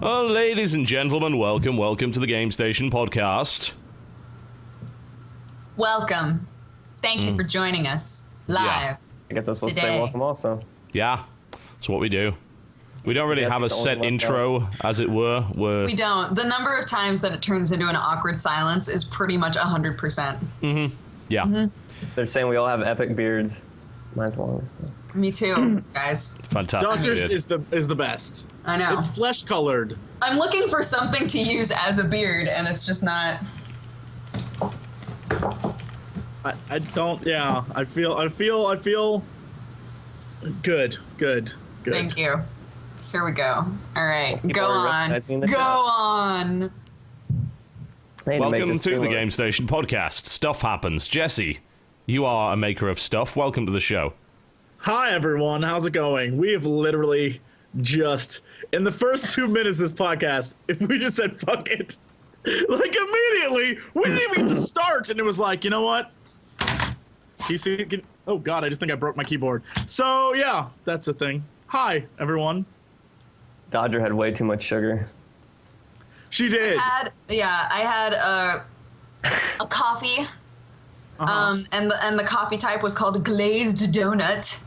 Oh, ladies and gentlemen, welcome to the Game Station podcast. Welcome. Thank you for joining us live. Yeah. I guess I'm supposed to Today. say welcome also. Yeah, that's what we do. We don't really have a set intro, as it were. We don't. The number of times that it turns into an awkward silence is pretty much 100%. Yeah, They're saying we all have epic beards. Mine's the longest. Me too, guys. fantastic. Dodgers Dude. is the best. I know. It's flesh colored. I'm looking for something to use as a beard, and it's just not. I don't. Yeah. I feel. Good. Thank you. Here we go. All right. People Go are on. recognizing the Go chat. on. I need make Welcome this to the stream Game Station podcast. Stuff happens. Jesse, you are a maker of stuff. Welcome to the show. Hi everyone. How's it going? We have literally just in the first 2 minutes of this podcast, if we just said fuck it, like immediately, we didn't even get to start, and it was like, you know what? Can you see? Oh God, I just think I broke my keyboard. So yeah, that's a thing. Hi everyone. Dodger had way too much sugar. She did. I had a coffee. And the coffee type was called glazed donut.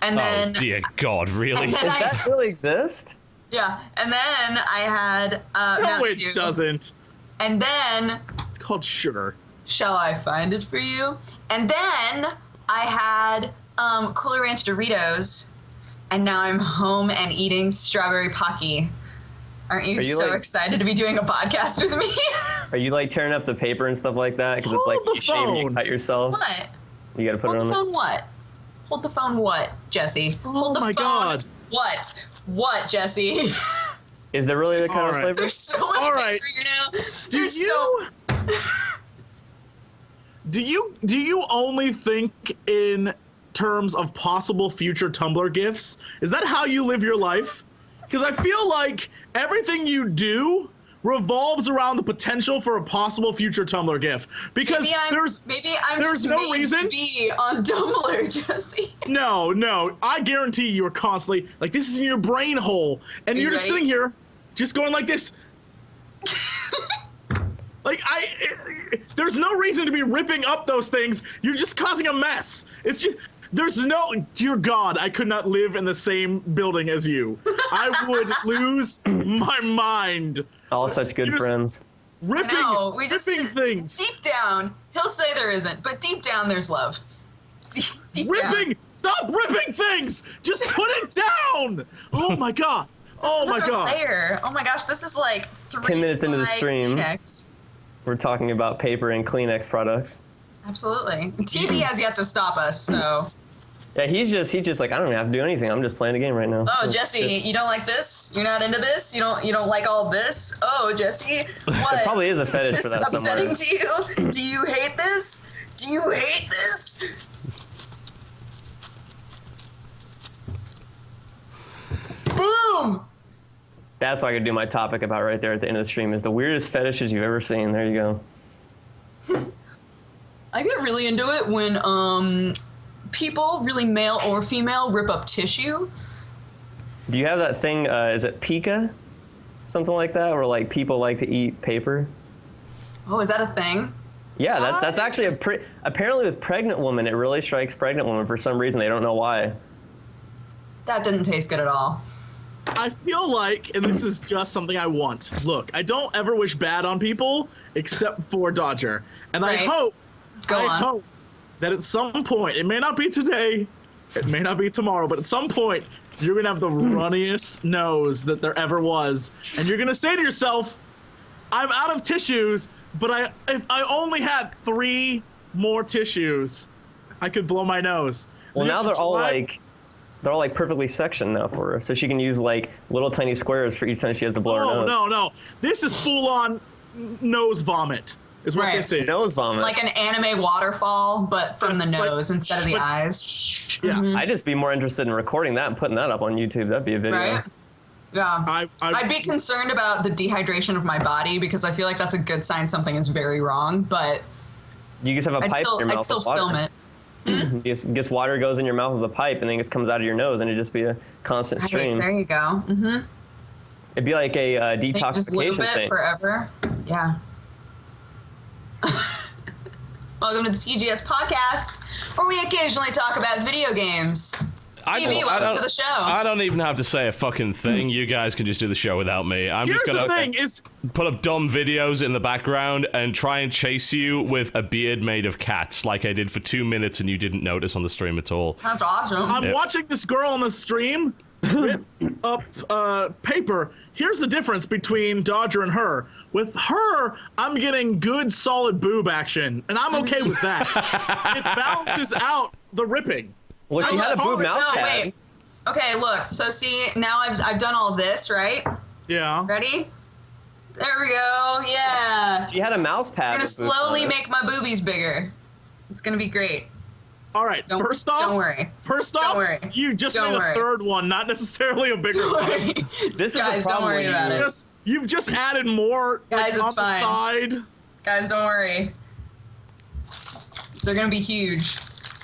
And then Oh, dear God, really? and Does then that really exist? yeah, and then I had No, Mountain Dew. it doesn't. And then It's called sugar. shall I find it for you? And then I had Cooler Ranch Doritos, and now I'm home and eating strawberry Pocky. Aren't you, Are you, so like- excited to be doing a podcast with me? Are you like tearing up the paper and stuff like that? Because it's like Hold the you shave and you phone. cut yourself. What? You gotta put Hold it the on phone what? Hold the phone what, Jesse? Hold the my phone God. What? What, Jesse? there. Is there really that kind of Alright. flavor? There's so much All right. paper here now. Do There's you do you only think in terms of possible future Tumblr gifts? Is that how you live your life? Because I feel like everything you do revolves around the potential for a possible future Tumblr gif. Because maybe I'm there's just no made reason- to be on Tumblr, Jesse. no, I guarantee you are constantly like this is in your brain hole, and you're just Right. sitting here, just going like this. Like there's no reason to be ripping up those things. You're just causing a mess. It's just there's no dear God. I could not live in the same building as you. I would lose my mind. All such good You just- friends. Ripping, No, we just ripping things, deep down. He'll say there isn't, but deep down there's love. Deep ripping. down. Stop ripping things. Just put it down. Oh my God. Oh my Another God. layer. Oh my gosh, this is like 10 minutes into the stream. Kleenex. We're talking about paper and Kleenex products. Absolutely. TV has yet to stop us, so. Yeah, he's just like I don't even have to do anything. I'm just playing a game right now. Oh, Jesse, you don't like this? You're not into this? You don't like all this? Oh, Jesse, what? There probably is a fetish Is for this that somewhere. upsetting to you? Do you hate this? Do you hate this? Boom! That's what I could do my topic about right there at the end of the stream is the weirdest fetishes you've ever seen. There you go. I get really into it when people, really male or female, rip up tissue. Do you have that thing, is it Pika? Something like that, where like people like to eat paper? Oh, is that a thing? Yeah, that's actually apparently with pregnant women, it really strikes pregnant women for some reason. They don't know why. That didn't taste good at all. I feel like, and this is just something I want. Look, I don't ever wish bad on people except for Dodger. And Right. I hope Go on. hope that at some point, it may not be today, it may not be tomorrow, but at some point, you're gonna have the runniest nose that there ever was. And you're gonna say to yourself, I'm out of tissues, but if I only had 3 more tissues, I could blow my nose. Well, You now have they're to all try- like perfectly sectioned now for her, so she can use like little tiny squares for each time she has to blow her Oh, nose. no. This is full on nose vomit, is what Right. this is. Nose vomit. Like an anime waterfall, but from the It's like- nose instead of the eyes. Yeah. I'd just be more interested in recording that and putting that up on YouTube. That'd be a video. Right? Yeah. I'd be concerned about the dehydration of my body because I feel like that's a good sign something is very wrong, but You just have a pipe in your mouth I'd still with water. film it. Just water goes in your mouth with a pipe and then it just comes out of your nose and it just be a constant stream. There you go. Mm-hmm. It'd be like a They just loop detoxification it thing. forever. Yeah. Welcome to the TGS podcast, where we occasionally talk about video games. TV, welcome to the show. I don't even have to say a fucking thing. You guys can just do the show without me. I'm Here's just gonna the thing is, put up dumb videos in the background and try and chase you with a beard made of cats, like I did for 2 minutes, and you didn't notice on the stream at all. That's awesome. I'm watching this girl on the stream rip up paper. Here's the difference between Dodger and her. With her, I'm getting good, solid boob action, and I'm okay with that. It balances out the ripping. Well, she had a boob mouse no, pad. wait. Okay, look. So see, now I've done all this, right? Yeah. Ready? There we go. Yeah. She had a mouse pad. I'm gonna with boobs slowly on it. make my boobies bigger. It's gonna be great. All right. Don't worry. First Don't off, worry. you just Don't made a worry. third one, not necessarily a bigger Don't one. worry. This is the Guys, don't problem worry with about you. it. You've just added more Guys, on it's the fine. side. Guys, don't worry. They're gonna be huge.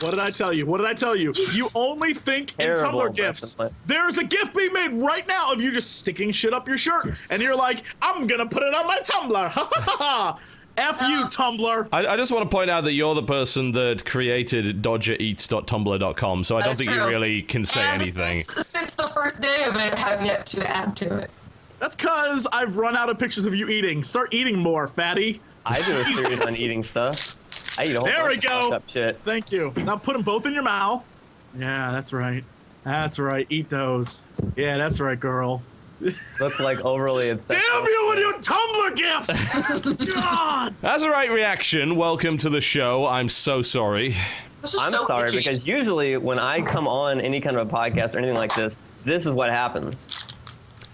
What did I tell you? What did I tell you? You only think in Terrible Tumblr gifs. investment. There's a gift being made right now of you just sticking shit up your shirt, and you're like, I'm gonna put it on my Tumblr. Ha ha ha ha. F you, Tumblr. I just want to point out that you're the person that created dodgereats.tumblr.com, so I don't That's think you true. really can say And anything. since the first day of it, have yet to add to it. That's because I've run out of pictures of you eating. Start eating more, fatty. I do a series on eating stuff. I eat a whole There bunch we of go. fucked up shit. Thank you. Now put them both in your mouth. Yeah, that's right. That's right. Eat those. Yeah, that's right, girl. Look like overly obsessed. Damn you with your Tumblr gifts! God! AzuriteReaction, welcome to the show. I'm so sorry. This is I'm so sorry itchy. because usually when I come on any kind of a podcast or anything like this is what happens.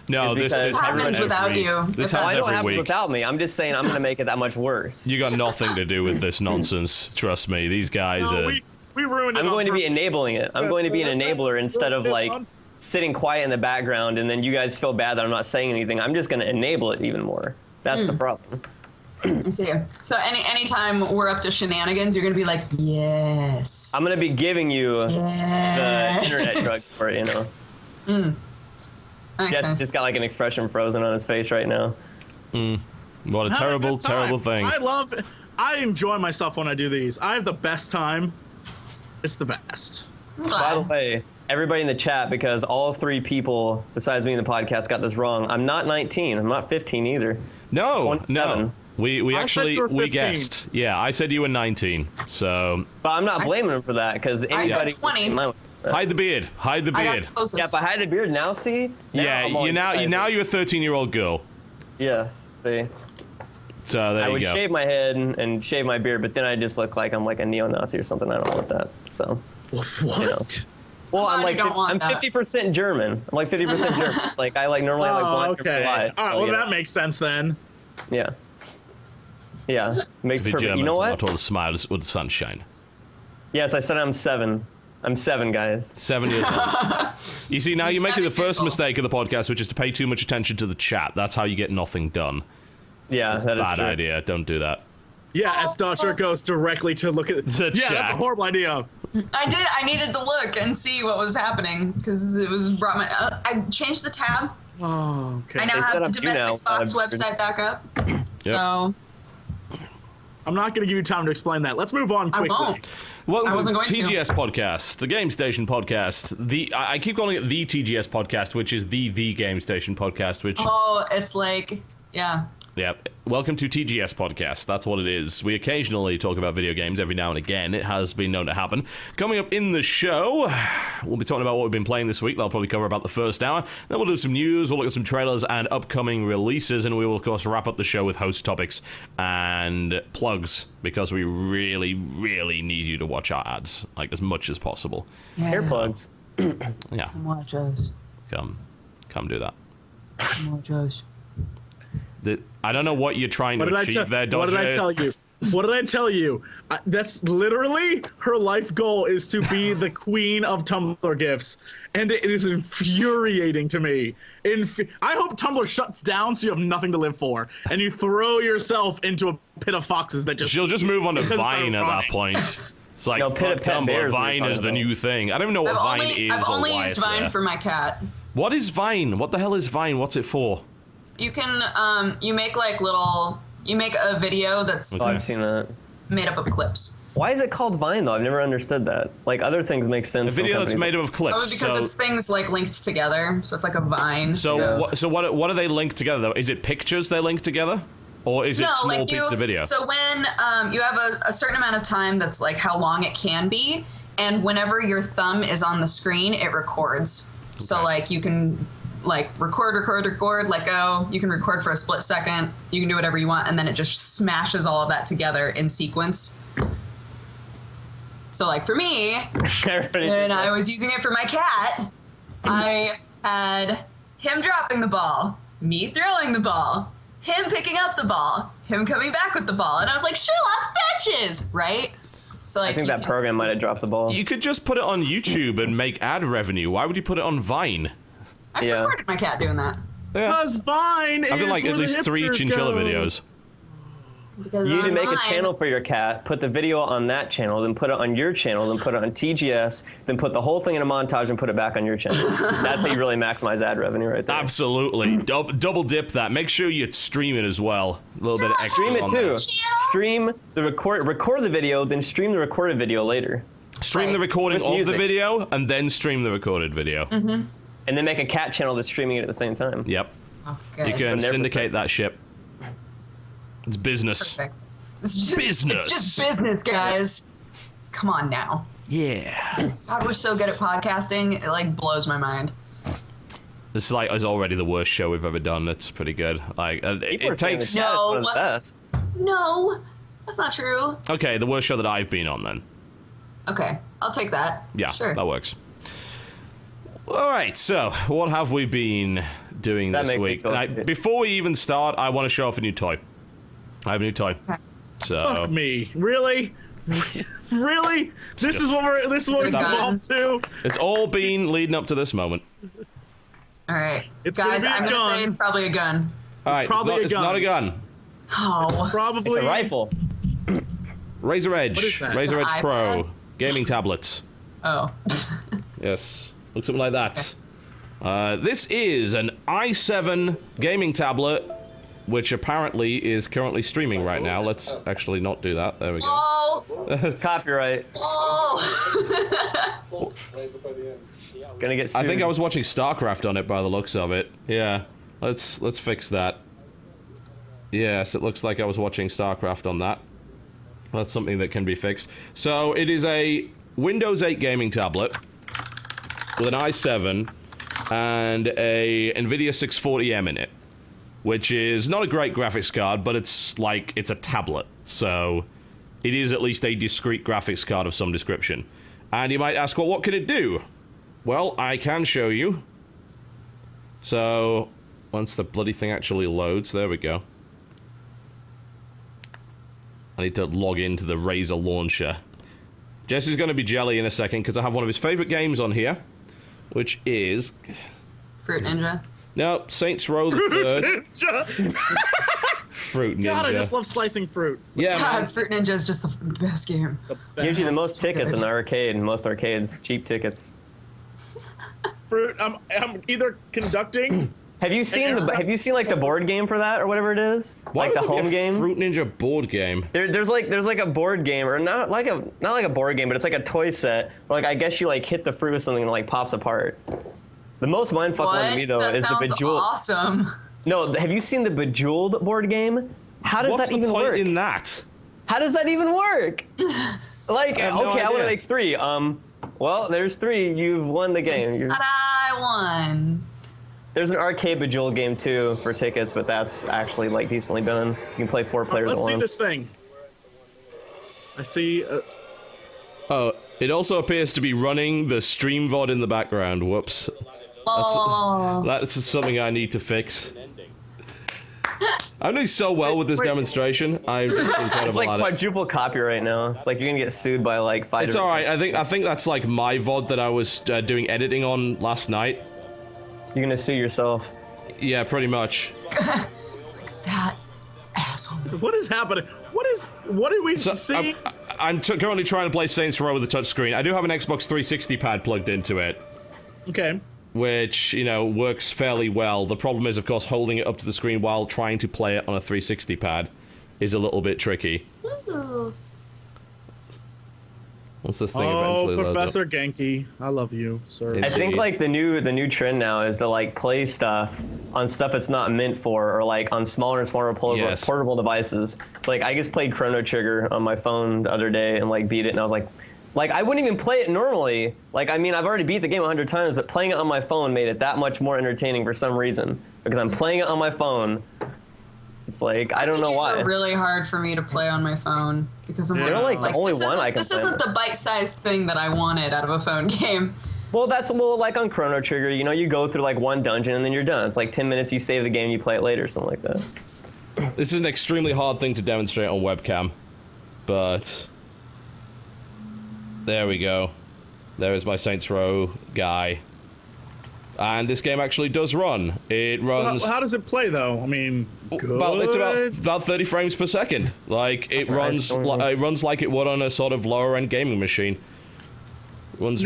No, It's this because- happens Happens without every, you. This If Well, happens I know it every happens week. without me. I'm just saying I'm going to make it that much worse. You got nothing to do with this nonsense. Trust me, these guys No, are. we ruined it. I'm on going to be purpose. enabling it. I'm going to be an enabler instead of like sitting quiet in the background and then you guys feel bad that I'm not saying anything. I'm just going to enable it even more. That's the problem. I see. So anytime we're up to shenanigans, you're gonna be like, yes. I'm going to be giving you yes. the internet drugs for it, you know. Okay. Jess just got like an expression frozen on his face right now. What a Having terrible, good time. terrible thing. I enjoy myself when I do these. I have the best time. It's the best. By the way, everybody in the chat, because all three people besides me in the podcast got this wrong. I'm not 19. I'm not 15 either. No, 27. no. We I said actually, you were we 15. guessed. Yeah, I said you were 19. So, But I'm not blaming him for that because said anybody. 20. hide the beard. Hide the I got beard. the closest. Yeah, if I had a beard now, see? Yeah, I'm all excited. you're a 13-year-old girl. Yes, see? So there I you would go. shave my head and shave my beard, but then I just look like I'm like a neo-Nazi or something. I don't want that. So, What? well, glad I'm you like don't want I'm that. 50% German. I'm like 50% German. Like I like normally like Oh, blonde hair okay. for All life. right, so, well, you know. that makes sense then. Yeah. Yeah, makes The perfect. Germans You know are what? not all smiles with the sunshine. Yes, I said I'm 7. I'm 7, guys. 7 years old. You see, now you're making the 7 years first old. mistake of the podcast, which is to pay too much attention to the chat. That's how you get nothing done. Yeah, that is Bad true. idea. Don't do that. Yeah, as Dodger goes directly to look at The yeah, that's a chat. horrible idea. I needed to look and see what was happening because it was brought my. I changed the tab. Oh, okay. I now They have set the up you now, Domestic Fox Bob. website back up. So I'm not going to give you time to explain that. Let's move on I quickly. won't. Welcome I wasn't to the going to. TGS podcast, the Game Station podcast. I keep calling it the TGS podcast, which is the Game Station podcast. Which Oh, it's like yeah. yeah. Welcome to TGS podcast. That's what it is. We occasionally talk about video games every now and again. It has been known to happen. Coming up in the show, we'll be talking about what we've been playing this week. That'll probably cover about the first hour. Then we'll do some news. We'll look at some trailers and upcoming releases, and we will of course wrap up the show with host topics and plugs because we really, really need you to watch our ads like as much as possible. Hair plugs. Yeah, Watch us. come do that. Watch us. I don't know what you're trying to achieve there, Dodger. What did I tell you? What did I tell you? That's literally her life goal is to be the queen of Tumblr gifs, and it is infuriating to me. I hope Tumblr shuts down so you have nothing to live for, and you throw yourself into a pit of foxes that just. She'll just move on to Because Vine they're at that running. point. It's like, No, fuck Pit of Pet Tumblr, Bears Vine we're is the talking new thing. I don't even know what Vine is I've or only why used it's Vine there. for my cat. What is Vine? What the hell is Vine? What's it for? You can you make like you make a video that's Oh, I've seen that. made up of clips. Why is it called Vine though? I've never understood that. Like other things make sense. A video that's made up of clips. Oh, because it's things like linked together, so it's like a Vine. So Yeah. what are they linked together though? Is it pictures they link together, or is it small pieces of video? So when you have a certain amount of time, that's like how long it can be, and whenever your thumb is on the screen, it records. Okay. So like you can like record, let go. You can record for a split second. You can do whatever you want, and then it just smashes all of that together in sequence. So like for me, and I was using it for my cat, I had him dropping the ball, me throwing the ball, him picking up the ball, him coming back with the ball, and I was like, Sherlock fetches, right? So like, I think that program might have dropped the ball. You could just put it on YouTube and make ad revenue. Why would you put it on Vine? I've recorded my cat doing that. Because Vine I've done like at least 3 chinchilla videos. Because You need to make a online- channel for your cat, put the video on that channel, then put it on your channel, then put it on TGS, then put the whole thing in a montage and put it back on your channel. That's how you really maximize ad revenue right there. Absolutely. Double dip that. Make sure you stream it as well. A little bit of extra Stream it on too. there. Stream the record the video, then stream the recorded video later. Stream the recording With of the music. video, and then stream the recorded video. Mm-hmm. And then make a cat channel that's streaming it at the same time. Yep. Okay. You can From their syndicate that ship. It's business. Perfect. It's just, Business. It's just business, guys. Come on now. Yeah. God, we're so good at podcasting. It like blows my mind. This is already the worst show we've ever done. It's pretty good. Like People are it saying takes. the chat is one of the No. best. No, that's not true. Okay, the worst show that I've been on then. Okay, I'll take that. Yeah, sure. that works. All right, so what have we been doing That this makes me week? feel And good. before we even start, I want to show off a new toy. I have a new toy. Okay. So Fuck me. Really? Really? This is what Is we've it a gun? evolved to? it's all been leading up to this moment. All right, It's gonna guys. be a I'm gonna gun. say it's probably a gun. All right, probably a it's not a gun. Oh, Probably. It's a rifle. Razor Edge. What is that? Razor Edge An Pro. iPad? Gaming tablets. oh. Yes. Looks something like that. This is an i7 gaming tablet, which apparently is currently streaming right now. Let's actually not do that. There we go. Oh. Copyright. Oh. Gonna get sued. I think I was watching StarCraft on it by the looks of it. Yeah. Let's fix that. Yes, it looks like I was watching StarCraft on that. That's something that can be fixed. So it is a Windows 8 gaming tablet with an i7 and a NVIDIA 640M in it, which is not a great graphics card, but it's a tablet. So it is at least a discrete graphics card of some description. And you might ask, well, what can it do? Well, I can show you. So once the bloody thing actually loads, there we go. I need to log into the Razer launcher. Jesse's going to be jelly in a second because I have one of his favorite games on here, which is... Fruit Ninja. No, Saints Row the Third. Fruit Ninja. God, I just love slicing fruit. Yeah, man. God, Fruit Ninja is just the best game. Gives you the most tickets in the arcade, in most arcades. Cheap tickets. Fruit. I'm either conducting. Have you seen like the board game for that or whatever it is? Why Like the would we home get game? Fruit Ninja board game. There's like a board game, or not like a board game, but it's like a toy set. Where, like I guess you like hit the fruit with something and it like pops apart. The most mindfuck one to me though That is the sounds Bejeweled. awesome. No, have you seen the Bejeweled board game? How does What's that the even point work? in that? How does that even work? Like, I have no okay, I want idea. to make 3. Well, there's 3. You've won the game. I won. There's an arcade Bejeweled game too for tickets, but that's actually like decently done. You can play 4 players Let's at see once. this thing. I see. Oh, it also appears to be running the stream VOD in the background. Whoops. Oh. That's something I need to fix. I'm doing so well with this demonstration. I'm just incredible It's like at it. quadruple copyright now. It's like you're gonna get sued by like 5. It's all right. I think that's like my VOD that I was doing editing on last night. You're gonna sue yourself. Yeah, pretty much. That asshole. What is happening? What did we So see? I'm currently trying to play Saints Row with a touchscreen. I do have an Xbox 360 pad plugged into it. Okay. which, you know, works fairly well. The problem is, of course, holding it up to the screen while trying to play it on a 360 pad is a little bit tricky. Once this thing eventually loads Professor up. Genki, I love you, sir. I think like the new trend now is to like play stuff on stuff it's not meant for, or like on smaller and smaller portable devices. Like I just played Chrono Trigger on my phone the other day and like beat it, and I was like I wouldn't even play it normally. Like I mean, I've already beat the game 100 times, but playing it on my phone made it that much more entertaining for some reason, because I'm playing it on my phone. It's like I don't know why. RPGs are really hard for me to play on my phone because I'm They're like the only one I can This play isn't with. the bite-sized thing that I wanted out of a phone game. Well, like on Chrono Trigger, you know, you go through like one dungeon and then you're done. It's like 10 minutes, you save the game, you play it later, something like that. This is an extremely hard thing to demonstrate on webcam, but there we go. There is my Saints Row guy. And this game actually does run. It runs... So how does it play, though? I mean, it's about 30 frames per second. Like, it runs like it would on a sort of lower-end gaming machine. Runs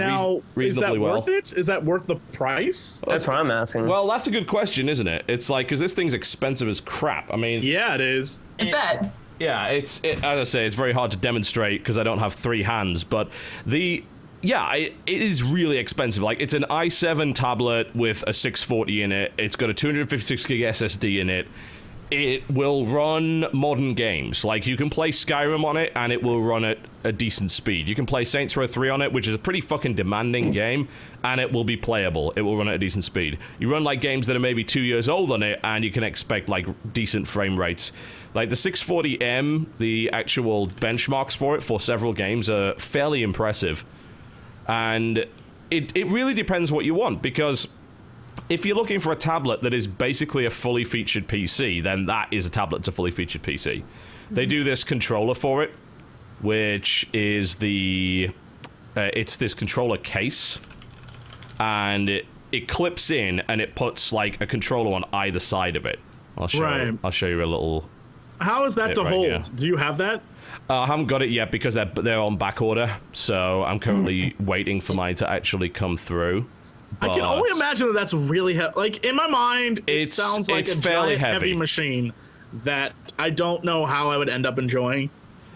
reasonably well. Is that worth it? Is that worth the price? That's what I'm asking. Well, that's a good question, isn't it? It's like, because this thing's expensive as crap. I mean... Yeah, it is. I bet. Yeah, as I say, it's very hard to demonstrate because I don't have 3 hands, but it is really expensive. Like, it's an i7 tablet with a 640 in it. It's got a 256 gig SSD in it. It will run modern games. Like, you can play Skyrim on it, and it will run at a decent speed. You can play Saints Row 3 on it, which is a pretty fucking demanding game, and it will be playable. It will run at a decent speed. You run, like, games that are maybe 2 years old on it, and you can expect, like, decent frame rates. Like, the 640M, the actual benchmarks for it for several games are fairly impressive. And it really depends what you want, because if you're looking for a tablet that is basically a fully featured PC, then that is a tablet that's a fully featured PC. They do this controller for it, which is it's this controller case, and it clips in and it puts like a controller on either side of it. I'll show you a little. How is that to right hold? here. Do you have that? I haven't got it yet because they're on back order, so I'm currently waiting for mine to actually come through. I can only imagine that that's really like in my mind. It sounds like a giant heavy machine that I don't know how I would end up enjoying,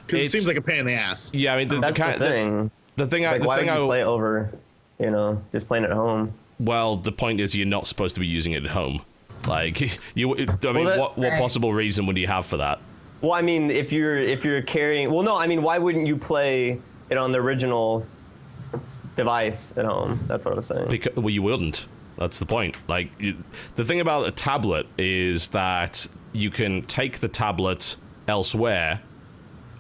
because it seems like a pain in the ass. Yeah, I mean that's the thing. Why would you play it over? You know, just playing it at home. Well, the point is you're not supposed to be using it at home. Like what possible reason would you have for that? Well, I mean, if you're carrying, well, no, I mean, why wouldn't you play it on the original device at home? That's what I was saying. Well, you wouldn't. That's the point. Like, the thing about a tablet is that you can take the tablet elsewhere,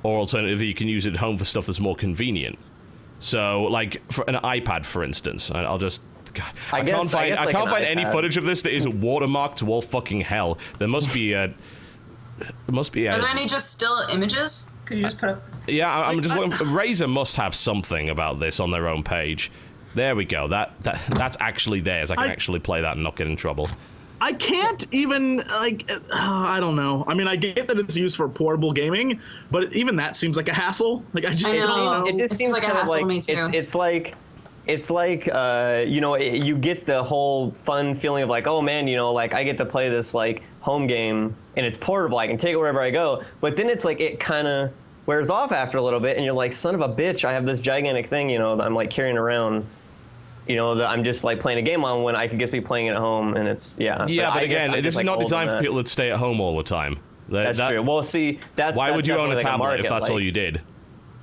or alternatively, you can use it at home for stuff that's more convenient. So, like, for an iPad, for instance, I'll just... God, I can't find any footage of this that isn't watermarked to all fucking hell. There must be a... Are there any just still images? Could you just put up? Yeah, I'm just looking. Razer must have something about this on their own page. There we go. That's actually theirs. I can actually play that and not get in trouble. I can't even I don't know. I mean, I get that it's used for portable gaming, but even that seems like a hassle. Like I don't know. It just seems like a hassle to me too. It's like you know, you get the whole fun feeling of like, oh man, you know, like I get to play this like home game and it's portable. I can take it wherever I go. But then it's like it kind of wears off after a little bit, and you're like, son of a bitch, I have this gigantic thing, you know, that I'm like carrying around. You know, that I'm just like playing a game on when I could just be playing it at home, and it's Yeah, but again, this is not designed for people that stay at home all the time. That's true. Well, see, why would you own a tablet if that's all you did?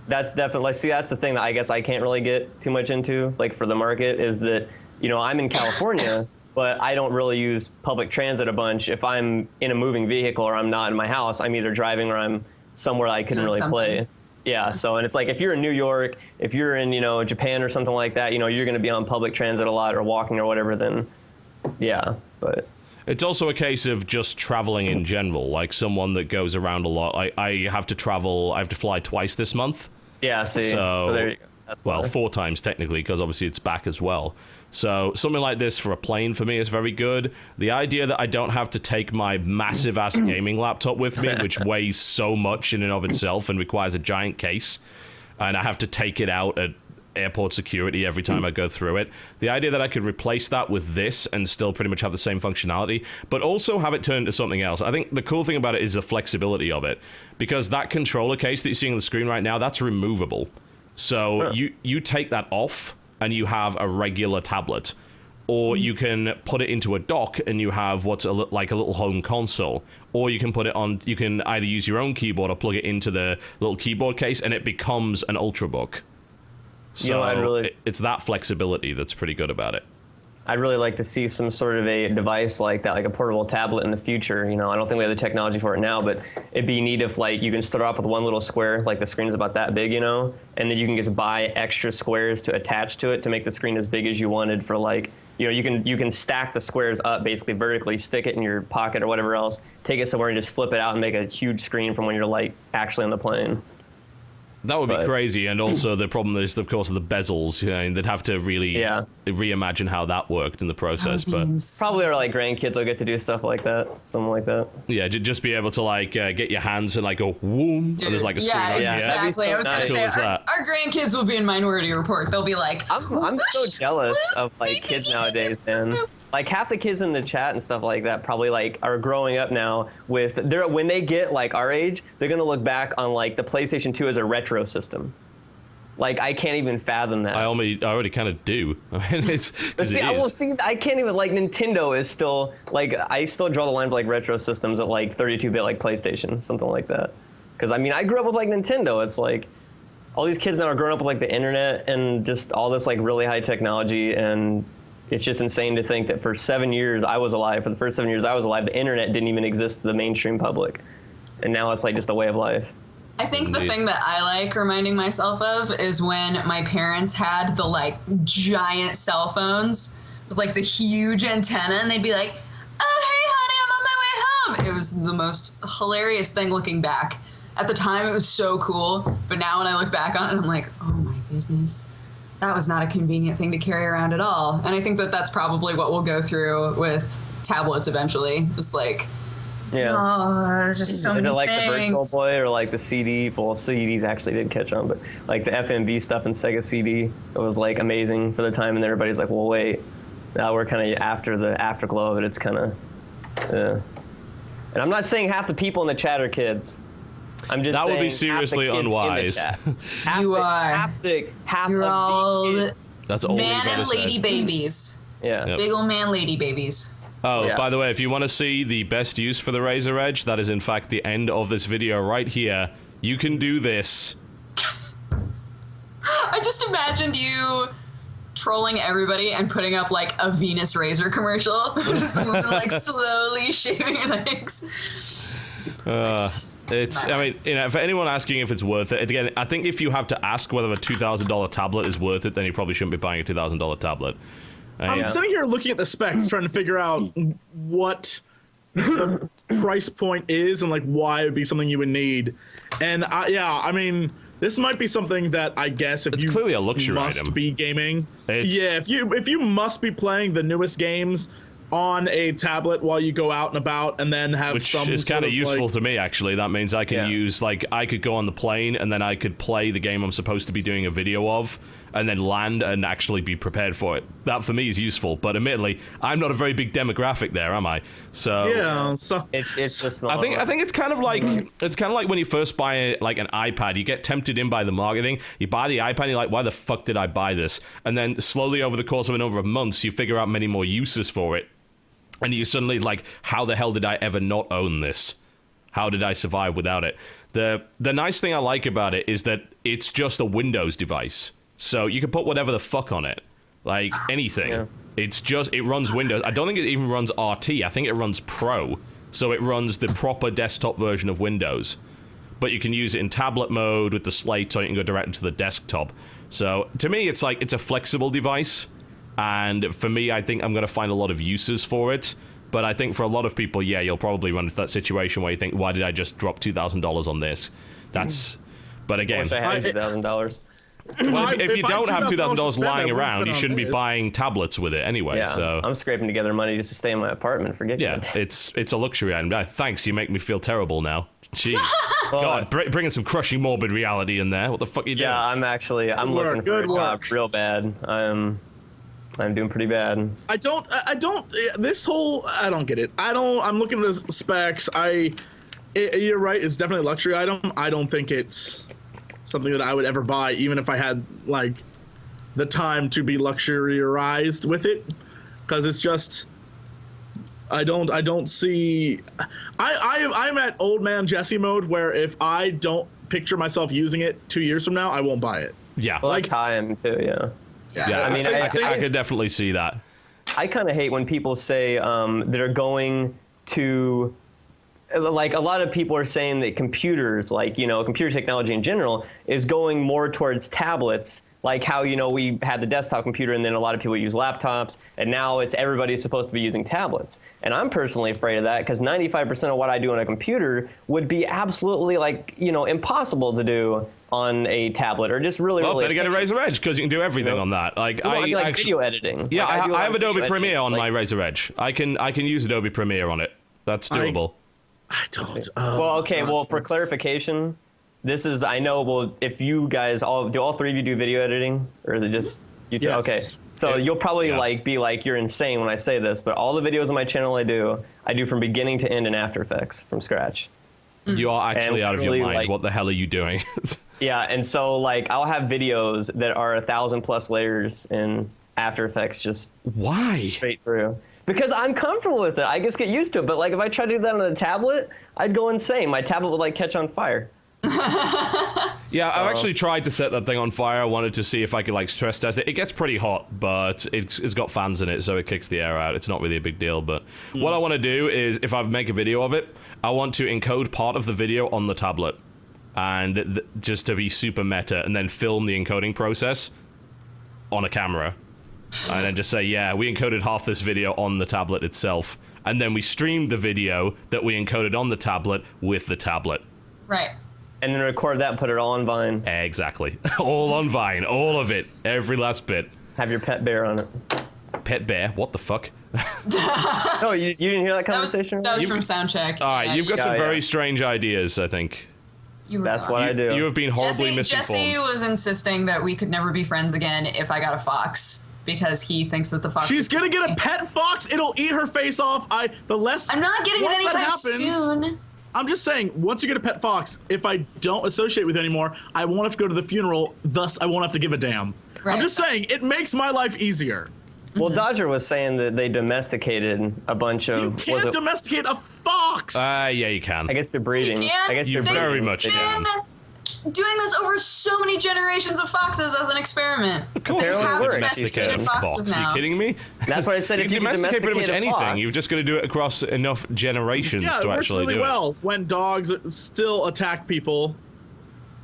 That's definitely, see, that's the thing that I guess I can't really get too much into, like for the market, is that, you know, I'm in California, but I don't really use public transit a bunch. If I'm in a moving vehicle or I'm not in my house, I'm either driving or I'm somewhere I couldn't really play. Yeah, so, and it's like if you're in New York, if you're in, you know, Japan or something like that, you know, you're going to be on public transit a lot or walking or whatever, then, yeah, but... It's also a case of just traveling in general, like someone that goes around a lot. I have to fly twice this month. Yeah, see, so there you go. That's 4 times technically, because obviously it's back as well. So something like this for a plane for me is very good. The idea that I don't have to take my massive ass gaming laptop with me, which weighs so much in and of itself and requires a giant case, and I have to take it out at airport security every time I go through it. The idea that I could replace that with this and still pretty much have the same functionality, but also have it turn into something else. I think the cool thing about it is the flexibility of it, because that controller case that you're seeing on the screen right now, that's removable. So you take that off and you have a regular tablet. Or you can put it into a dock and you have what's like a little home console. Or you can put it on, you can either use your own keyboard or plug it into the little keyboard case and it becomes an Ultrabook. So it's that flexibility that's pretty good about it. I'd really like to see some sort of a device like that, like a portable tablet in the future. You know, I don't think we have the technology for it now, but it'd be neat if like you can start off with one little square, like the screen's about that big, you know, and then you can just buy extra squares to attach to it to make the screen as big as you wanted for like, you know, you can stack the squares up basically vertically, stick it in your pocket or whatever else, take it somewhere and just flip it out and make a huge screen from when you're like actually on the plane. That would be crazy, and also the problem is, of course, the bezels. You know, and they'd have to really reimagine how that worked in the process. But probably our like grandkids will get to do stuff like that, something like that. Yeah, just be able to like get your hands and like go whoom, and there's like a screen. Exactly. I was gonna say our grandkids will be in Minority Report. They'll be like, I'm so jealous of like kids nowadays, man. Like half the kids in the chat and stuff like that probably like are growing up now with when they get like our age, they're gonna look back on like the PlayStation 2 as a retro system. Like I can't even fathom that. I already kind of do. I mean, it's I can't even like Nintendo is still like I still draw the line for like retro systems at like 32-bit like PlayStation, something like that. Because I mean I grew up with like Nintendo. It's like all these kids now are growing up with like the internet and just all this like really high technology, and it's just insane to think that for 7 years I was alive. For the first 7 years I was alive, the internet didn't even exist to the mainstream public, and now it's like just a way of life. I think the thing that I like reminding myself of is when my parents had the like giant cell phones with like the huge antenna, and they'd be like, "Oh hey honey, I'm on my way home." It was the most hilarious thing looking back. At the time it was so cool, but now when I look back on it, I'm like, oh my goodness. That was not a convenient thing to carry around at all. And I think that that's probably what we'll go through with tablets eventually. Just like, just so many like things. The Virtual Boy or like the CD? Well, CDs actually did catch on, but like the FMV stuff and Sega CD, it was like amazing for the time. And everybody's like, well, wait, now we're kind of after the afterglow of it. It's kind of, and I'm not saying half the people in the chat are kids. I'm just that would be seriously unwise. You are. Half You're of all the kids. That's all man and lady babies. Yeah. Big old man lady babies. Oh, by the way, if you want to see the best use for the Razer Edge, that is in fact the end of this video right here. You can do this. I just imagined you trolling everybody and putting up like a Venus Razor commercial. Just women like slowly shaving your legs. I mean, you know, for anyone asking if it's worth it, again, I think if you have to ask whether a $2,000 tablet is worth it, then you probably shouldn't be buying a $2,000 tablet. I'm sitting here looking at the specs, trying to figure out what the price point is and like why it would be something you would need. And I mean, this might be something that I guess if it's you clearly a luxury must item. Be gaming, if you must be playing the newest games on a tablet while you go out and about, and then have which is kind of useful to me, actually. That means I can use, like, I could go on the plane and then I could play the game I'm supposed to be doing a video of and then land and actually be prepared for it. That for me is useful, but admittedly, I'm not a very big demographic there, am I? So so it's a small. I think it's kind of like when you first buy like an iPad, you get tempted in by the marketing. You buy the iPad, and you're like, why the fuck did I buy this? And then slowly over the course of a number of months, you figure out many more uses for it. And you suddenly like, how the hell did I ever not own this? How did I survive without it? The nice thing I like about it is that it's just a Windows device. So you can put whatever the fuck on it. Like anything. Yeah. It runs Windows. I don't think it even runs RT. I think it runs Pro. So it runs the proper desktop version of Windows. But you can use it in tablet mode with the slate, so you can go directly to the desktop. So to me, it's like, it's a flexible device. And for me, I think I'm going to find a lot of uses for it. But I think for a lot of people, you'll probably run into that situation where you think, why did I just drop $2,000 on this? That's... But again... I wish I had $2,000. Well, if you don't have $2,000 lying around, you shouldn't be buying tablets with it anyway. Yeah, so I'm scraping together money just to stay in my apartment. Forget it. Yeah, it's a luxury item. Thanks, you make me feel terrible now. Jeez. God, bringing some crushing morbid reality in there. What the fuck are you doing? Yeah, I'm looking for a job real bad. I'm doing pretty bad. I don't get it. I'm looking at the specs. You're right, it's definitely a luxury item. I don't think it's something that I would ever buy, even if I had like the time to be luxurierized with it, because it's just I don't see. I'm at old man Jesse mode, where if I don't picture myself using it 2 years from now, I won't buy it. Yeah, well, like time too. Yeah. I mean, I could definitely see that. I kind of hate when people say they're going to, like, a lot of people are saying that computers, like, you know, computer technology in general is going more towards tablets, like how, you know, we had the desktop computer and then a lot of people use laptops, and now it's everybody's supposed to be using tablets. And I'm personally afraid of that, because 95% of what I do on a computer would be absolutely, like, you know, impossible to do on a tablet, or just really better get a Razer Edge, because you can do everything on that. Like, like video editing. Yeah, like, I have Adobe Premiere on my Razer Edge. I can use Adobe Premiere on it. That's doable. I don't. Well, okay. Well, for clarification, this is, I know. Well, if you guys all three of you do video editing, or is it just you two? Yes. Okay. So you'll probably be like, you're insane when I say this, but all the videos on my channel I do from beginning to end in After Effects from scratch. You are actually out of your mind. Like, what the hell are you doing? Yeah, and so like I'll have videos that are 1,000+ layers in After Effects, just why straight through. Because I'm comfortable with it. I just get used to it. But like if I try to do that on a tablet, I'd go insane. My tablet would like catch on fire. Yeah, I've actually tried to set that thing on fire. I wanted to see if I could like stress test it. It gets pretty hot, but it's got fans in it, so it kicks the air out. It's not really a big deal. But what I want to do is, if I make a video of it, I want to encode part of the video on the tablet, and just to be super meta, and then film the encoding process on a camera, and then just say, yeah, we encoded half this video on the tablet itself, and then we streamed the video that we encoded on the tablet with the tablet. Right. And then record that and put it all on Vine. Exactly. All on Vine. All of it. Every last bit. Have your pet bear on it. Pet bear? What the fuck? No, you didn't hear that conversation? That was from Soundcheck. All right, you've got some Yeah. very strange ideas, I think. That's what I do. You have been horribly misinformed. Jesse was insisting that we could never be friends again if I got a fox, because he thinks that the fox. She's gonna get a pet fox. It'll eat her face off. I'm not getting it anytime soon. I'm just saying, once you get a pet fox, if I don't associate with it anymore, I won't have to go to the funeral. Thus, I won't have to give a damn. Right. I'm just saying, it makes my life easier. Well, Dodger was saying that they domesticated a bunch of. You can't domesticate a fox. Yeah, you can. I guess they're breeding. You can? I guess You they're very breeding. much Been can. doing this over so many generations of foxes as an experiment. Of course, you Apparently can it works. domesticate a Domesticated fox. foxes Are you now. kidding me? That's what I said. You If can you domesticate pretty much domesticate a anything. fox, You've just got to do it across enough generations Yeah, to it works actually really do well when dogs still attack people.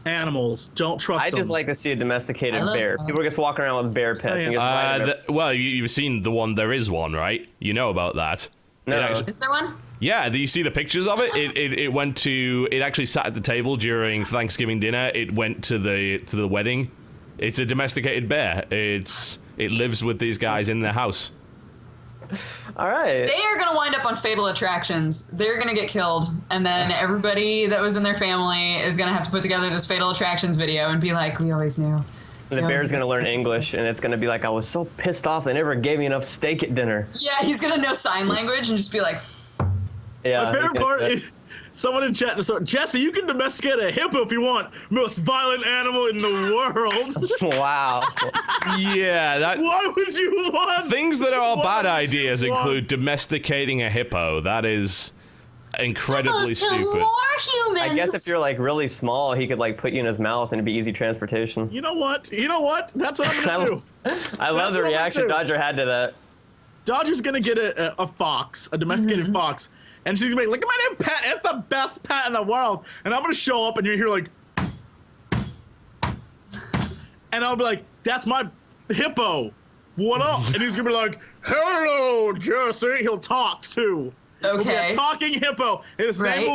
Animals, don't trust I them. just like to see a domesticated I love bear. dogs. People are just walking around with bear pets. Saying. And just riding their- Well, you've seen the one. There is one, right? You know about that. No. It actually- Is there one? Yeah, do you see the pictures of it? It went to. It actually sat at the table during Thanksgiving dinner. It went to the wedding. It's a domesticated bear. It lives with these guys in their house. All right. They are going to wind up on Fatal Attractions. They're going to get killed, and then everybody that was in their family is going to have to put together this Fatal Attractions video and be like, "We always knew." And the bear's gonna learn English, and it's gonna be like, I was so pissed off they never gave me enough steak at dinner. Yeah, he's going to know sign language and just be like, Yeah. My favorite part is someone in chat. So, Jesse, you can domesticate a hippo if you want. Most violent animal in the world. Wow. Yeah, that. Why would you want Things that are Why bad would you ideas want- include domesticating a hippo. That is incredibly "Those two stupid. more humans." I guess if you're like really small, he could like put you in his mouth and it'd be easy transportation. You know what? That's what I'm gonna do. I love That's the what I'm reaction gonna do. Dodger had to that. Dodger's gonna get a fox, a domesticated fox, and she's gonna be like, "Look at my new pet. It's the best pet in the world." And I'm gonna show up, and you're here like, and I'll be like, "That's my hippo. What up?" And he's gonna be like, "Hello, Jesse." He'll talk too. He'll be Okay. a talking hippo, and his Right. name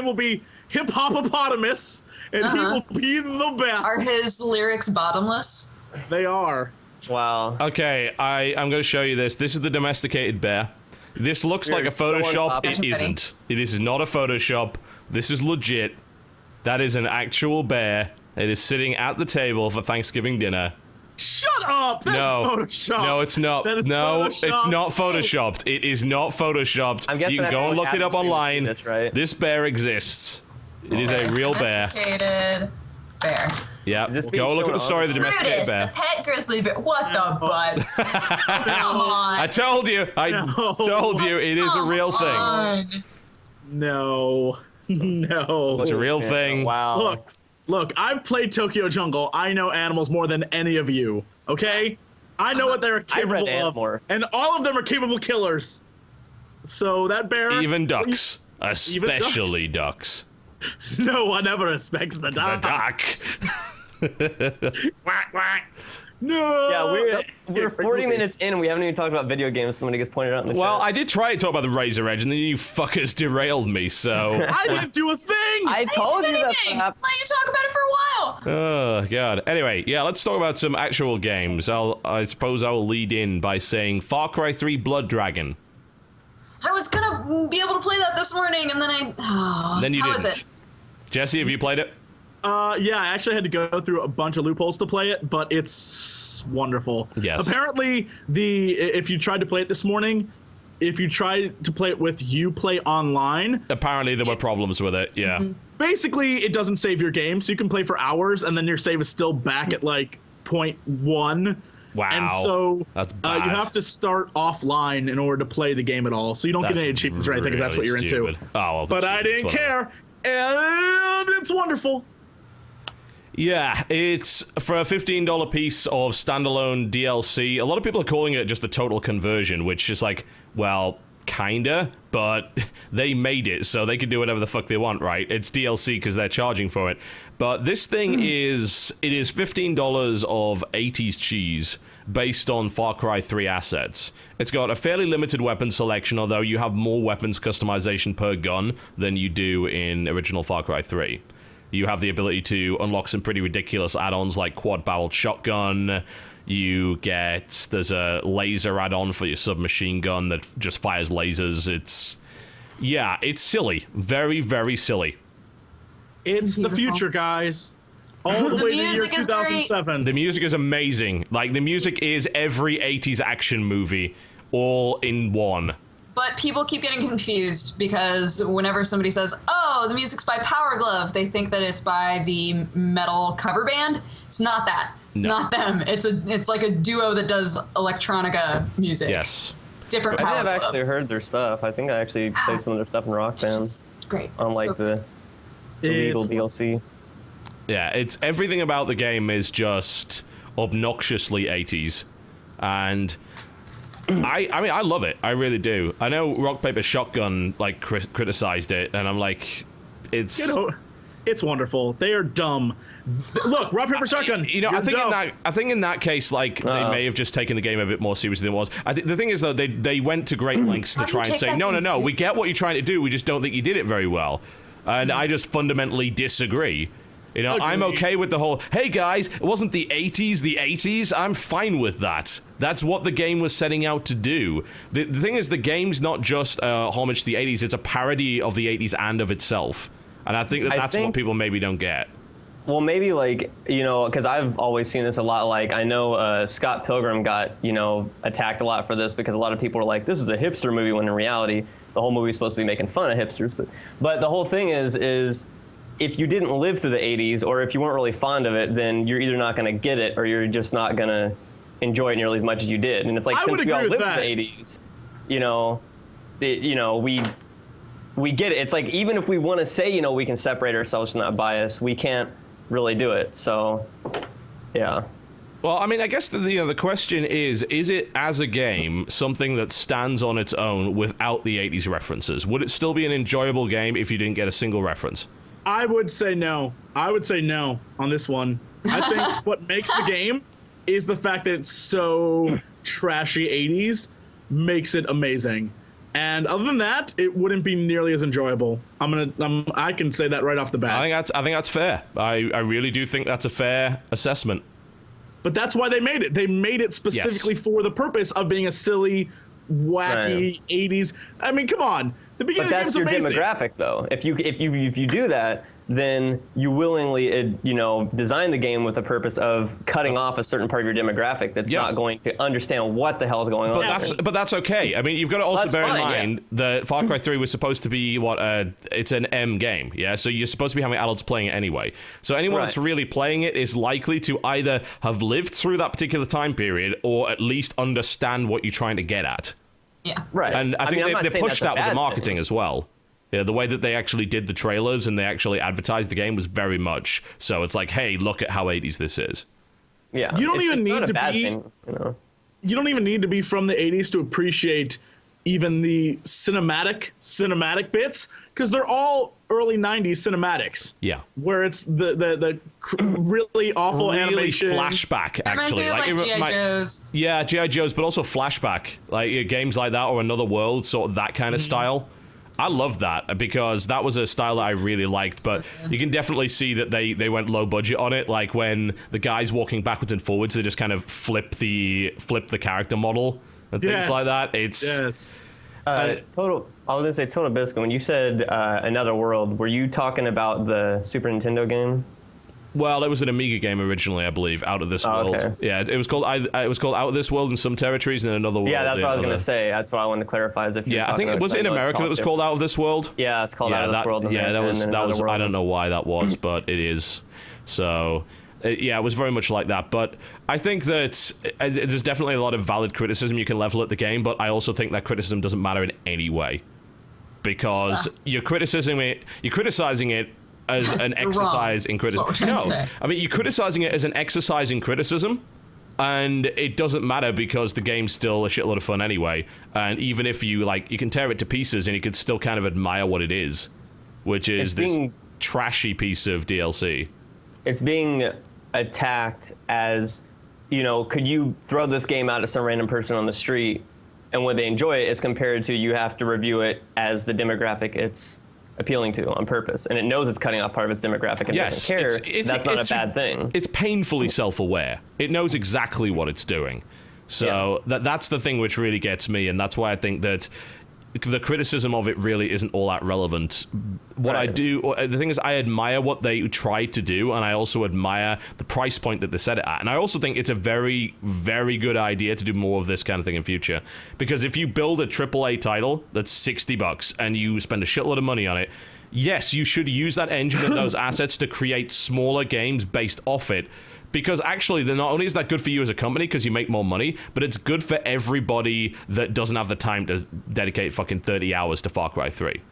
will be Hip Hopopotamus, and he will be the best. Are his lyrics bottomless? They are. Wow. Okay, I'm going to show you this. This is the domesticated bear. This looks You're like a so on Photoshop. top of It it. isn't. It is not a Photoshop. This is legit. That is an actual bear. It is sitting at the table for Thanksgiving dinner. Shut up! That's Photoshopped. No, it's not. That is no, Photoshopped. it's not Photoshopped. It is not Photoshopped. I'm guessing you can go and look it up online. This, right? This bear exists. It is a real bear. Domesticated bear. Yeah, Is this go being look at the shown story of the on- domesticated Brutus, bear. the pet grizzly bear. What the butts? Come on. I told you. I told you. It is a real thing. thing. No. No. It's a real thing. Wow. Look, I've played Tokyo Jungle. I know animals more than any of you, okay? I know what they're I read capable Ant of. more. And all of them are capable killers. So that bear... Even ducks. Especially ducks. No one ever respects the The ducks. duck. Quack, quack. No. Yeah, we're 40 minutes in and we haven't even talked about video games. Somebody gets pointed out in the Well, chat. I did try to talk about the Razor Edge, and then you fuckers derailed me, so... I didn't do a thing. I told you that's what Anything. happened. Let you talk about it for a while. Oh, God. Anyway, yeah, let's talk about some actual games. I suppose I will lead in by saying Far Cry 3 Blood Dragon. I was gonna be able to play that this morning, and then Then you how didn't. is it? Jesse, have you played it? Yeah, I actually had to go through a bunch of loopholes to play it, but it's wonderful. Yes. Apparently, if you tried to play it this morning, if you tried to play it with Uplay Online, Apparently there were problems with it, yeah. basically it doesn't save your game, so you can play for hours, and then your save is still back at like 0.1. Wow. And so That's you bad. have to start offline in order to play the game at all. So you don't get any achievements or anything if that's what you're stupid. into. Oh, well, But I didn't care, and it's wonderful. Yeah, it's for a $15 piece of standalone DLC. A lot of people are calling it just a total conversion, which is like, well, kinda, but they made it, so they can do whatever the fuck they want, right? It's DLC because they're charging for it. But this thing is $15 of 80s cheese based on Far Cry 3 assets. It's got a fairly limited weapon selection, although you have more weapons customization per gun than you do in original Far Cry 3. You have the ability to unlock some pretty ridiculous add-ons like quad-barreled shotgun. There's a laser add-on for your submachine gun that just fires lasers. It's silly. Very, very silly. It's the future, guys. All the way to the year music is great. 2007. The music is amazing. Like, the music is every 80s action movie all in one. But people keep getting confused because whenever somebody says, "Oh, the music's by Power Glove," they think that it's by the metal cover band. It's not that. It's No. not them. It's like a duo that does electronica music. Yes. Different I Power think I've Glove. actually heard their stuff. I think I actually played some of their stuff in Rock Band, It's great. unlike It's the illegal DLC. Yeah, it's everything about the game is just obnoxiously 80s. And I mean, I love it. I really do. I know Rock Paper Shotgun like criticized it, and I'm like, it's It's wonderful. They are dumb. Look, rock paper shotgun. You know, You're I think in that case, like they may have just taken the game a bit more seriously than it was. The thing is, though, they went to great lengths to try and take say, that no, thing we get what you're trying to do. We just don't think you did it very well, and I just fundamentally disagree. You know, I'm okay with the whole, hey guys, it wasn't the 80s, the 80s. I'm fine with that. That's what the game was setting out to do. The thing is, the game's not just homage to the 80s, it's a parody of the 80s and of itself. And I think that's what people maybe don't get. Well, maybe like, you know, because I've always seen this a lot. Like, I know Scott Pilgrim got, you know, attacked a lot for this because a lot of people were like, this is a hipster movie, when in reality, the whole movie is supposed to be making fun of hipsters. But the whole thing is if you didn't live through the 80s, or if you weren't really fond of it, then you're either not going to get it or you're just not going to enjoy it nearly as much as you did. And it's like, since we all lived through the 80s, you know, we get it. It's like, even if we want to say, you know, we can separate ourselves from that bias, we can't really do it. So, yeah. Well, I mean, I guess the question is it, as a game, something that stands on its own without the 80s references? Would it still be an enjoyable game if you didn't get a single reference? I would say no. I would say no on this one. I think what makes the game is the fact that it's so trashy 80s makes it amazing. And other than that, it wouldn't be nearly as enjoyable. I can say that right off the bat. I think that's fair. I really do think that's a fair assessment. But that's why they made it. They made it specifically for the purpose of being a silly, wacky 80s. I mean, come on. The beginning But of that's the your game's amazing. demographic, though. If you do that, then you willingly, design the game with the purpose of cutting off a certain part of your demographic that's Yeah. not going to understand what the hell is going on. But that's okay. I mean, you've got to also That's bear in fine, mind that Far Cry 3 was supposed to be it's an M game, yeah. So you're supposed to be having adults playing it anyway. So anyone that's really playing it is likely to either have lived through that particular time period or at least understand what you're trying to get at. Yeah. Right. And I think I'm not they saying pushed that's a that with the bad marketing thing. as well. Yeah, the way that they actually did the trailers and they actually advertised the game was very much so. It's like, hey, look at how 80s this is. Yeah. You don't it's, even it's need not a to bad be- thing, You don't even need to be from the 80s to appreciate even the cinematic bits, because they're all early 90s cinematics. Yeah. Where it's the really awful Really animation. flashback, Reminds me actually. of like G.I. Joe's. Yeah, G.I. Joe's, but also flashback. Like games like that or Another World, sort of that kind of style. I love that because that was a style that I really liked, but you can definitely see that they went low budget on it. Like when the guy's walking backwards and forwards, they just kind of flip the character model and things like that. It's I was gonna say TotalBiscuit. When you said Another World, were you talking about the Super Nintendo game? well, it was an Amiga game originally, I believe. Out of This World. Okay. Yeah, it was called Out of This World in some territories and Another World. Yeah, that's what I was in gonna other. say. That's what I wanted to clarify. Is if you're Yeah, I think it was in America that was called Out of This World. Yeah, it's called Out of This World. in Yeah, America, and then that was. Another I don't World. know why that was, but it is. So, yeah, it was very much like that. But I think that there's definitely a lot of valid criticism you can level at the game, but I also think that criticism doesn't matter in any way because you're criticizing it as an exercise in criticism. That's what we're trying to say. I mean, you're criticizing it as an exercise in criticism. And it doesn't matter because the game's still a shitload of fun anyway. And even if you can tear it to pieces and you can still kind of admire what it is, which is this trashy piece of DLC. It's being attacked as, could you throw this game out to some random person on the street and would they enjoy it as compared to you have to review it as the demographic it's appealing to on purpose, and it knows it's cutting off part of its demographic and doesn't care. That's not a bad thing. It's painfully self-aware. It knows exactly what it's doing. So that's the thing which really gets me, and that's why I think that the criticism of it really isn't all that relevant. The thing is, I admire what they tried to do, and I also admire the price point that they set it at. And I also think it's a very, very good idea to do more of this kind of thing in future. Because if you build a AAA title that's $60 and you spend a shitload of money on it, yes, you should use that engine and those assets to create smaller games based off it. Because actually, not only is that good for you as a company because you make more money, but it's good for everybody that doesn't have the time to dedicate fucking 30 hours to Far Cry 3.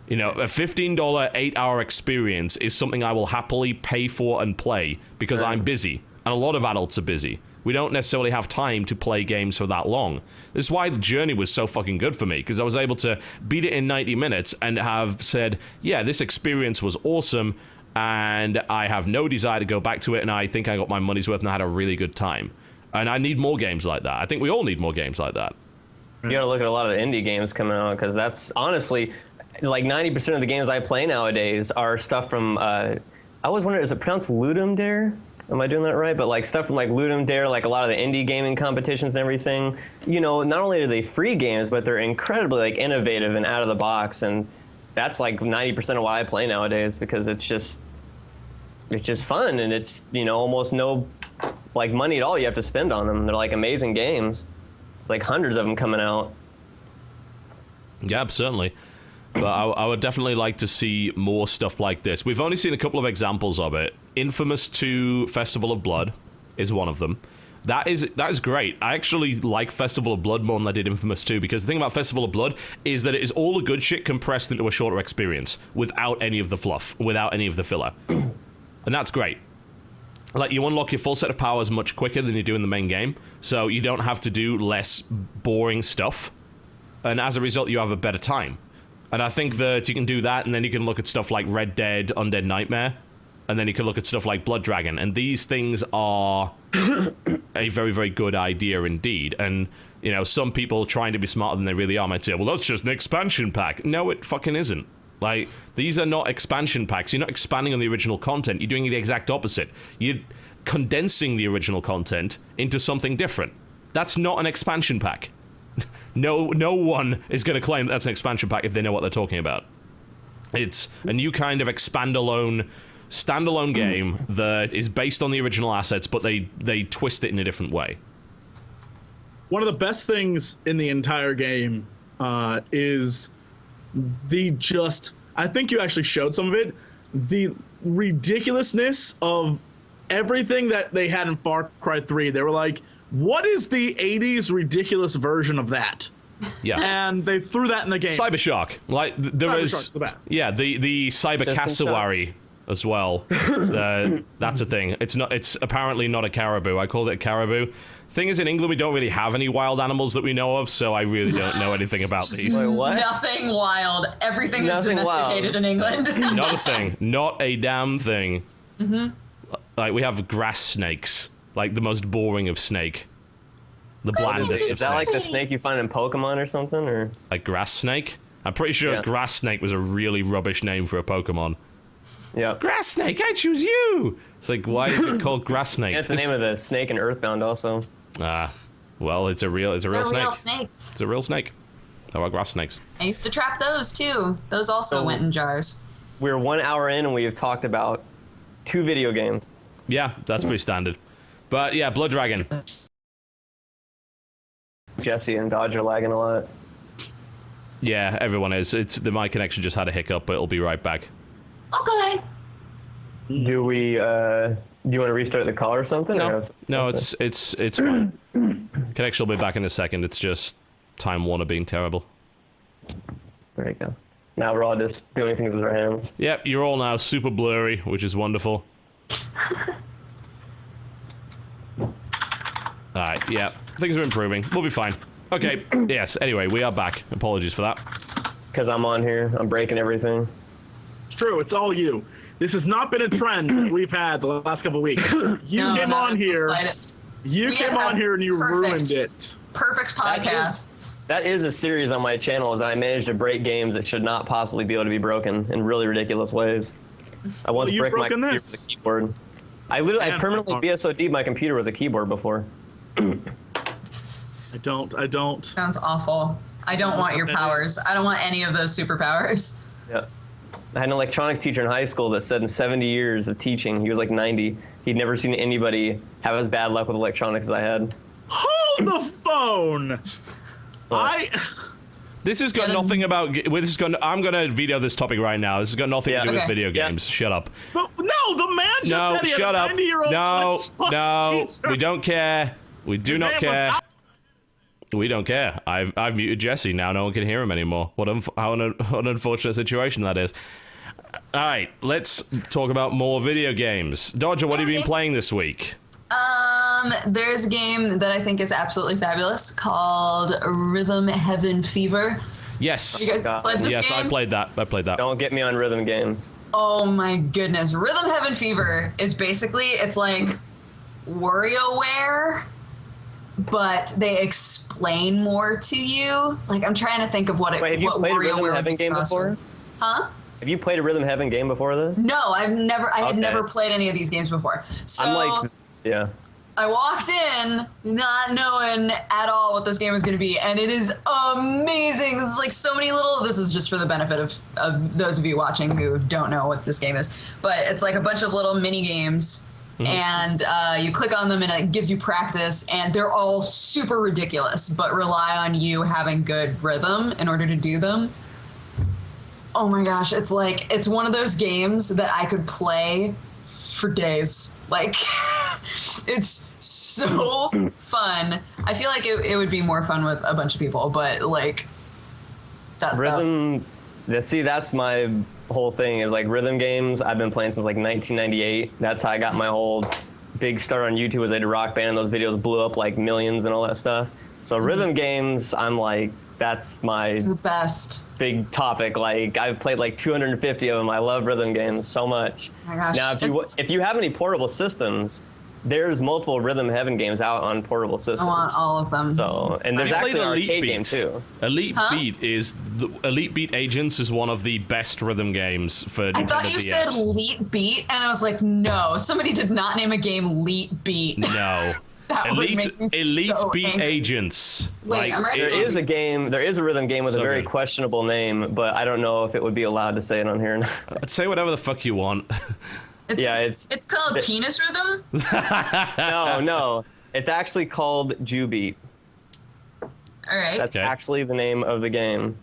A $15 8-hour experience is something I will happily pay for and play because I'm busy. And a lot of adults are busy. We don't necessarily have time to play games for that long. This is why the Journey was so fucking good for me, because I was able to beat it in 90 minutes and have said, yeah, this experience was awesome, and I have no desire to go back to it, and I think I got my money's worth and I had a really good time. And I need more games like that. I think we all need more games like that. You gotta look at a lot of the indie games coming out, because that's honestly, like 90% of the games I play nowadays are stuff from, I always wonder, is it pronounced Ludum Dare? Am I doing that right? But like stuff from like Ludum Dare, like a lot of the indie gaming competitions and everything, not only are they free games, but they're incredibly like innovative and out of the box, and that's like 90% of what I play nowadays, because it's just fun, and it's almost no like money at all you have to spend on them. They're like amazing games. It's like hundreds of them coming out. Yeah, certainly. But I would definitely like to see more stuff like this. We've only seen a couple of examples of it. Infamous 2 Festival of Blood is one of them. That is great. I actually like Festival of Blood more than I did Infamous 2, because the thing about Festival of Blood is that it is all the good shit compressed into a shorter experience without any of the fluff, without any of the filler. And that's great. Like, you unlock your full set of powers much quicker than you do in the main game, so you don't have to do less boring stuff, and as a result, you have a better time. And I think that you can do that, and then you can look at stuff like Red Dead, Undead Nightmare, and then you can look at stuff like Blood Dragon, and these things are a very, very good idea indeed. And, some people trying to be smarter than they really are might say, well, that's just an expansion pack. No, it fucking isn't. Like, these are not expansion packs. You're not expanding on the original content. You're doing the exact opposite. You're condensing the original content into something different. That's not an expansion pack. No one is going to claim that's an expansion pack if they know what they're talking about. It's a new kind of standalone game that is based on the original assets, but they twist it in a different way. One of the best things in the entire game is I think you actually showed some of it, the ridiculousness of everything that they had in Far Cry 3. They were like, what is the 80s ridiculous version of that? Yeah. And they threw that in the game. Cybershock. Like, there is... Yeah, the Cyber Cassowary as well. That's a thing. It's apparently not a caribou. I called it a caribou. Thing is, in England, we don't really have any wild animals that we know of, so I really don't know anything about these. Wait, what? Nothing wild. Everything is domesticated in England. Not a thing. Not a damn thing. Like, we have grass snakes. Like, the most boring of snake. The blandest of snake. Is that like the snake you find in Pokemon or something, or? Like grass snake? I'm pretty sure grass snake was a really rubbish name for a Pokemon. Yeah. Grass snake, I choose you! It's like, why is it called grass snake? That's the name of the snake in Earthbound also. Well, it's a real snake. They're real snakes. It's a real snake. How about grass snakes? I used to trap those too. Those also went in jars. We're 1 hour in and we have talked about 2 video games. Yeah, that's pretty standard. But yeah, Blood Dragon. Jesse and Dodge are lagging a lot. Yeah, everyone is. My connection just had a hiccup, but it'll be right back. Okay. Do you want to restart the call or something? No, it's fine. Connection will be back in a second. It's just Time Warner being terrible. There you go. Now we're all just doing things with our hands. Yep, you're all now super blurry, which is wonderful. Alright, yeah. Things are improving. We'll be fine. Okay, yes, anyway, we are back. Apologies for that. Because I'm on here. I'm breaking everything. It's true, it's all you. This has not been a trend that we've had the last couple of weeks. You came on here. You came on here and you ruined it. Perfect podcasts. That is a series on my channel, is that I managed to break games that should not possibly be able to be broken in really ridiculous ways. I once bricked my computer with a keyboard. I permanently BSOD'd my computer with a keyboard before. I don't. Sounds awful. I don't want your powers. I don't want any of those superpowers. Yeah. I had an electronics teacher in high school that said in 70 years of teaching, he was like 90, he'd never seen anybody have as bad luck with electronics as I had. Hold the phone! This has got nothing about... I'm going to veto this topic right now. This has got nothing to do with video games. Shut up. No, the man just said he had a 90-year-old No, we don't care. We do not care. We don't care. I've muted Jesse now. No one can hear him anymore. What an unfortunate situation that is. All right, let's talk about more video games. Dodger, what have you been playing this week? There's a game that I think is absolutely fabulous called Rhythm Heaven Fever. Yes. You guys played this game? I played that. Don't get me on rhythm games. Oh my goodness. Rhythm Heaven Fever is basically, it's like WarioWare, but they explain more to you. Like, I'm trying to think of what Wait, have you played a Rhythm Heaven game before? Huh? Have you played a Rhythm Heaven game before this? No, I had never played any of these games before. So yeah. I walked in not knowing at all what this game was going to be, and it is amazing. It's like so many this is just for the benefit of those of you watching who don't know what this game is, but it's like a bunch of little mini games, and you click on them and it gives you practice, and they're all super ridiculous, but rely on you having good rhythm in order to do them. Oh my gosh, it's one of those games that I could play for days. Like, it's so fun. I feel like it would be more fun with a bunch of people, but like that rhythm stuff. See, that's my whole thing is like rhythm games. I've been playing since like 1998. That's how I got my whole big start on YouTube, was I did Rock Band, and those videos blew up like millions and all that stuff. So rhythm games, I'm like, that's the best big topic. Like, I've played like 250 of them. I love rhythm games so much. Oh my gosh. Now, if you have any portable systems, there's multiple Rhythm Heaven games out on portable systems. I want all of them. So, and there's actually an arcade game too. Elite Beat Agents is one of the best rhythm games for Nintendo DS. I thought you said Elite Beat, and I was like, no, somebody did not name a game Elite Beat. No. That would Elite make me Elite so Beat angry. Agents. Wait, I'm ready. There is a game. There is a rhythm game with So a very good. questionable name, but I don't know if it would be allowed to say it on here. Or not. Say whatever the fuck you want. Yeah, it's called Penis Rhythm. no. It's actually called Jubeat. All right. That's Okay. actually the name of the game.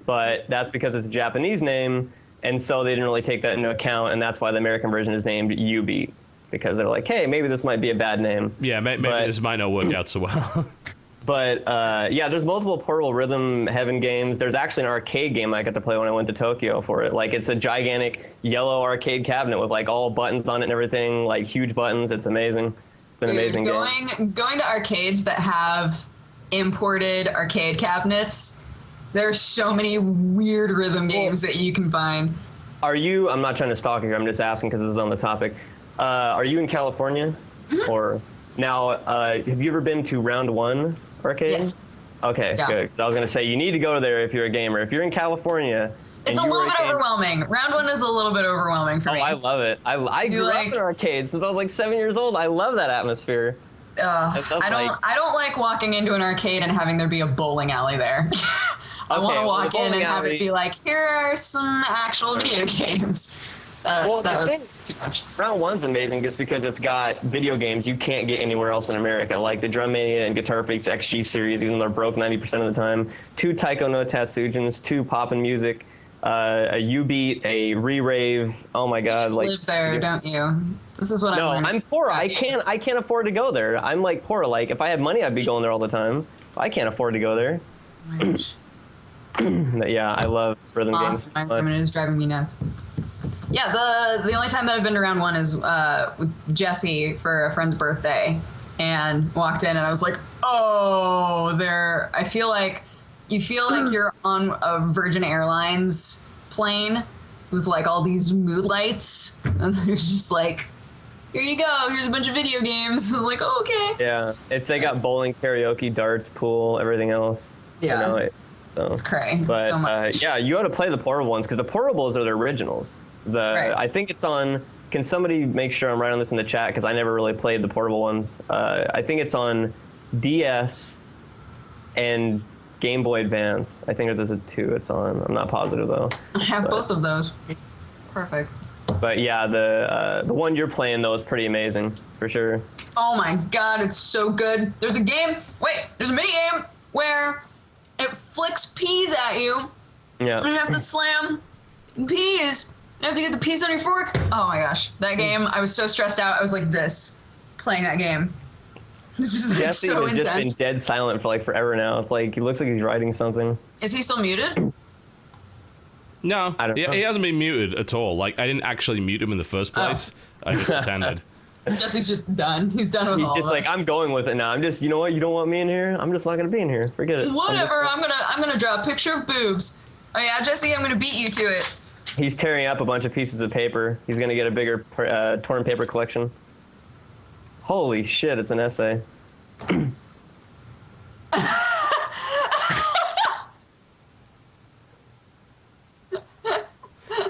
But that's because it's a Japanese name, and so they didn't really take that into account, and that's why the American version is named Ubeat. Because they're like, hey, maybe this might be a bad name. Yeah, maybe this might not work out so well. But yeah, there's multiple portable Rhythm Heaven games. There's actually an arcade game I got to play when I went to Tokyo for it. Like, it's a gigantic yellow arcade cabinet with like all buttons on it and everything, like huge buttons. It's amazing. It's an amazing game. Going to arcades that have imported arcade cabinets, there's so many weird rhythm games that you can find. Are you? I'm not trying to stalk you. I'm just asking because this is on the topic. Are you in California? Mm-hmm. Or now? Have you ever been to Round One arcade? Yes. Okay, Yeah. good. I was gonna say you need to go there if you're a gamer. If you're in California, It's a and you were little bit gamer- overwhelming. Round one is a little bit overwhelming for Oh, me. I love it. I Do you grew up like- in arcades since I was like 7 years old. I love that atmosphere. I don't like walking into an arcade and having there be a bowling alley there. I Okay, want to well, walk the in and bowling have alley- it be like, here are some actual video games. Well, that the was too much. Round One's amazing just because it's got video games you can't get anywhere else in America, like the Drum Mania and Guitar Freaks XG series, even though they're broke 90% of the time. 2 Taiko no Tatsujins, 2 Poppin' Music, a U-Beat, a Re-Rave. Oh my You God! just Like, live there, don't you? This is what no, I'm learning. I'm poor. I can't afford to go there. I'm like poor. Like, if I had money, I'd be going there all the time. I can't afford to go there. But yeah, I love rhythm games. My environment is driving me nuts. Yeah, the only time that I've been to round one is with Jesse for a friend's birthday, and walked in and I was like, oh, there. I feel like you feel like you're on a Virgin Airlines plane with like all these mood lights, and there's just like, here you go, here's a bunch of video games. I was like, oh, okay. Yeah, they got bowling, karaoke, darts, pool, everything else. Yeah. You know, so. It's cray. But So much. yeah, you ought to play the portable ones because the portables are the originals. Right. I think it's on. Can somebody make sure I'm writing this in the chat because I never really played the portable ones. I think it's on DS and Game Boy Advance. I think there's a 2 it's on. I'm not positive though. I have but- both of those. Perfect. But yeah, the one you're playing though is pretty amazing for sure. Oh my god, it's so good. There's a game, there's a mini game where it flicks peas at you, and you Yeah. have to slam peas. You have to get the peas on your fork. Oh my gosh, that game, I was so stressed out. I was like this, playing that game. It's just like Jesse so has just been intense. dead silent for like forever now. It's like he looks like he's writing something. Is he still muted? No, I don't know. he hasn't been muted at all. Like, I didn't actually mute him in the first place. I just pretended. Jesse's just done. He's done with He's all just of like, us. I'm going with it now. I'm just, you know what? You don't want me in here? I'm just not gonna be in here. Forget it. Whatever. I'm gonna draw a picture of boobs. Oh yeah, Jesse, I'm gonna beat you to it. He's tearing up a bunch of pieces of paper. He's gonna get a bigger torn paper collection. Holy shit! It's an essay.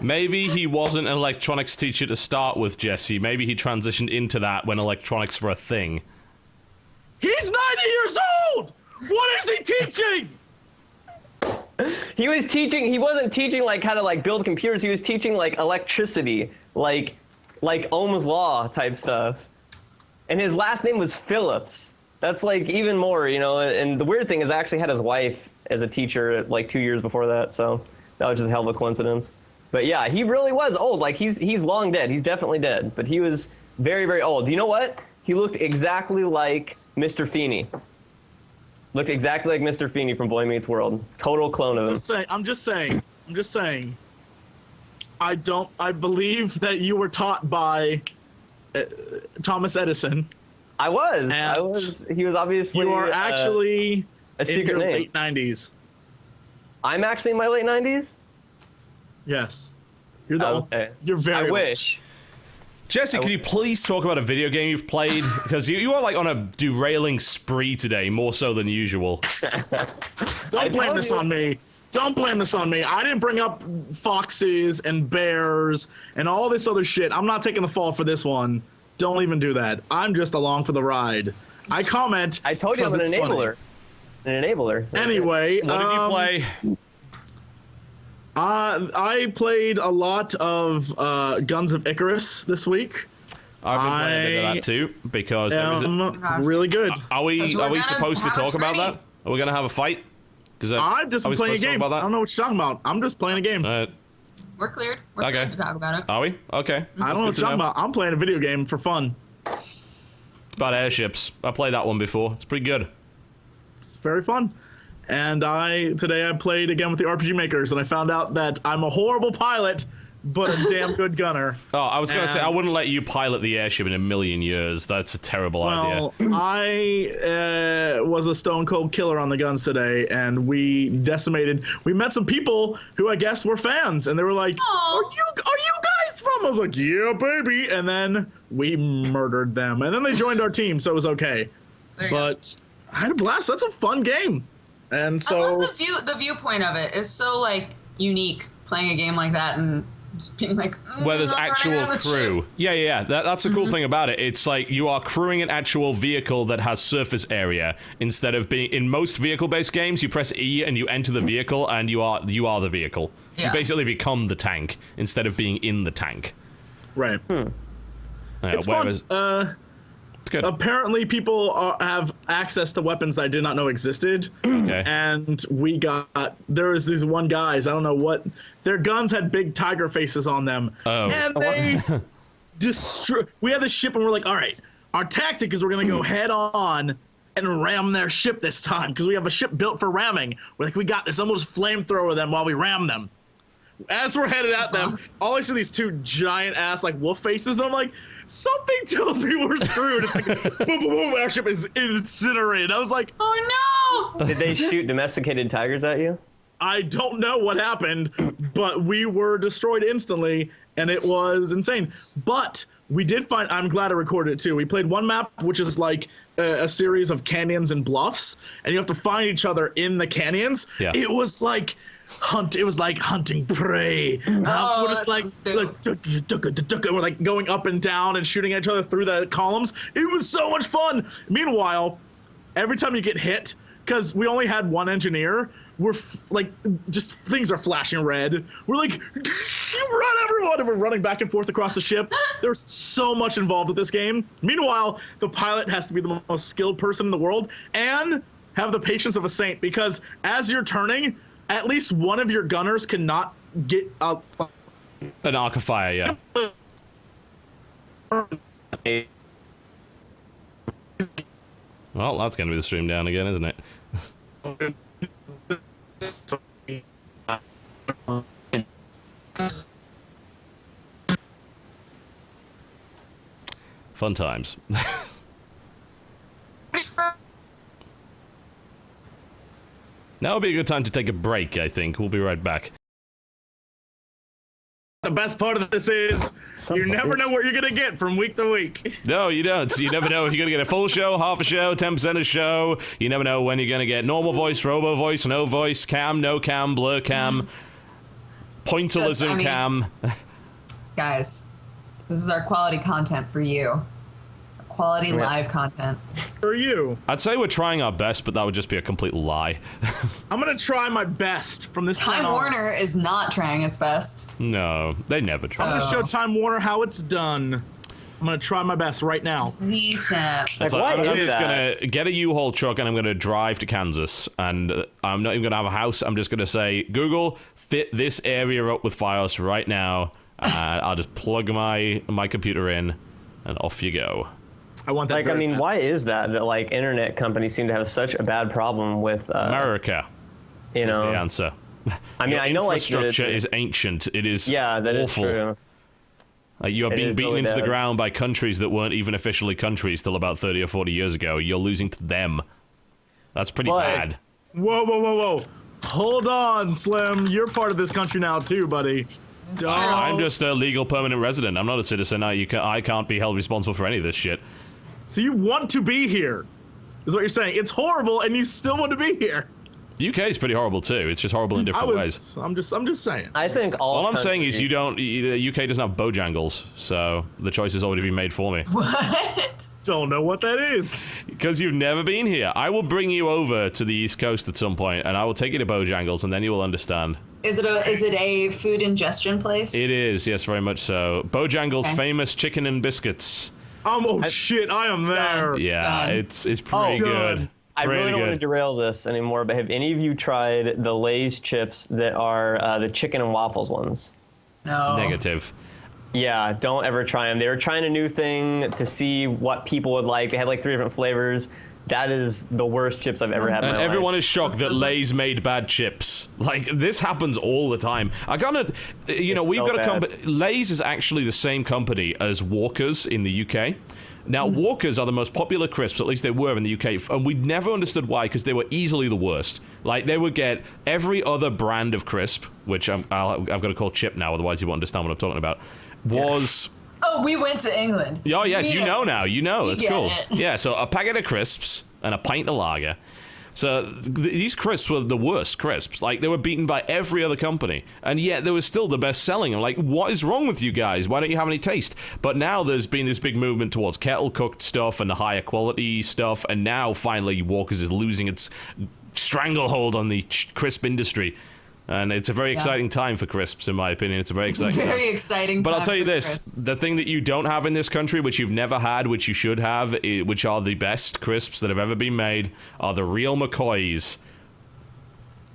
Maybe he wasn't an electronics teacher to start with, Jesse. Maybe he transitioned into that when electronics were a thing. He's 90 years old! What is he teaching? He was teaching. He wasn't teaching like how to like build computers. He was teaching like electricity, like Ohm's law type stuff. And his last name was Phillips. That's like even more, you know. And the weird thing is, I actually had his wife as a teacher like 2 years before that. So that was just a hell of a coincidence. But yeah, he really was old. Like he's long dead. He's definitely dead. But he was very, very old. You know what? He looked exactly like Mr. Feeney. Looked exactly like Mr. Feeney from Boy Meets World. Total clone of him. I'm just saying. I believe that you were taught by Thomas Edison. I was. He was obviously. You are actually a in secret your name. late 90s. I'm actually in my late 90s. Yes. You're the Okay. You're very I old. wish. Jesse, can you please talk about a video game you've played? Because you are like on a derailing spree today, more so than usual. Don't blame this on me. Don't blame this on me. I didn't bring up foxes and bears and all this other shit. I'm not taking the fall for this one. Don't even do that. I'm just along for the ride. I comment. I told you I'm an enabler. An enabler. Anyway, What did you play? I played a lot of Guns of Icarus this week. I've been playing a bit of that too because there is really good. Are we supposed to talk about that? Are we gonna have a fight? Because I've just been playing a game. I don't know what you're talking about. I'm just playing a game. We're cleared. We're cleared to talk about it. Are we? Okay. I don't know what you're talking about. I'm playing a video game for fun. It's about airships. I played that one before. It's pretty good. It's very fun. And today I played again with the RPG makers, and I found out that I'm a horrible pilot, but a damn good gunner. Oh, I was going to say, I wouldn't let you pilot the airship in a million years. That's a terrible idea. Well, I was a stone cold killer on the guns today, and we met some people who I guess were fans, and they were like, are you guys from? I was like, yeah, baby. And then we murdered them, and then they joined our team, so it was okay. But I had a blast. That's a fun game. And so I love the viewpoint of it is so like unique, playing a game like that and just being like, where there's actual crew. Yeah. That's the cool thing about it. It's like you are crewing an actual vehicle that has surface area instead of being in most vehicle-based games. You press E and you enter the vehicle, and you are the vehicle. Yeah. You basically become the tank instead of being in the tank. Right. It's whereas, fun. It's good. Apparently, people have access to weapons I did not know existed. Okay. And there was these one guys, I don't know what, their guns had big tiger faces on them. Oh. And they we had the ship, and we're like, all right, our tactic is we're going to go head on and ram their ship this time, because we have a ship built for ramming. We're like, we got this. I'm going to flamethrower them while we ram them. As we're headed at them, all I see these two giant ass like wolf faces, and I'm like, something tells me we're screwed. It's like, boom, boom, boom, our ship is incinerated. I was like, oh no! Did they shoot domesticated tigers at you? I don't know what happened, but we were destroyed instantly, and it was insane. But we did find, I'm glad I recorded it too. We played one map, which is like a series of canyons and bluffs, and you have to find each other in the canyons. Yeah. It was like hunting prey. We're just like we're like going up and down and shooting at each other through the columns. It was so much fun. Meanwhile, every time you get hit, because we only had one engineer, we're like, just things are flashing red. We're like, run everyone, and we're running back and forth across the ship. There's so much involved with this game. Meanwhile, the pilot has to be the most skilled person in the world and have the patience of a saint, because as you're turning, at least one of your gunners cannot get up. An arc of fire, yeah. Well, that's going to be the stream down again, isn't it? Fun times. Now would be a good time to take a break, I think. We'll be right back. The best part of this is you never know what you're going to get from week to week. No, you don't. You never know if you're going to get a full show, half a show, 10% a show. You never know when you're going to get normal voice, robo voice, no voice, cam, no cam, blur cam, pointillism cam. Guys, this is our quality content for you. Quality live content. For you. I'd say we're trying our best, but that would just be a complete lie. I'm going to try my best from this Time Warner is not trying its best. No, they never try. I'm going to show Time Warner how it's done. I'm going to try my best right now. Z-Snap. Like, I'm what is just that? going to get a U-Haul truck and I'm going to drive to Kansas. And I'm not even going to have a house. I'm just going to say, Google, fit this area up with Fios right now. And I'll just plug my computer in and off you go. I want that. Like, I mean, why is that like internet companies seem to have such a bad problem with America. You know, is the answer. I mean, Your I know like infrastructure is ancient. It is that awful. is true. You are being beaten really into the bad. ground by countries that weren't even officially countries till about 30 or 40 years ago. You're losing to them. That's pretty bad. Whoa. Hold on, Slim. You're part of this country now too, buddy. I'm just a legal permanent resident. I'm not a citizen. I can't be held responsible for any of this shit. So you want to be here, is what you're saying. It's horrible, and you still want to be here. UK is pretty horrible too. It's just horrible in different ways. I'm just saying. I think All I'm saying is countries- the UK doesn't have Bojangles, so the choice has already been made for me. What? Don't know what that is. Because you've never been here. I will bring you over to the East Coast at some point, and I will take you to Bojangles, and then you will understand. Is it a food ingestion place? It is, yes, very much so. Bojangles' famous chicken and biscuits. Shit, I am there. Yeah, Done. it's pretty good. good. I really Pretty don't want to good. derail this anymore, but have any of you tried the Lay's chips that are the chicken and waffles ones? No. Negative. Yeah, don't ever try them. They were trying a new thing to see what people would like. They had like 3 different flavors. That is the worst chips I've ever had in And my everyone life. is shocked that Lay's made bad chips. Like, this happens all the time. I gotta, we've so got a bad. company. Lay's is actually the same company as Walker's in the UK. Now, Walker's are the most popular crisps, at least they were in the UK, and we never understood why, because they were easily the worst. Like, they would get every other brand of crisp, which I've got to call chip now, otherwise you won't understand what I'm talking about, was... Oh, we went to England. Oh, yes, We you know now. You know. We That's get cool. it. Yeah, so a packet of crisps and a pint of lager. So these crisps were the worst crisps. Like, they were beaten by every other company. And yet they were still the best selling. I'm like, what is wrong with you guys? Why don't you have any taste? But now there's been this big movement towards kettle-cooked stuff and the higher quality stuff. And now, finally, Walker's is losing its stranglehold on the crisp industry. And it's a very exciting time for crisps, in my opinion. It's a very exciting time. Very exciting. But I'll time tell you for this, crisps. the thing that you don't have in this country, which you've never had, which you should have, which are the best crisps that have ever been made, are the real McCoys.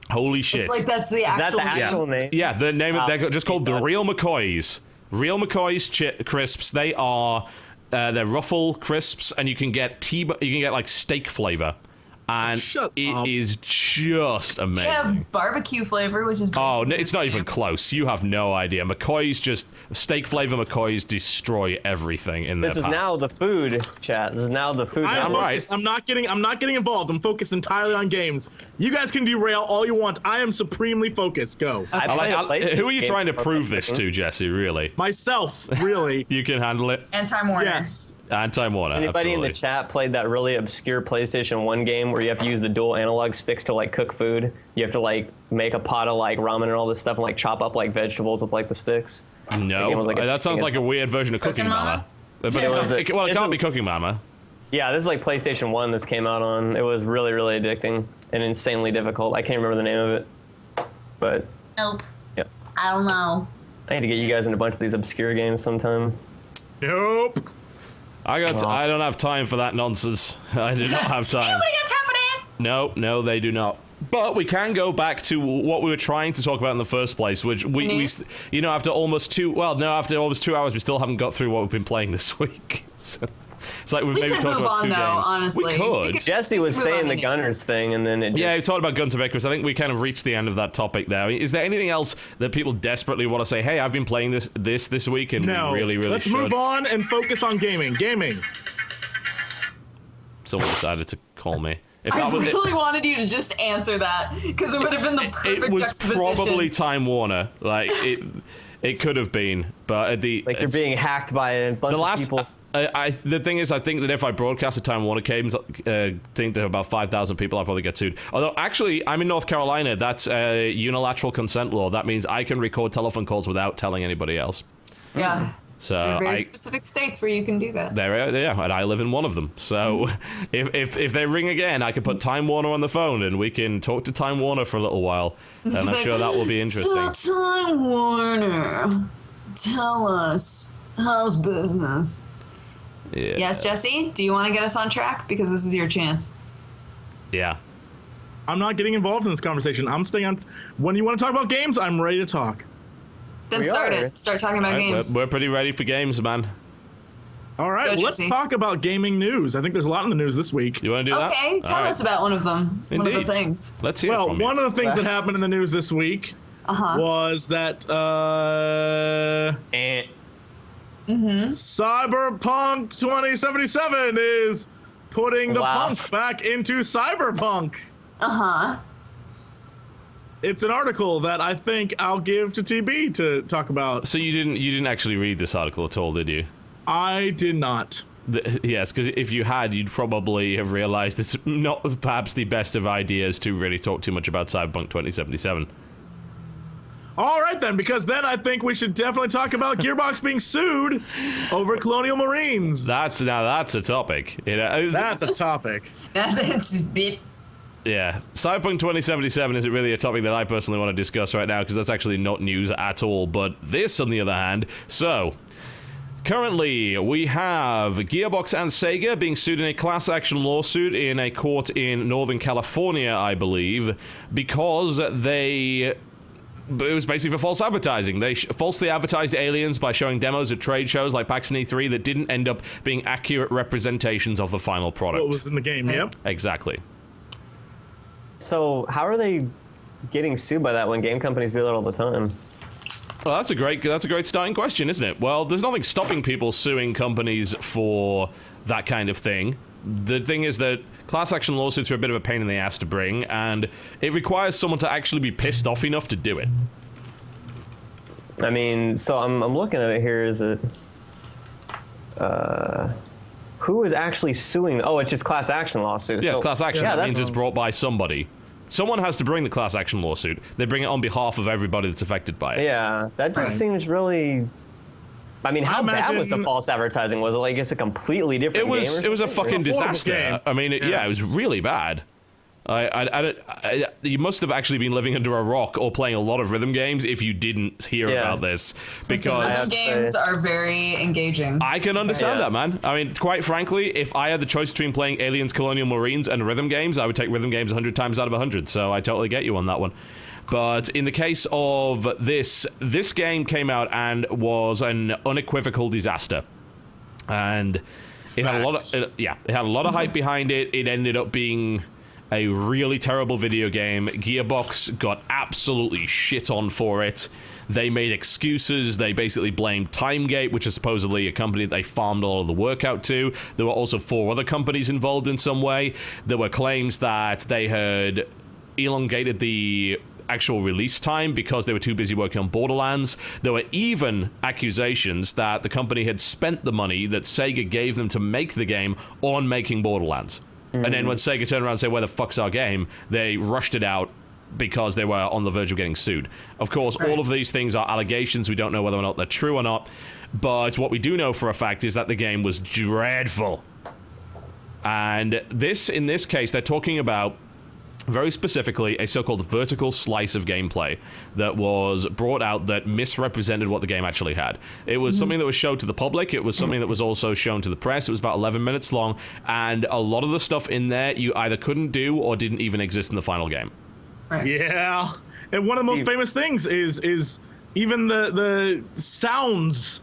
Holy shit. It's like that's the Is that actual the actual name? Yeah, the name of they're just called the God. Real McCoys. Real McCoys crisps. They are they're ruffle crisps, and you can get like steak flavor, and Shut it up. is just They amazing. have barbecue flavor, which is Oh, no, basically it's the not same. even close. You have no idea. McCoy's just steak flavor. McCoy's destroy everything in This their is path. now the food chat. This is now the food. I'm I'm network. right. focused. I'm not getting involved. I'm focused entirely on games. You guys can derail all you want. I am supremely focused. Go. I play a PlayStation Who are you game trying to for prove a this second. to, Jesse? Really? Myself, really. You can handle it. And Time Warner. Yes. And Time Warner. Anybody in the absolutely. chat played that really obscure PlayStation 1 game where you have to use the dual analog sticks to like cook food? You have to like make a pot of like ramen and all this stuff and like chop up like vegetables with like the sticks. The game No, was like a- that sounds like a weird version of Cooking Cooking Mama. Mama? But Yeah. well, it This can't is- be Cooking Mama. Yeah, this is like PlayStation 1 this came out on. It was really, really addicting and insanely difficult. I can't remember the name of it. But Nope. yeah. I don't know. I need to get you guys in a bunch of these obscure games sometime. Nope. I don't have time for that nonsense. I do not have time. Anybody got time for that? No, they do not. But we can go back to what we were trying to talk about in the first place, which we after almost 2 hours, we still haven't got through what we've been playing this week. So, it's like we've We maybe could talked move about on, 2 though, games. honestly. We could. Jesse was move on saying the anyways. Gunners thing and then it Yeah, we just, talked about Guns of Icarus. I think we kind of reached the end of that topic there. Is there anything else that people desperately want to say, hey, I've been playing this week and No. we really, really Let's should? move on and focus on gaming. Gaming. Someone decided to call me. If I that was really wanted you to just answer that because it would have been the perfect it was juxtaposition. probably Time Warner. Like it could have been, but like you're being hacked by a bunch the of last. people. The thing is, I think that if I broadcasted Time Warner games, think there are about 5,000 people, I'd probably get sued. Although, actually, I'm in North Carolina. That's unilateral consent law. That means I can record telephone calls without telling anybody else. Yeah. So There are very specific states where you can do that. yeah, and I live in one of them. So if they ring again, I can put Time Warner on the phone and we can talk to Time Warner for a little while, and I'm sure that will be interesting. So Time Warner, tell us, how's business? Yeah. Yes, Jesse, do you want to get us on track? Because this is your chance. Yeah. I'm not getting involved in this conversation. I'm staying on. When you want to talk about games, I'm ready to talk. Then We start are. it. Start talking about All right, games. we're pretty ready for games, man. All right, Go, let's Jesse. talk about gaming news. I think there's a lot in the news this week. You want to do that? Okay, tell All right. us about one of them. One of Indeed. the things. Let's hear Well, from you. one of the things that happened in the news this week was that Cyberpunk 2077 is putting the Wow. punk back into Cyberpunk. Uh-huh. It's an article that I think I'll give to TB to talk about. So you didn't actually read this article at all, did you? I did not. Yes, because if you had, you'd probably have realized it's not perhaps the best of ideas to really talk too much about Cyberpunk 2077. All right, then, because then I think we should definitely talk about Gearbox being sued over Colonial Marines. That's a topic. That's a topic. That's a bit. Yeah, Cyberpunk 2077 isn't really a topic that I personally want to discuss right now because that's actually not news at all. But this, on the other hand, so currently we have Gearbox and Sega being sued in a class action lawsuit in a court in Northern California, I believe, because it was basically for false advertising. They falsely advertised Aliens by showing demos at trade shows like PAX and E3 that didn't end up being accurate representations of the final product. What was in the game, yep. Exactly. So how are they getting sued by that when game companies do that all the time? Well, that's a great starting question, isn't it? Well, there's nothing stopping people suing companies for that kind of thing. The thing is that class action lawsuits are a bit of a pain in the ass to bring, and it requires someone to actually be pissed off enough to do it. I mean, so I'm looking at it here. Is it who is actually suing? Oh, it's just class action lawsuits. Yeah, so, it's class action. Yeah, that means it's brought by somebody. Someone has to bring the class action lawsuit. They bring it on behalf of everybody that's affected by it. Yeah, that just seems really. I mean, how bad was the false advertising? Was it like it's a completely different game? It was a fucking disaster. Game. I mean, it was really bad. You must have actually been living under a rock or playing a lot of rhythm games if you didn't hear about this, because Rhythm games are very engaging. I can understand that, man. I mean, quite frankly, if I had the choice between playing Aliens, Colonial Marines, and rhythm games, I would take rhythm games 100 times out of 100. So I totally get you on that one. But in the case of this game came out and was an unequivocal disaster, and it had a lot of hype behind it. It ended up being a really terrible video game. Gearbox got absolutely shit on for it. They made excuses. They basically blamed Timegate, which is supposedly a company that they farmed all of the work out to. There were also 4 other companies involved in some way. There were claims that they had elongated the actual release time because they were too busy working on Borderlands. There were even accusations that the company had spent the money that Sega gave them to make the game on making Borderlands. And then when Sega turned around and said, where the fuck's our game, they rushed it out because they were on the verge of getting sued. Of course, all of these things are allegations. We don't know whether or not they're true or not. But what we do know for a fact is that the game was dreadful. And in this case, they're talking about very specifically a so-called vertical slice of gameplay that was brought out that misrepresented what the game actually had. It was something that was shown to the public. It was something that was also shown to the press. It was about 11 minutes long, and a lot of the stuff in there you either couldn't do or didn't even exist in the final game. Right. Yeah, and one of the most famous things is even the sounds.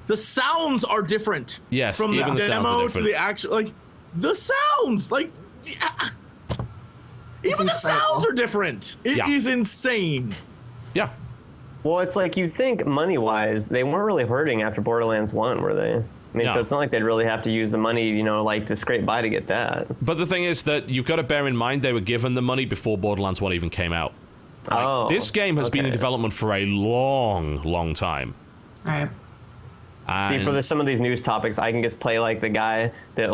The sounds are different. Yes, from even the the sounds are demo to different. the actual, like the sounds, like. Yeah. Even the sounds are different. It is insane. Yeah. Well, it's like you think money-wise, they weren't really hurting after Borderlands 1, were they? I mean, so it's not like they'd really have to use the money, like to scrape by to get that. But the thing is that you've got to bear in mind they were given the money before Borderlands 1 even came out. This game has been in development for a long, long time. Right. See, for some of these news topics, I can just play like the guy that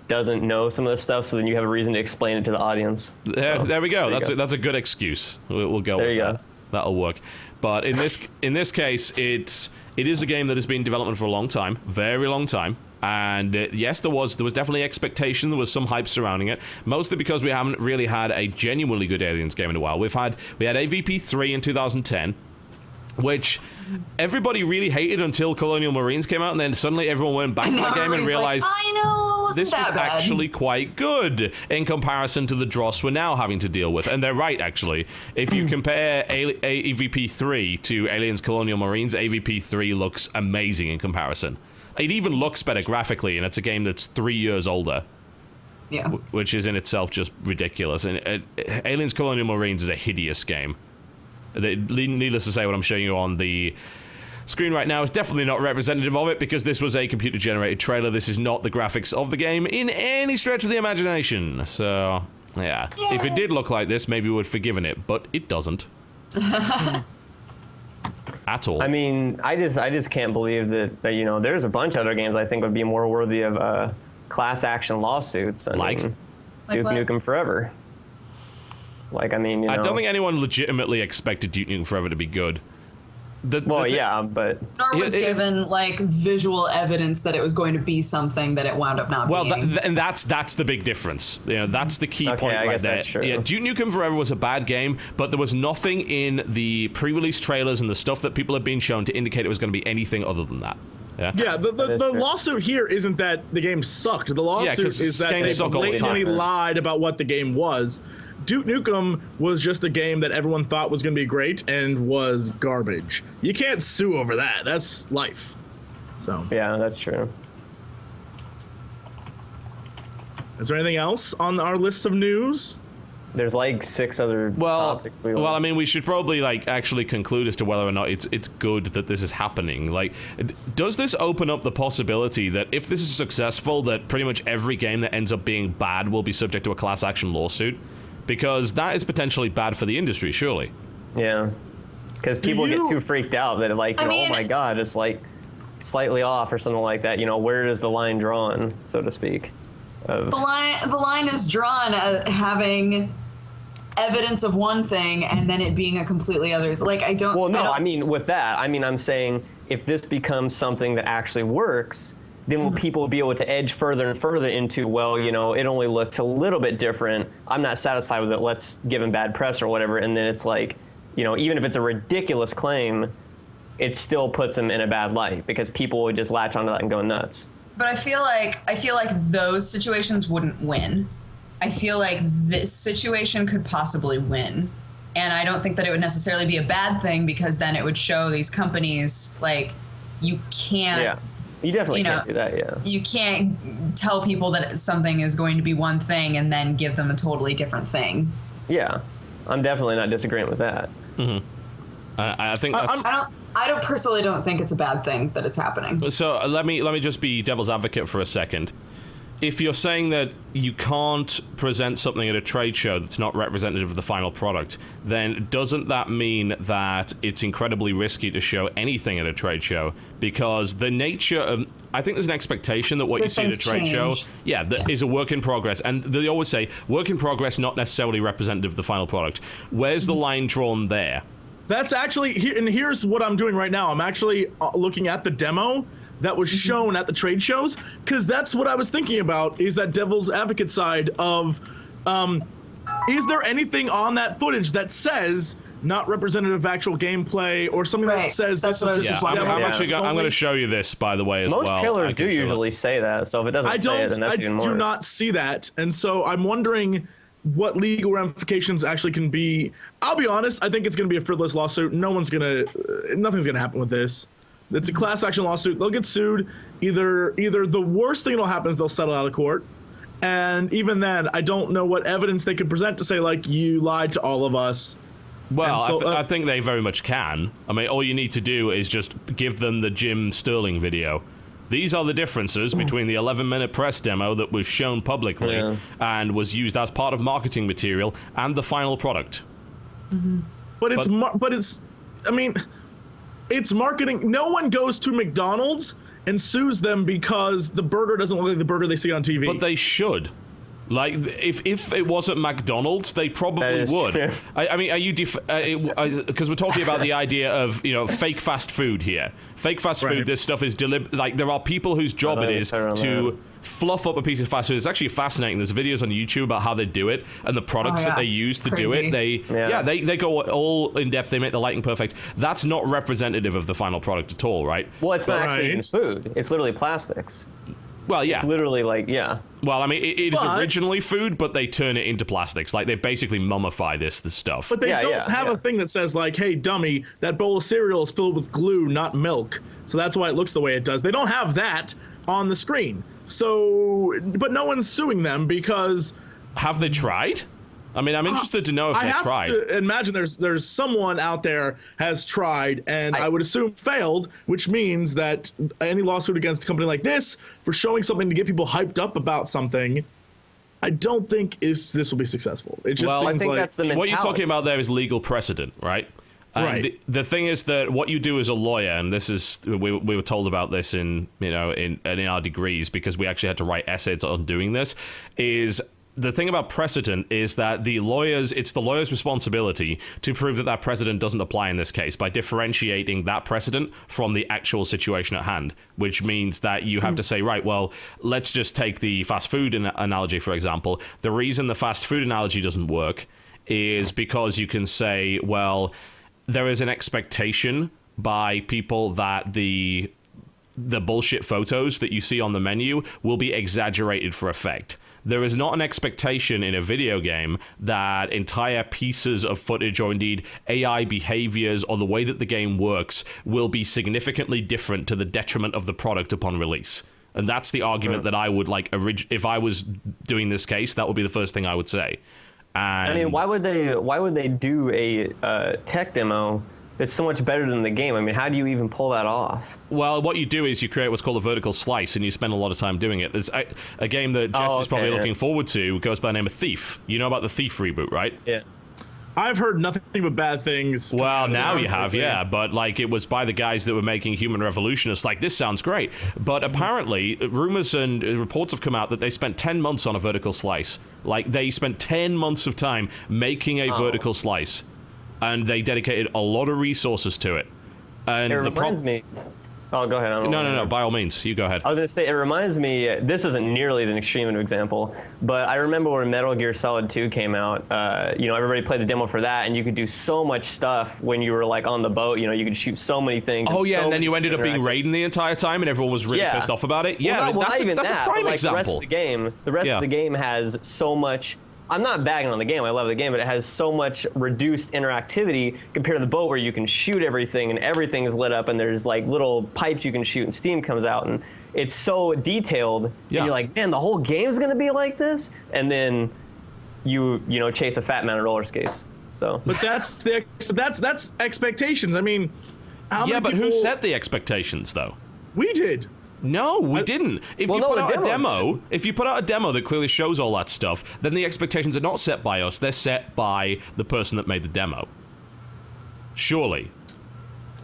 doesn't know some of this stuff, so then you have a reason to explain it to the audience. There we go. That's a good excuse. We'll go with that. That'll work. But in this case, it is a game that has been in development for a long time, very long time. And yes, there was definitely expectation. There was some hype surrounding it, mostly because we haven't really had a genuinely good Aliens game in a while. We had AVP 3 in 2010. Which everybody really hated until Colonial Marines came out, and then suddenly everyone went back to that game and realized this was actually quite good in comparison to the dross we're now having to deal with. And they're right, actually. If you compare AVP 3 to Aliens Colonial Marines, AVP 3 looks amazing in comparison. It even looks better graphically, and it's a game that's 3 years older. Yeah. Which is in itself just ridiculous. And Aliens Colonial Marines is a hideous game. Needless to say, what I'm showing you on the screen right now is definitely not representative of it, because this was a computer-generated trailer. This is not the graphics of the game in any stretch of the imagination. So, yeah. If it did look like this, maybe we would have forgiven it, but it doesn't. at all. I mean, I just can't believe that there's a bunch of other games I think would be more worthy of class action lawsuits. Like Duke what? Nukem Forever. I don't think anyone legitimately expected Duke Nukem Forever to be good. But Nor was given visual evidence that it was going to be something that it wound up not being. And that's the big difference. That's the key point I right guess there. that's true. Yeah, Duke Nukem Forever was a bad game, but there was nothing in the pre-release trailers and the stuff that people had been shown to indicate it was going to be anything other than that. Yeah, the lawsuit here isn't that the game sucked. The lawsuit is that they blatantly lied about what the game was. Duke Nukem was just a game that everyone thought was going to be great and was garbage. You can't sue over that. That's life. So yeah, that's true. Is there anything else on our list of news? There's 6 other topics. We should probably actually conclude as to whether or not it's good that this is happening. Does this open up the possibility that if this is successful, that pretty much every game that ends up being bad will be subject to a class action lawsuit? Because that is potentially bad for the industry, surely. Yeah, because people get too freaked out that oh my god, it's slightly off or something like that. Where is the line drawn, so to speak? The line is drawn at having evidence of one thing and then it being a completely other. I don't. Well, no, I mean with that, I'm saying if this becomes something that actually works, then will people be able to edge further and further into, it only looks a little bit different. I'm not satisfied with it. Let's give him bad press or whatever. And then it's even if it's a ridiculous claim, it still puts him in a bad light because people would just latch onto that and go nuts. But I feel like those situations wouldn't win. I feel like this situation could possibly win. And I don't think that it would necessarily be a bad thing because then it would show these companies, you can't... Yeah. You definitely can't do that, yeah. You can't tell people that something is going to be one thing and then give them a totally different thing. Yeah, I'm definitely not disagreeing with that. Mm-hmm. I think that's... I don't personally don't think it's a bad thing that it's happening. So let me just be devil's advocate for a second. If you're saying that you can't present something at a trade show that's not representative of the final product, then doesn't that mean that it's incredibly risky to show anything at a trade show? Because the nature of... I think there's an expectation that what you see at a trade show is a work in progress. And they always say, work in progress, not necessarily representative of the final product. Where's the line drawn there? That's actually... And here's what I'm doing right now. I'm actually looking at the demo that was shown at the trade shows, because that's what I was thinking about, is that devil's advocate side of, is there anything on that footage that says not representative of actual gameplay or something that says that's this is just I'm going to show you this, by the way, as well. Most trailers do usually say that, so if it doesn't say it, then that's even more. I do not see that, and so I'm wondering what legal ramifications actually can be. I'll be honest, I think it's going to be a frivolous lawsuit. Nothing's going to happen with this. It's a class action lawsuit. They'll get sued. Either the worst thing that'll happen is they'll settle out of court. And even then, I don't know what evidence they could present to say, you lied to all of us. Well, so, I think they very much can. I mean, all you need to do is just give them the Jim Sterling video. These are the differences between the 11-minute press demo that was shown publicly and was used as part of marketing material and the final product. Mm-hmm. It's marketing. No one goes to McDonald's and sues them because the burger doesn't look like the burger they see on TV. But they should. If it wasn't McDonald's, they probably would. I mean, are you... Because we're talking about the idea of, fake fast food here. Fake fast food, this stuff is there are people whose job it is to fluff up a piece of fast food. It's actually fascinating. There's videos on YouTube about how they do it and the products that they use to do it. They go all in depth. They make the lighting perfect. That's not representative of the final product at all, right? Well, it's not actually even food. It's literally plastics. Well, yeah. It's literally Well, I mean, it is originally food, but they turn it into plastics. They basically mummify this stuff. But they don't have a thing that says, hey, dummy, that bowl of cereal is filled with glue, not milk. So that's why it looks the way it does. They don't have that on the screen. So, but no one's suing them because... Have they tried? I mean, I'm interested to know if they tried. I have to imagine there's someone out there has tried, and I would assume failed, which means that any lawsuit against a company like this for showing something to get people hyped up about something, I don't think this will be successful. It just seems I think that's the mentality. What you're talking about there is legal precedent, right? And Right. the thing is that what you do as a lawyer, and this is we were told about this in our degrees because we actually had to write essays on doing this, is the thing about precedent is that it's the lawyer's responsibility to prove that precedent doesn't apply in this case by differentiating that precedent from the actual situation at hand, which means that you have to say, right, well, let's just take the fast food analogy, for example. The reason the fast food analogy doesn't work is because you can say, well, there is an expectation by people that the bullshit photos that you see on the menu will be exaggerated for effect. There is not an expectation in a video game that entire pieces of footage or indeed AI behaviors or the way that the game works will be significantly different to the detriment of the product upon release. And that's the argument that I would if I was doing this case, that would be the first thing I would say. And I mean, why would they do a tech demo that's so much better than the game? I mean, how do you even pull that off? Well, what you do is you create what's called a vertical slice, and you spend a lot of time doing it. There's a game that Jess is probably looking forward to goes by the name of Thief. You know about the Thief reboot, right? Yeah. I've heard nothing but bad things. Well, now you have, yeah. But, it was by the guys that were making Human Revolution. It's like, this sounds great. But apparently, rumors and reports have come out that they spent 10 months on a vertical slice. They spent 10 months of time making a vertical slice. And they dedicated a lot of resources to it. And it reminds me. Oh, go ahead. No. By all means, you go ahead. I was going to say, it reminds me, this isn't nearly as an extreme an example, but I remember when Metal Gear Solid 2 came out, everybody played the demo for that, and you could do so much stuff when you were, on the boat. You could shoot so many things. Oh, yeah, and then you ended up being Raiden the entire time, and everyone was really pissed off about it. Yeah, that's a prime example. The rest of the game has so much. I'm not bagging on the game. I love the game, but it has so much reduced interactivity compared to the boat where you can shoot everything and everything is lit up and there's little pipes you can shoot and steam comes out and it's so detailed. Yeah. And you're like, man, the whole game's gonna be like this, and then you chase a fat man on roller skates. So, but that's expectations. I mean, but who set the expectations though? We did. No, we didn't. If you put out a demo that clearly shows all that stuff, then the expectations are not set by us, they're set by the person that made the demo. Surely.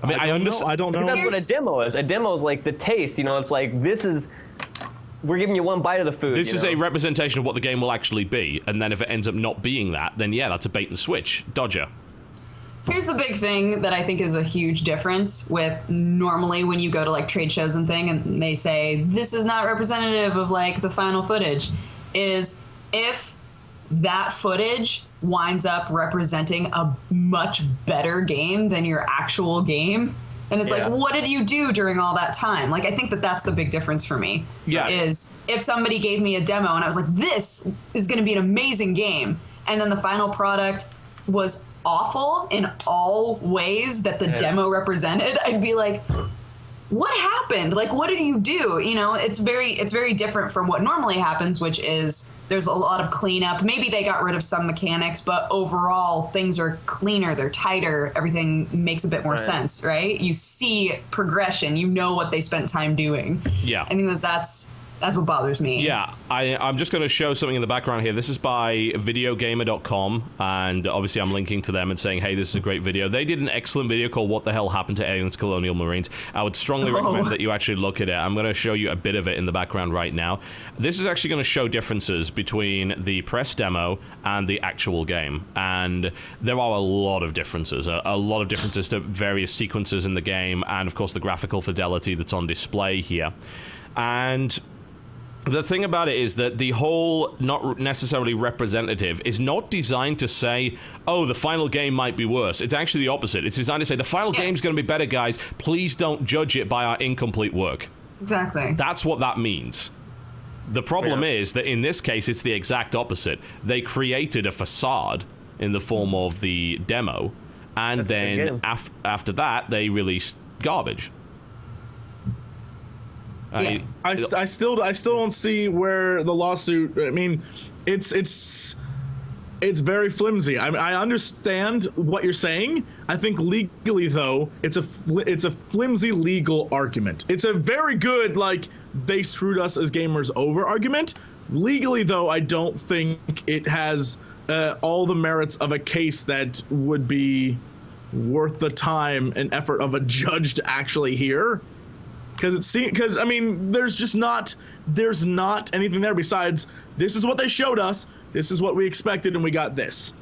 I mean, I understand. I don't know. That's what a demo is. A demo is like the taste, it's like, we're giving you one bite of the food. This is a representation of what the game will actually be, and then if it ends up not being that, then yeah, that's a bait and switch. Dodger. Here's the big thing that I think is a huge difference with normally when you go to trade shows and they say this is not representative of the final footage, is if that footage winds up representing a much better game than your actual game, and it's what did you do during all that time? I think that's the big difference for me. Yeah. Is if somebody gave me a demo and I was like, this is going to be an amazing game, and then the final product was awful in all ways that the demo represented, I'd be like, what happened? What did you do? It's very different from what normally happens, which is there's a lot of cleanup. Maybe they got rid of some mechanics, but overall things are cleaner, they're tighter, everything makes a bit more sense, right? You see progression, you know what they spent time doing. Yeah. I think that's what bothers me. Yeah, I'm just going to show something in the background here. This is by videogamer.com, and obviously I'm linking to them and saying, hey, this is a great video. They did an excellent video called What the Hell Happened to Aliens Colonial Marines. I would strongly recommend that you actually look at it. I'm going to show you a bit of it in the background right now. This is actually going to show differences between the press demo and the actual game, and there are a lot of differences. A lot of differences to various sequences in the game, and of course the graphical fidelity that's on display here. And the thing about it is that the whole not necessarily representative is not designed to say, oh, the final game might be worse. It's actually the opposite. It's designed to say, the final game's going to be better, guys. Please don't judge it by our incomplete work. Exactly. That's what that means. The problem is that in this case, it's the exact opposite. They created a facade in the form of the demo, and then after that, they released garbage. I still don't see where the lawsuit. I mean, it's very flimsy. I understand what you're saying. I think legally though, it's a flimsy legal argument. It's a very good they screwed us as gamers over argument. Legally though, I don't think it has all the merits of a case that would be worth the time and effort of a judge to actually hear. Because I mean, there's not anything there besides this is what they showed us, this is what we expected, and we got this.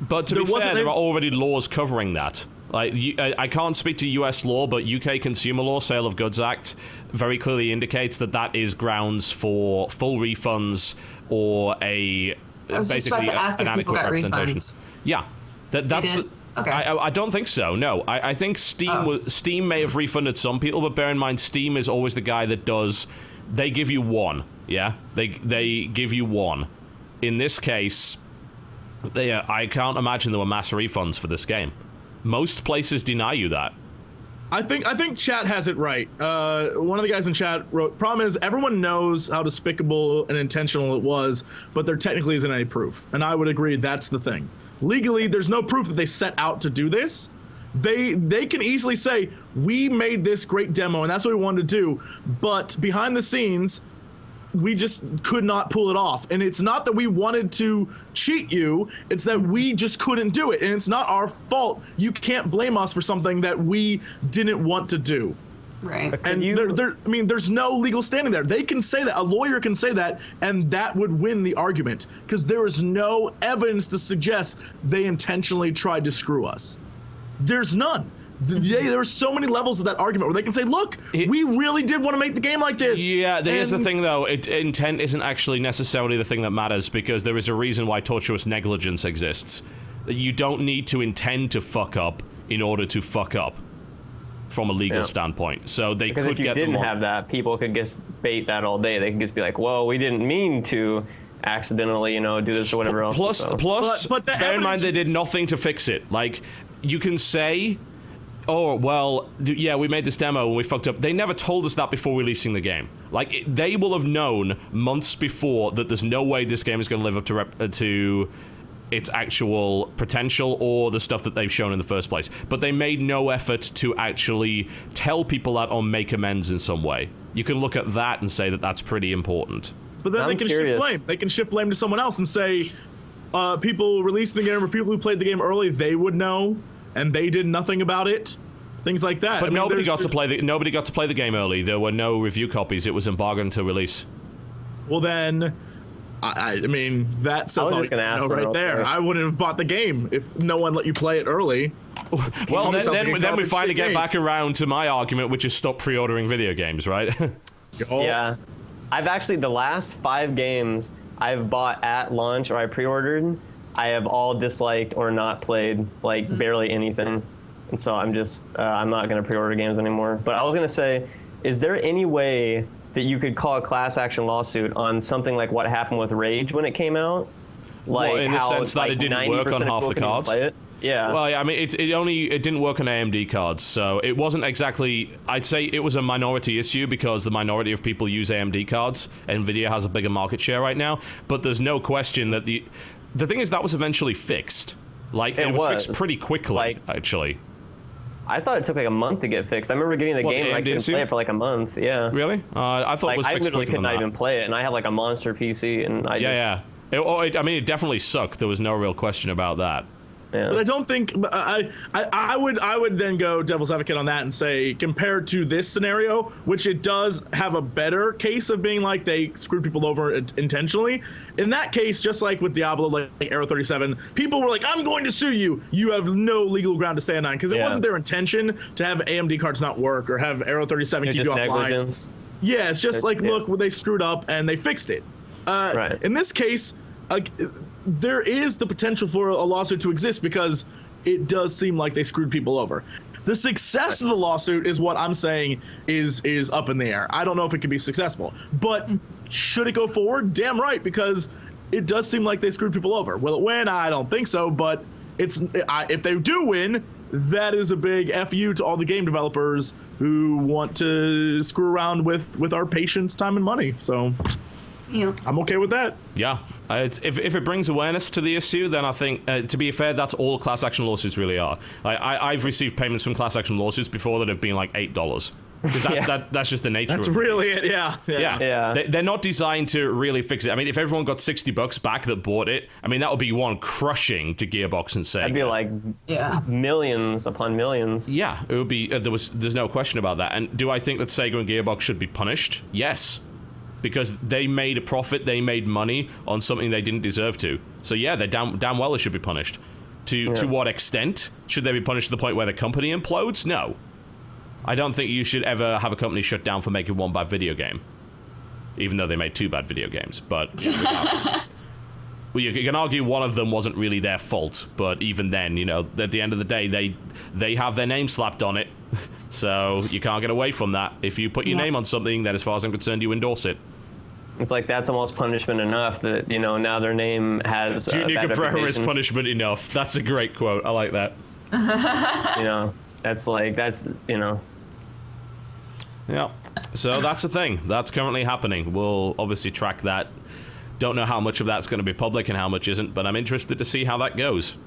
But to be fair, there are already laws covering that. Like, I can't speak to US law, but UK Consumer Law, Sale of Goods Act, very clearly indicates that is grounds for full refunds or I was just about to ask if people got refunds. Yeah, that's the. Okay. I don't think so. No, I think Steam may have refunded some people, but bear in mind, Steam is always the guy that does. They give you one. Yeah, they give you one. In this case, I can't imagine there were mass refunds for this game. Most places deny you that. I think chat has it right. One of the guys in chat wrote, problem is everyone knows how despicable and intentional it was, but there technically isn't any proof. And I would agree that's the thing. Legally, there's no proof that they set out to do this. They can easily say, we made this great demo and that's what we wanted to do, but behind the scenes, we just could not pull it off. And it's not that we wanted to cheat you, it's that we just couldn't do it. And it's not our fault. You can't blame us for something that we didn't want to do. Right. And I mean, there's no legal standing there. They can say that, a lawyer can say that, and that would win the argument. Because there is no evidence to suggest they intentionally tried to screw us. There's none. There are so many levels of that argument where they can say, look, we really did want to make the game like this. Yeah, here's the thing, though. Intent isn't actually necessarily the thing that matters, because there is a reason why tortuous negligence exists. You don't need to intend to fuck up in order to fuck up from a legal standpoint. So they because could if you get didn't have that, people could just bait that all day. They could just be like, well, we didn't mean to accidentally, do this or whatever else. Plus, but bear in mind they did nothing to fix it. Like, you can say, oh, well, yeah, we made this demo and we fucked up. They never told us that before releasing the game. Like, they will have known months before that there's no way this game is going to live up to its actual potential or the stuff that they've shown in the first place. But they made no effort to actually tell people that or make amends in some way. You can look at that and say that that's pretty important. But then they can shift blame. They can shift blame to someone else and say, people releasing the game or people who played the game early, they would know, and they did nothing about it. Things like that. But nobody got to play the game early. There were no review copies. It was embargoed until release. Well, then, I mean, that says all you know right there. I wouldn't have bought the game if no one let you play it early. Well, then we finally get back around to my argument, which is stop pre-ordering video games, right? Yeah. I've actually, the last 5 games I've bought at launch or I pre-ordered, I have all disliked or not played, like, barely anything. And so I'm just, I'm not going to pre-order games anymore. But I was going to say, is there any way that you could call a class action lawsuit on something like what happened with Rage when it came out? Like, well, in the sense that it didn't work on half the cards? Yeah. Well, yeah, I mean, it didn't work on AMD cards, so it wasn't exactly. I'd say it was a minority issue because the minority of people use AMD cards. Nvidia has a bigger market share right now, but there's no question that the thing is that was eventually fixed. Like it was fixed pretty quickly, actually. I thought it took like a month to get fixed. I remember getting the game and I couldn't play it for like a month. Yeah. Really? I thought it was fixed. I literally could not even play it, and I have like a monster PC, and I I mean, it definitely sucked. There was no real question about that. Yeah. But I don't think I would then go devil's advocate on that and say, compared to this scenario, which it does have a better case of being like they screwed people over intentionally. In that case, just like with Diablo, like Arrow 37, people were like, "I'm going to sue you. You have no legal ground to stand on," because it wasn't their intention to have AMD cards not work or have Arrow 37 keep you offline. Negligence. Yeah, it's just look, they screwed up and they fixed it. Right. In this case, there is the potential for a lawsuit to exist because it does seem like they screwed people over. The success of the lawsuit is what I'm saying is up in the air. I don't know if it could be successful, but should it go forward? Damn right, because it does seem like they screwed people over. Will it win? I don't think so, but if they do win, that is a big FU to all the game developers who want to screw around with our patience, time, and money. So yeah, I'm okay with that. Yeah. If it brings awareness to the issue, then I think, to be fair, that's all class action lawsuits really are. I've received payments from class action lawsuits before that have been like $8. 'Cause that's just the nature That's of it. really it. Yeah. Yeah. They're not designed to really fix it. I mean, if everyone got $60 back that bought it, I mean, that would be one crushing to Gearbox and Sega. I'd be like millions upon millions. Yeah, it would be. There's no question about that. And do I think that Sega and Gearbox should be punished? Yes, because they made a profit, they made money on something they didn't deserve to. So yeah, they damn well they should be punished. To what extent? Should they be punished to the point where the company implodes? No. I don't think you should ever have a company shut down for making one bad video game, even though they made 2 bad video games. But well, you can argue one of them wasn't really their fault, but even then, at the end of the day, they have their name slapped on it, so you can't get away from that. If you put your name on something, then as far as I'm concerned, you endorse it. It's like that's almost punishment enough that now their name has. Junior bad Cabrera is reputation. punishment enough. That's a great quote. I like that. That's. Yeah. So that's the thing. That's currently happening. We'll obviously track that. Don't know how much of that's going to be public and how much isn't, but I'm interested to see how that goes.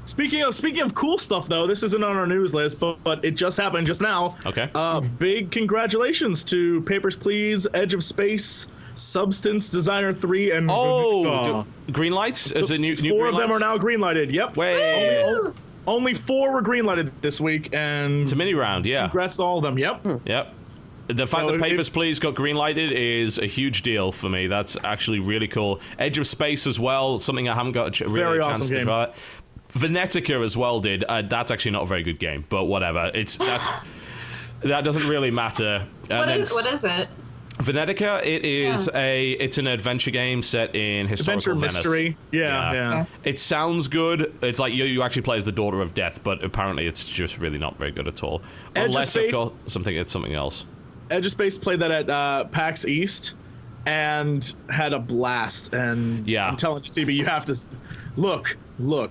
Speaking of cool stuff, though, this isn't on our news list, but it just happened just now. Okay. Big congratulations to Papers, Please, Edge of Space, Substance, Designer 3, and green lights? Is it new 4 of them are now green-lighted. Yep. Way. Only 4 were green-lighted this week, and It's a mini round, yeah. congrats to all of them. Yep. Yep. The fact that Papers, Please got green-lighted is a huge deal for me. That's actually really cool. Edge of Space as well, something I haven't got a Very chance awesome to game. try. Venetica as well did. That's actually not a very good game, but whatever. That doesn't really matter. What is it? Venetica, it's an adventure game set in historical Adventure Venice. mystery. Yeah. Okay. It sounds good. It's like you actually play as the Daughter of Death, but apparently it's just really not very good at all. Edge of Unless Space- of course it's something else. Edge of Space played that at PAX East and had a blast. And Yeah. I'm telling you, CB, you have to look.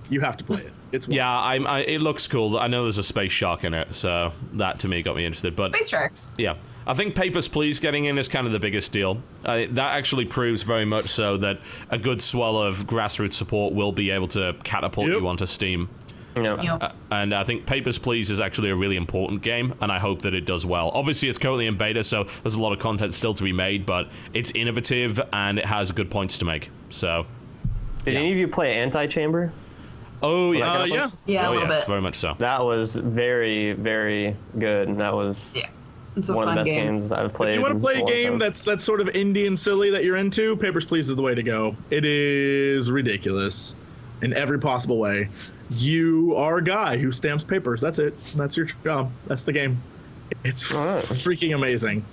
You have to play it. It's Yeah, it looks cool. I know there's a space shark in it, so that to me got me interested. But Space Sharks. yeah, I think Papers, Please getting in is kind of the biggest deal. That actually proves very much so that a good swell of grassroots support will be able to catapult you onto Steam. Yep. And I think Papers, Please is actually a really important game, and I hope that it does well. Obviously, it's currently in beta, so there's a lot of content still to be made, but it's innovative, and it has good points to make. So, Did any of you play Anti-Chamber? oh, yes. yeah. Yeah, a little bit. Very much so. That was very, very good. And that was Yeah. It's a one of fun the best game. games I've played. If you want to play a long game time. that's sort of indie and silly that you're into, Papers, Please is the way to go. It is ridiculous in every possible way. You are a guy who stamps papers. That's it. That's your job. That's the game. It's freaking amazing.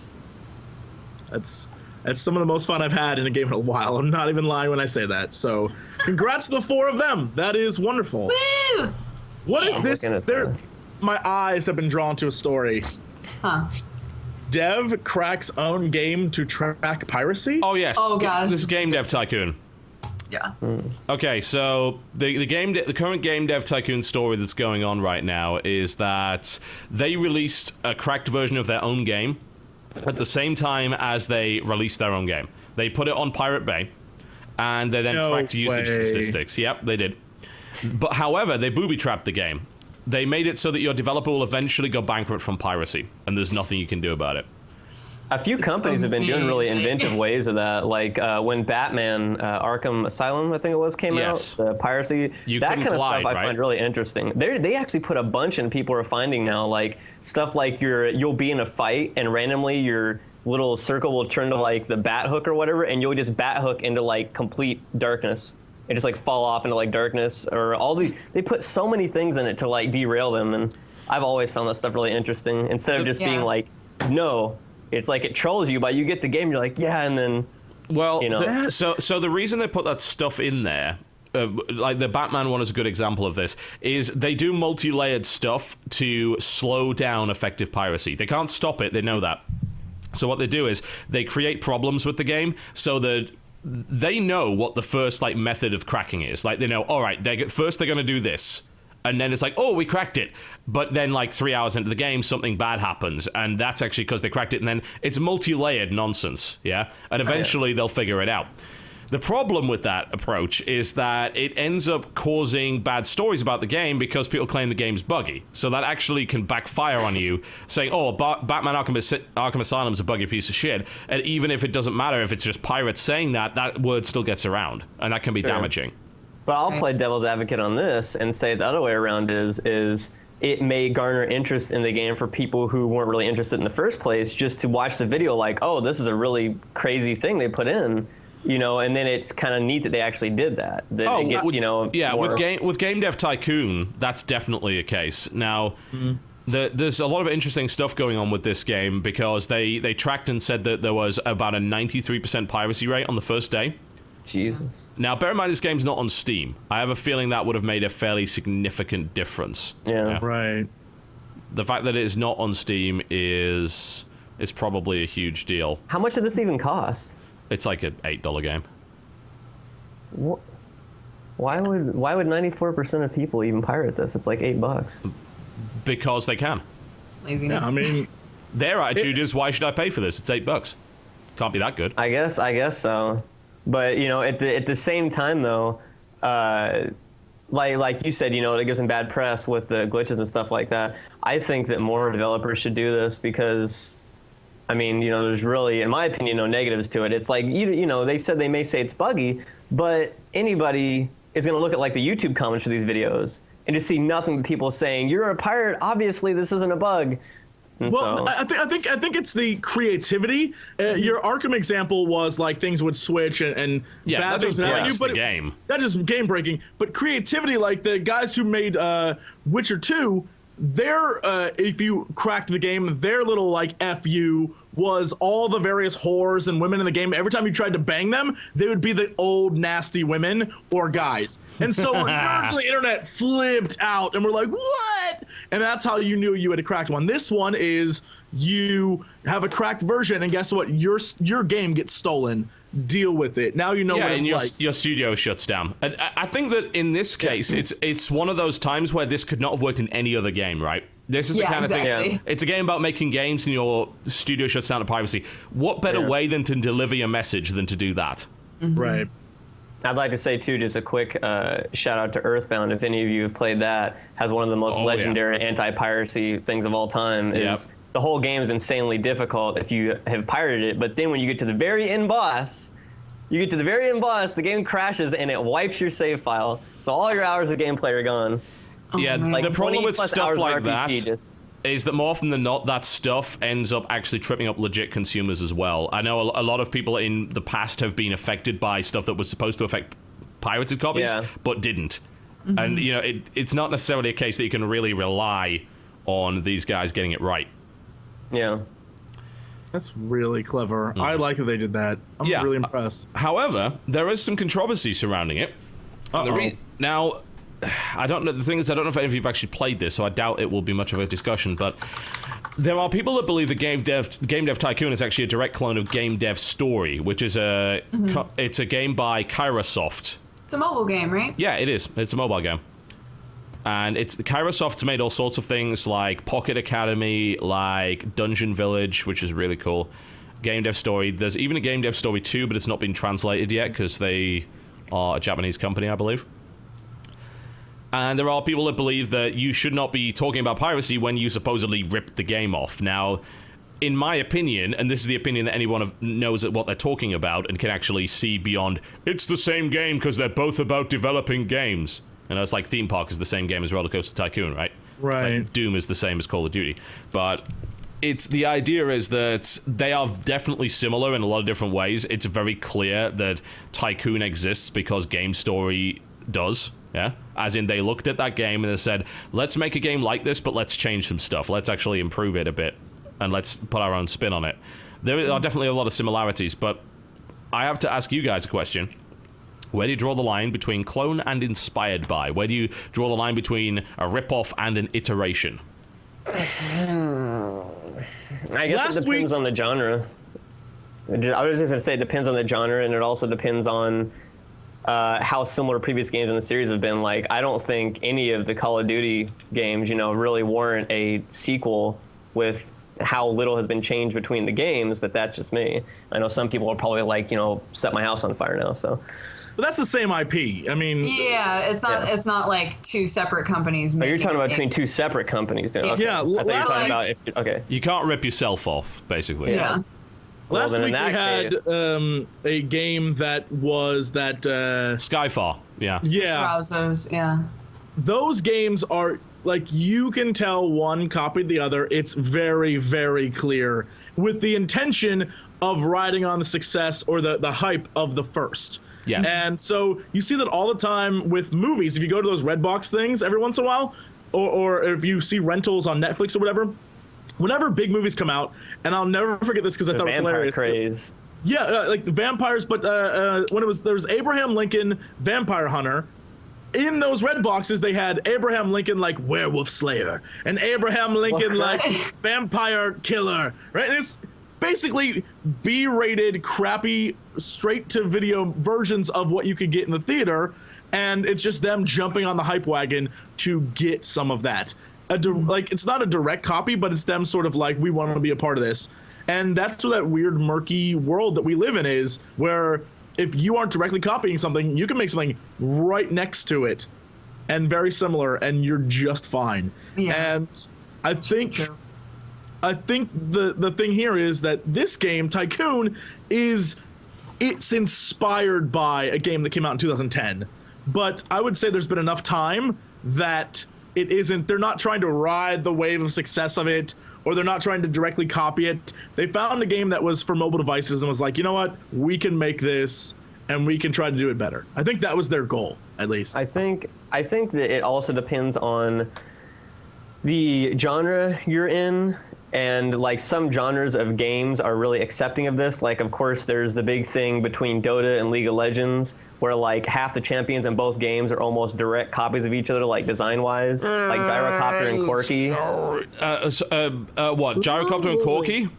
That's some of the most fun I've had in a game in a while. I'm not even lying when I say that. So, congrats to the 4 of them. That is wonderful. Woo! What is this? looking at My eyes have been drawn to a story. Huh. Dev cracks own game to track piracy. Oh, yes. Oh, God. This is Game Dev Tycoon. Yeah. Okay, so the current Game Dev Tycoon story that's going on right now is that they released a cracked version of their own game at the same time as they released their own game. They put it on Pirate Bay, and they then cracked usage statistics. Yep, they did. But however, they booby-trapped the game. They made it so that your developer will eventually go bankrupt from piracy, and there's nothing you can do about it. A few companies have been doing really amazing. inventive ways of that. Like when Batman Arkham Asylum, I think it was, came Yes. out, the piracy, You that couldn't kind of glide, stuff I right? find really interesting. They actually put a bunch in people are finding now, like stuff like you'll be in a fight and randomly your little circle will turn to like the bat hook or whatever, and you'll just bat hook into like complete darkness. And just like fall off into like darkness, or they put so many things in it to like derail them, and I've always found that stuff really interesting. Instead of just being like, no, it's like it trolls you, but you get the game, you're like, yeah, and then Well, you know. so the reason they put that stuff in there, like the Batman one is a good example of this, is they do multi-layered stuff to slow down effective piracy. They can't stop it, they know that. So what they do is they create problems with the game so that they know what the first like method of cracking is. Like they know, all right, first they're going to do this. And then it's like, oh, we cracked it. But then like 3 hours into the game, something bad happens. And that's actually because they cracked it. And then it's multi-layered nonsense, yeah? And eventually they'll figure it out. The problem with that approach is that it ends up causing bad stories about the game because people claim the game's buggy. So that actually can backfire on you, saying, oh, Batman Arkham Asylum's a buggy piece of shit. And even if it doesn't matter, if it's just pirates saying that, that word still gets around. And that can be damaging. But I'll play devil's advocate on this and say the other way around is it may garner interest in the game for people who weren't really interested in the first place, just to watch the video like, oh, this is a really crazy thing they put in. You know, and then it's kind of neat that they actually did that. It gets, with Game Dev Tycoon, that's definitely a case. Now, there's a lot of interesting stuff going on with this game because they tracked and said that there was about a 93% piracy rate on the first day. Jesus. Now, bear in mind, this game's not on Steam. I have a feeling that would have made a fairly significant difference. Yeah. Right. The fact that it is not on Steam is probably a huge deal. How much did this even cost? It's like an $8 game. What? Why would 94% of people even pirate this? It's like $8. Because they can. Laziness. Yeah, I mean, their attitude is, why should I pay for this? It's $8. Can't be that good. I guess so. But you know, at the same time though, like you said, you know, it gives them bad press with the glitches and stuff like that. I think that more developers should do this because, I mean, you know, there's really, in my opinion, no negatives to it. It's like, you know, they may say it's buggy, but anybody is going to look at like the YouTube comments for these videos and just see nothing but people saying, you're a pirate, obviously this isn't a bug. And well, I think it's the creativity. Your Arkham example was like things would switch and bad things would happen. But the game. That is game breaking. But creativity, like the guys who made Witcher 2, their if you cracked the game, their little like FU was all the various whores and women in the game. Every time you tried to bang them, they would be the old nasty women or guys. And so nerds on the internet flipped out and were like, what? And that's how you knew you had a cracked one. This one is you have a cracked version, and guess what? Your game gets stolen. Deal with it. Now you know what it's like. Your studio shuts down. And I think that in this case, it's one of those times where this could not have worked in any other game, right? This is the kind of thing. Yeah. It's a game about making games and your studio shuts down to piracy. What better way than to deliver your message than to do that? Mm-hmm. Right. I'd like to say, too, just a quick shout out to Earthbound. If any of you have played that, has one of the most legendary anti-piracy things of all time. The whole game is insanely difficult if you have pirated it, but then when you get to the very end boss, the game crashes and it wipes your save file. So all your hours of gameplay are gone. Yeah, like the problem with stuff like that just is that more often than not, that stuff ends up actually tripping up legit consumers as well. I know a lot of people in the past have been affected by stuff that was supposed to affect pirated copies, but didn't. Mm-hmm. And, you know, it's not necessarily a case that you can really rely on these guys getting it right. Yeah. That's really clever. I like that they did that. I'm really impressed. However, there is some controversy surrounding it. Now, I don't know. The thing is, I don't know if any of you have actually played this, so I doubt it will be much of a discussion. But there are people that believe that Game Dev Tycoon is actually a direct clone of Game Dev Story, which is it's a game by Kairosoft. It's a mobile game, right? Yeah, it is. It's a mobile game. And Kairosoft's made all sorts of things like Pocket Academy, like Dungeon Village, which is really cool. Game Dev Story. There's even a Game Dev Story 2, but it's not been translated yet because they are a Japanese company, I believe. And there are people that believe that you should not be talking about piracy when you supposedly ripped the game off. Now, in my opinion, and this is the opinion that anyone knows what they're talking about and can actually see beyond, it's the same game because they're both about developing games. And it's like Theme Park is the same game as Roller Coaster Tycoon, right? Right. It's like Doom is the same as Call of Duty. But the idea is that they are definitely similar in a lot of different ways. It's very clear that Tycoon exists because Game Story does. Yeah, as in they looked at that game and they said, let's make a game like this, but let's change some stuff. Let's actually improve it a bit, and let's put our own spin on it. There are definitely a lot of similarities, but I have to ask you guys a question. Where do you draw the line between clone and inspired by? Where do you draw the line between a rip-off and an iteration? I guess it depends on the genre. I was just going to say it depends on the genre, and it also depends on how similar previous games in the series have been. Like, I don't think any of the Call of Duty games, you know, really warrant a sequel with how little has been changed between the games, but that's just me. I know some people are probably like, set my house on fire now, so. But that's the same IP. I mean, yeah, it's not like two separate companies. Oh, you're talking about between two separate companies, dude. Okay. Yeah, I thought you were talking about okay. You can't rip yourself off, basically. Yeah. Last week we had case, a game that was that Skyfall. Yeah. Browsers, yeah. Those games are like, you can tell one copied the other. It's very, very clear, with the intention of riding on the success or the hype of the first. Yes. And so you see that all the time with movies. If you go to those Redbox things every once in a while, or if you see rentals on Netflix or whatever, whenever big movies come out, and I'll never forget this because I thought it was hilarious. Craze. Yeah, like the vampires, but when there was Abraham Lincoln Vampire Hunter. In those red boxes, they had Abraham Lincoln like Werewolf Slayer and Abraham Lincoln like Vampire Killer, right? And it's basically B-rated, crappy, straight-to-video versions of what you could get in the theater, and it's just them jumping on the hype wagon to get some of that. Like, it's not a direct copy, but it's them sort of like, we want to be a part of this. And that's what that weird, murky world that we live in is, where if you aren't directly copying something, you can make something right next to it and very similar, and you're just fine. Yeah. And I think the thing here is that this game, Tycoon, it's inspired by a game that came out in 2010. But I would say there's been enough time that they're not trying to ride the wave of success of it, or they're not trying to directly copy it. They found a game that was for mobile devices and was like, you know what, we can make this and we can try to do it better. I think that was their goal, at least. I think that it also depends on the genre you're in, and like some genres of games are really accepting of this. Like, of course, there's the big thing between Dota and League of Legends, where like half the champions in both games are almost direct copies of each other, like design-wise, like Gyrocopter and Corki. What, Gyrocopter and Corki?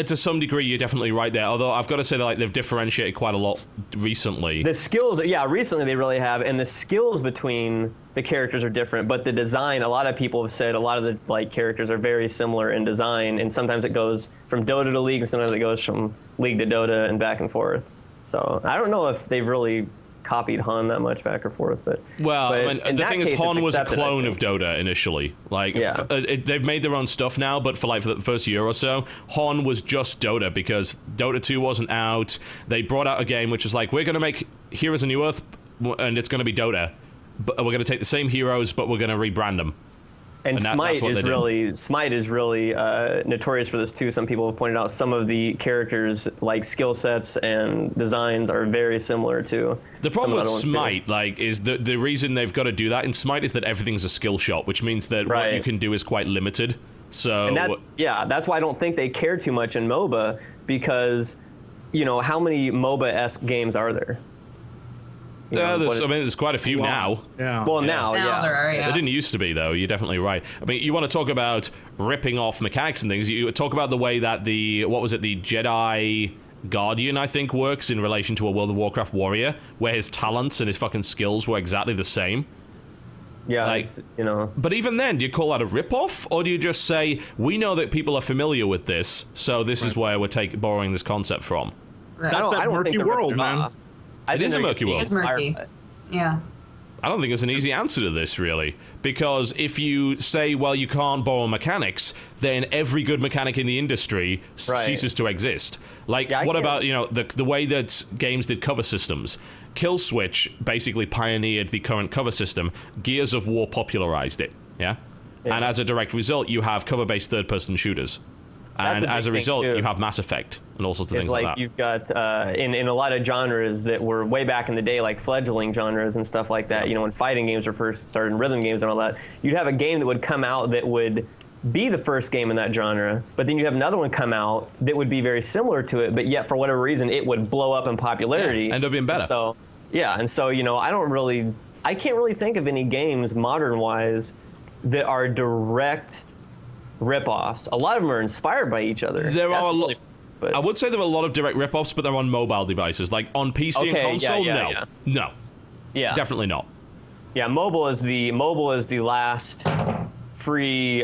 To some degree, you're definitely right there. Although I've got to say that like they've differentiated quite a lot recently. The skills, recently they really have, and the skills between the characters are different. But the design, a lot of people have said a lot of the like characters are very similar in design, and sometimes it goes from Dota to League, and sometimes it goes from League to Dota and back and forth. So I don't know if they've really copied Han that much back or forth, but I mean, the thing is, Han was a clone of Dota initially. Like, they've made their own stuff now, but for the first year or so, Han was just Dota because Dota 2 wasn't out. They brought out a game which was like, we're going to make Heroes of New Earth, and it's going to be Dota, but we're going to take the same heroes, but we're going to rebrand them. And Smite is really notorious for this too. Some people have pointed out some of the characters' like skill sets and designs are very similar to. The problem with Smite, is the reason they've got to do that in Smite is that everything's a skill shot, which means that what you can do is quite limited. So and that's why I don't think they care too much in MOBA, because how many MOBA-esque games are there? There's quite a few now. Yeah. Well, now there are, It didn't used to be, though. You're definitely right. I mean, you want to talk about ripping off mechanics and things. You talk about the way that the Jedi Guardian, I think, works in relation to a World of Warcraft warrior, where his talents and his fucking skills were exactly the same. Yeah, But even then, do you call that a rip-off? Or do you just say, we know that people are familiar with this, so this is where we're borrowing this concept from? That's that murky world, man. It is a murky world. It's murky. Yeah. I don't think there's an easy answer to this, really. Because if you say, well, you can't borrow mechanics, then every good mechanic in the industry ceases to exist. What about, the way that games did cover systems? Kill Switch basically pioneered the current cover system. Gears of War popularized it, yeah? And as a direct result, you have cover-based third-person shooters. And as a result, you have Mass Effect and all sorts of things like that. You've got, in a lot of genres that were way back in the day, like fledgling genres and stuff like that, when fighting games were first started, and rhythm games and all that, you'd have a game that would come out that would be the first game in that genre, but then you'd have another one come out that would be very similar to it, but yet for whatever reason, it would blow up in popularity. End up being better. I can't really think of any games, modern-wise, that are direct rip-offs. A lot of them are inspired by each other. I would say there are a lot of direct rip-offs, but they're on mobile devices. Like on PC and console, no. Yeah, definitely not. Yeah, mobile is the last free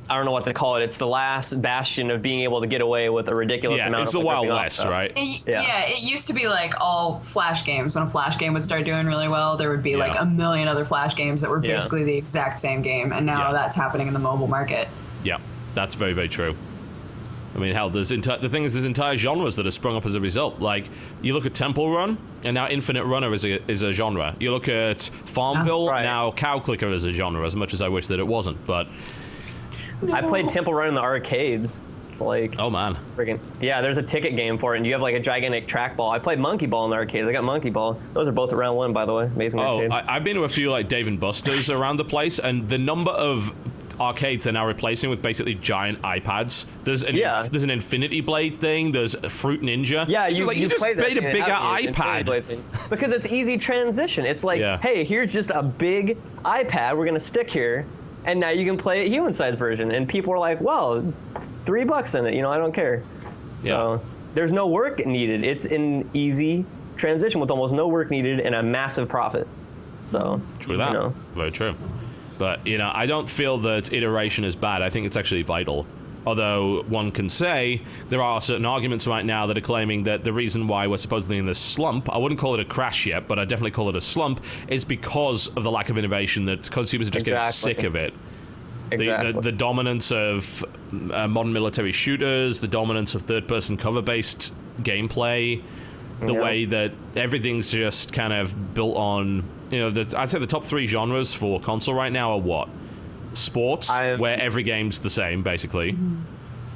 I don't know what to call it. It's the last bastion of being able to get away with a ridiculous amount it's of the Wild ripping off West, stuff. right? It used to be like all Flash games. When a Flash game would start doing really well, there would be like a million other Flash games that were basically the exact same game, and now that's happening in the mobile market. Yeah, that's very, very true. I mean, hell, the thing is, there's entire genres that have sprung up as a result. Like, you look at Temple Run, and now Infinite Runner is a genre. You look at Farmville, now Cow Clicker is a genre, as much as I wish that it wasn't, but... I played Temple Run in the arcades. It's like... Oh, man. Freaking, yeah, there's a ticket game for it, and you have like a gigantic trackball. I played Monkey Ball in the arcades. I got Monkey Ball. Those are both at round 1, by the way. Amazing arcade. I've been to a few, like, Dave & Buster's around the place, and the number of arcades are now replacing with basically giant iPads. There's an Infinity Blade thing. There's a Fruit Ninja. Yeah, you just made a bigger iPad. Because it's easy transition. It's like, hey, here's just a big iPad we're gonna stick here, and now you can play a human-sized version. And people are like, well, $3 in it. I don't care. So there's no work needed. It's an easy transition with almost no work needed and a massive profit. So true that. Very true. But, I don't feel that iteration is bad. I think it's actually vital. Although one can say there are certain arguments right now that are claiming that the reason why we're supposedly in this slump, I wouldn't call it a crash yet, but I'd definitely call it a slump, is because of the lack of innovation, that consumers are just getting sick of it. The dominance of modern military shooters, the dominance of third-person cover-based gameplay, the way that everything's just kind of built on... I'd say the top 3 genres for console right now are what? Sports, where every game's the same, basically.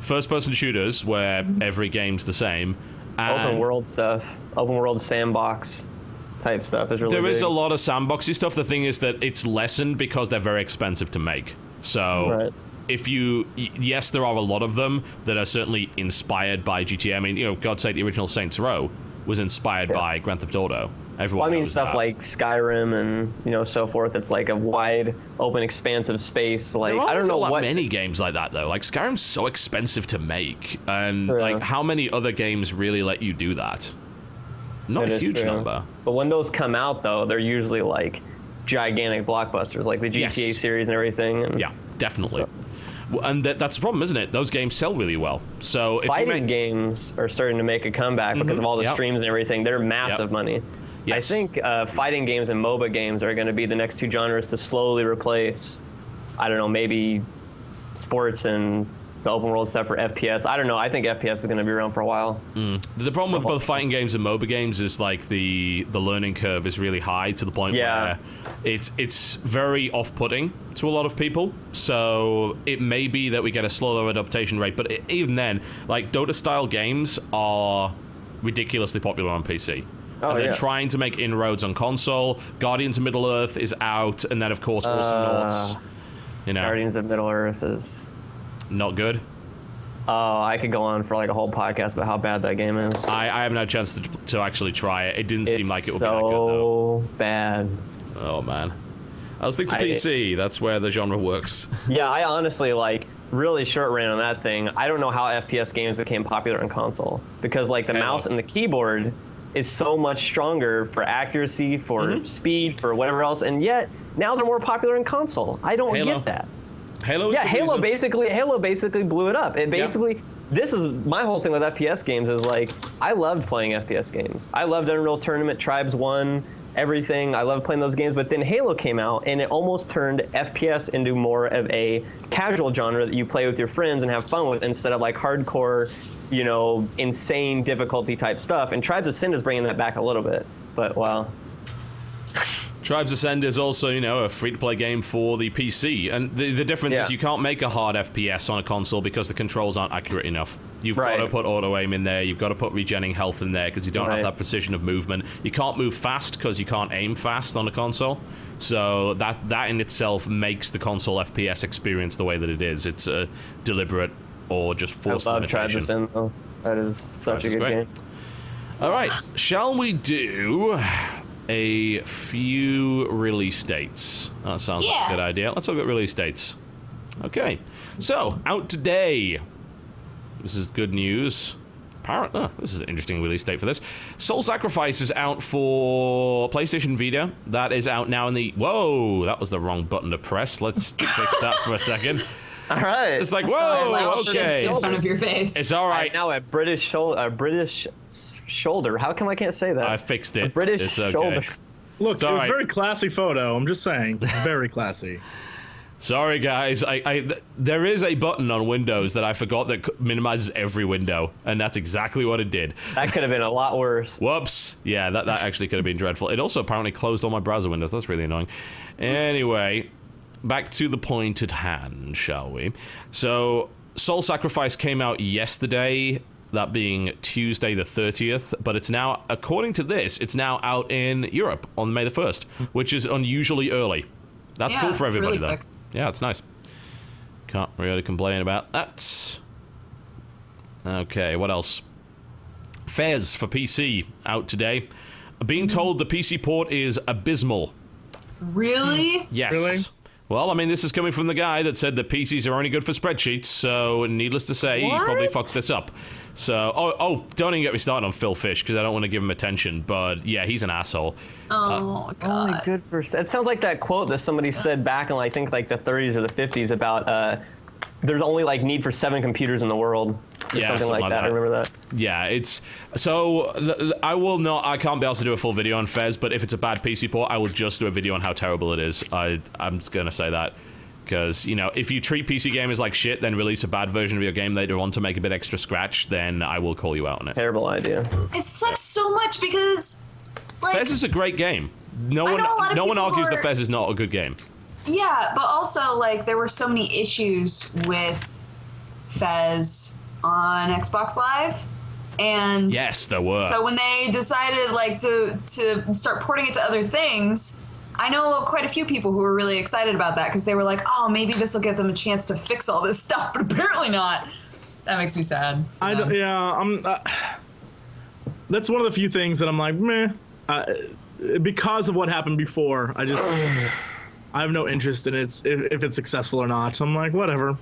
First-person shooters, where every game's the same. And open world stuff. Open world sandbox type stuff is really There big. is a lot of sandboxy stuff. The thing is that it's lessened because they're very expensive to make. So... Yes, there are a lot of them that are certainly inspired by GTA. I mean, God's sake, the original Saints Row was inspired by Grand Theft Auto. Everyone knows stuff that. like Skyrim and so forth. It's like a wide, open, expansive space. Like there I don't know what many games like that though. Like Skyrim's so expensive to make, and like how many other games really let you do that? Not a huge number. But when those come out though, they're usually like gigantic blockbusters, like the GTA series and everything. And yeah, definitely. And that's the problem, isn't it? Those games sell really well. So if fighting games are starting to make a comeback because of all the streams and everything. They're massive money. Yes. I think fighting games and MOBA games are going to be the next 2 genres to slowly replace, I don't know, maybe sports and the open world stuff for FPS. I don't know. I think FPS is going to be around for a while. The problem with both fighting games and MOBA games is like the learning curve is really high to the point where it's very off-putting to a lot of people. So it may be that we get a slower adaptation rate, but even then, like Dota-style games are ridiculously popular on PC. They're trying to make inroads on console. Guardians of Middle-earth is out, and then of course Awesome Noughts. Guardians of Middle-earth is not good. Oh, I could go on for like a whole podcast about how bad that game is. I haven't had a chance to actually try it. It didn't seem like it would be that good though. So bad. Oh man, I'll stick to PC. That's where the genre works. Yeah, I honestly really short ran on that thing. I don't know how FPS games became popular on console because like the mouse and the keyboard is so much stronger for accuracy, for speed, for whatever else, and yet now they're more popular in console. I don't get that. Halo basically blew it up. It basically this is my whole thing with FPS games is like I loved playing FPS games. I loved Unreal Tournament, Tribes 1, everything. I loved playing those games, but then Halo came out and it almost turned FPS into more of a casual genre that you play with your friends and have fun with instead of like hardcore, insane difficulty type stuff. And Tribes Ascend is bringing that back a little bit, but wow. Tribes Ascend is also, a free-to-play game for the PC. And the difference is you can't make a hard FPS on a console because the controls aren't accurate enough. You've got to put auto-aim in there. You've got to put regenning health in there because you don't have that precision of movement. You can't move fast because you can't aim fast on a console. So that in itself makes the console FPS experience the way that it is. It's a deliberate or just forced limitation. I love Tribes Ascend, though. That is such a good game. All right. Shall we do a few release dates? That sounds like a good idea. Let's look at release dates. Okay. So, out today. This is good news. This is an interesting release date for this. Soul Sacrifice is out for PlayStation Vita. That is out now in the... Whoa, that was the wrong button to press. Let's fix that for a second. All right. It's like, Sorry, like, whoa, shift okay. in front of your face. It's all right. Now a British shoulder. How come I can't say that? I fixed it. A British It's okay. shoulder. Look, It's it all was a right. very classy photo. I'm just saying, very classy. Sorry, guys. There is a button on Windows that I forgot that minimizes every window, and that's exactly what it did. That could have been a lot worse. Whoops. Yeah, that actually could have been dreadful. It also apparently closed all my browser windows. That's really annoying. Anyway, back to the point at hand, shall we? So, Soul Sacrifice came out yesterday, that being Tuesday the 30th, but it's now, according to this, it's now out in Europe on May the 1st, which is unusually early. That's Yeah, cool for it's everybody, really though. quick. Yeah, it's nice. Can't really complain about that. Okay, what else? Fez for PC out today. Being told the PC port is abysmal. Really? Yes. Really? Well, I mean, this is coming from the guy that said that PCs are only good for spreadsheets, so needless to say, he probably fucked this up. So, don't even get me started on Phil Fish, because I don't want to give him attention, but yeah, he's an asshole. Oh, God. Only good for. It sounds like that quote that somebody said back in, I think, like the 30s or the 50s about there's only like need for 7 computers in the world. Or Yeah, something like that. I remember that. Yeah, it's so I can't be able to do a full video on Fez, but if it's a bad PC port, I will just do a video on how terrible it is. I'm just gonna say that because, you know, if you treat PC gamers like shit, then release a bad version of your game later on to make a bit extra scratch, then I will call you out on it. Terrible idea. It sucks so much because, like, Fez is a great game. No I know a lot of one people argues that were- Fez is not a good game. yeah, but also, like, there were so many issues with Fez on Xbox Live, and Yes, there were. so when they decided, like, to start porting it to other things, I know quite a few people who were really excited about that because they were like, oh, maybe this will give them a chance to fix all this stuff, but apparently not. That makes me sad. I don't, yeah, I'm. That's one of the few things that I'm like, meh. Because of what happened before, I have no interest in it if it's successful or not. I'm like, whatever.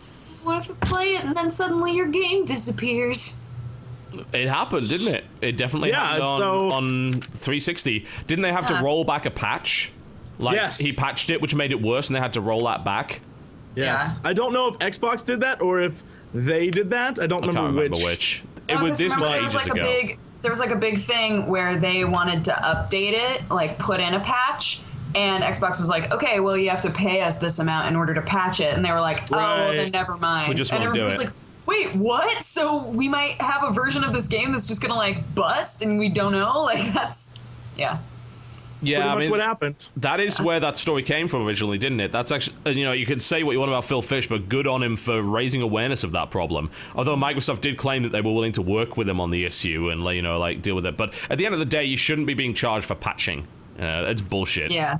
What if you play it and then suddenly your game disappears? It happened, didn't it? It definitely Yeah, happened so- on 360. Didn't they have to Yeah. roll back a patch? Like, Yes. he patched it, which made it worse, and they had to roll that back. Yes. I don't know if Xbox did that or if they did that. I don't I can't remember remember which. It Oh, was 'cause this was remember there ages was like ago. there was like a big thing where they wanted to update it, like put in a patch, and Xbox was like, okay, well, you have to pay us this amount in order to patch it, and they were like, oh, well, Right. then never mind. We just and won't do everybody was it. like, wait, what? So we might have a version of this game that's just gonna like bust, and we don't know? Like, that's, yeah. Yeah, Pretty I much mean, what happened. that is where that story came from originally, didn't it? That's actually, you know, you can say what you want about Phil Fish, but good on him for raising awareness of that problem. Although Microsoft did claim that they were willing to work with him on the issue and, you know, like, deal with it. But at the end of the day, you shouldn't be being charged for patching. It's bullshit. Yeah.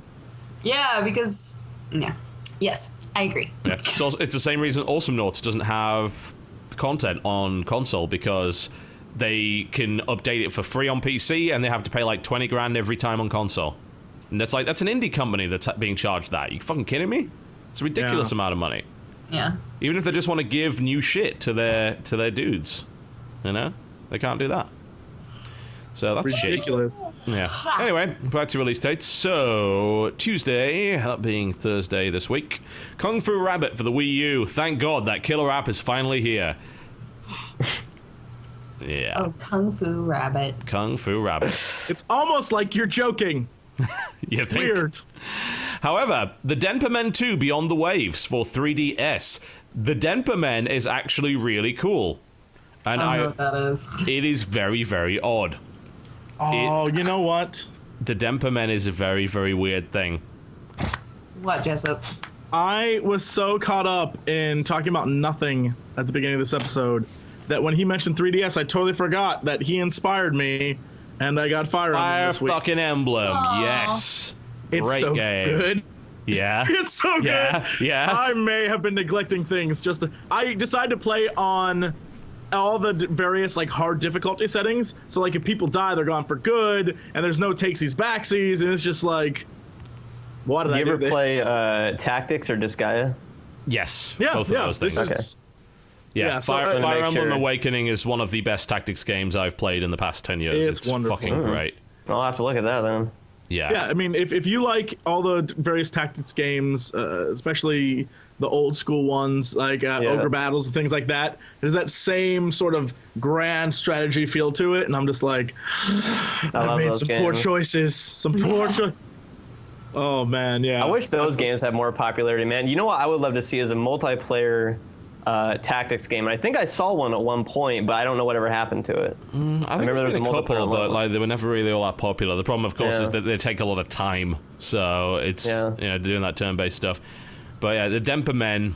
Yeah, because, yeah. Yes, I agree. Yeah. It's the same reason Awesome Notes doesn't have content on console, because they can update it for free on PC and they have to pay like 20 grand every time on console. And that's an indie company that's being charged that. You fucking kidding me? It's a ridiculous Yeah. amount of money. Yeah. Even if they just want to give new shit to their dudes, you know, they can't do that. So that's shitty. Ridiculous. Yeah. Anyway, back to release dates. So, Tuesday, that being Thursday this week, Kung Fu Rabbit for the Wii U. Thank God that killer app is finally here. Yeah. Oh, Kung Fu Rabbit. Kung Fu Rabbit. It's almost like you're joking. You think? Weird. However, the Denpa Men 2 Beyond the Waves for 3DS. The Denpa Men is actually really cool. And I don't know what that is. it is very, very odd. Oh, you know what? The Denpa Men is a very, very weird thing. What, Jessup? I was so caught up in talking about nothing at the beginning of this episode that when he mentioned 3DS, I totally forgot that he inspired me, and I got Fire Emblem Fire this week. fucking Emblem, Aw. yes. It's Great so game. good. Yeah. It's so Yeah, good. yeah. I may have been neglecting things. I decided to play on all the various like hard difficulty settings. So like if people die, they're gone for good, and there's no takesies backsies, and it's just like, why did Do I you do ever this? play Tactics or Disgaea? Yes. Yeah, both yeah. of those things. This Okay. is Yeah, so Fire, I'm Fire gonna make Emblem sure- Awakening is one of the best tactics games I've played in the past 10 years. It's wonderful. fucking great. I'll have to look at that then. Yeah, I mean, if you like all the various tactics games, especially the old school ones like Ogre Battles and things like that, there's that same sort of grand strategy feel to it, and I'm just like, I made some poor choices, Oh man, yeah. I wish those games had more popularity, man. You know what I would love to see is a multiplayer tactics game. I think I saw one at one point, but I don't know whatever happened to it. I think there's been a couple, but like they were never really all that popular. The problem, of course, is that they take a lot of time, so it's doing that turn-based stuff. But yeah, the Demper Men,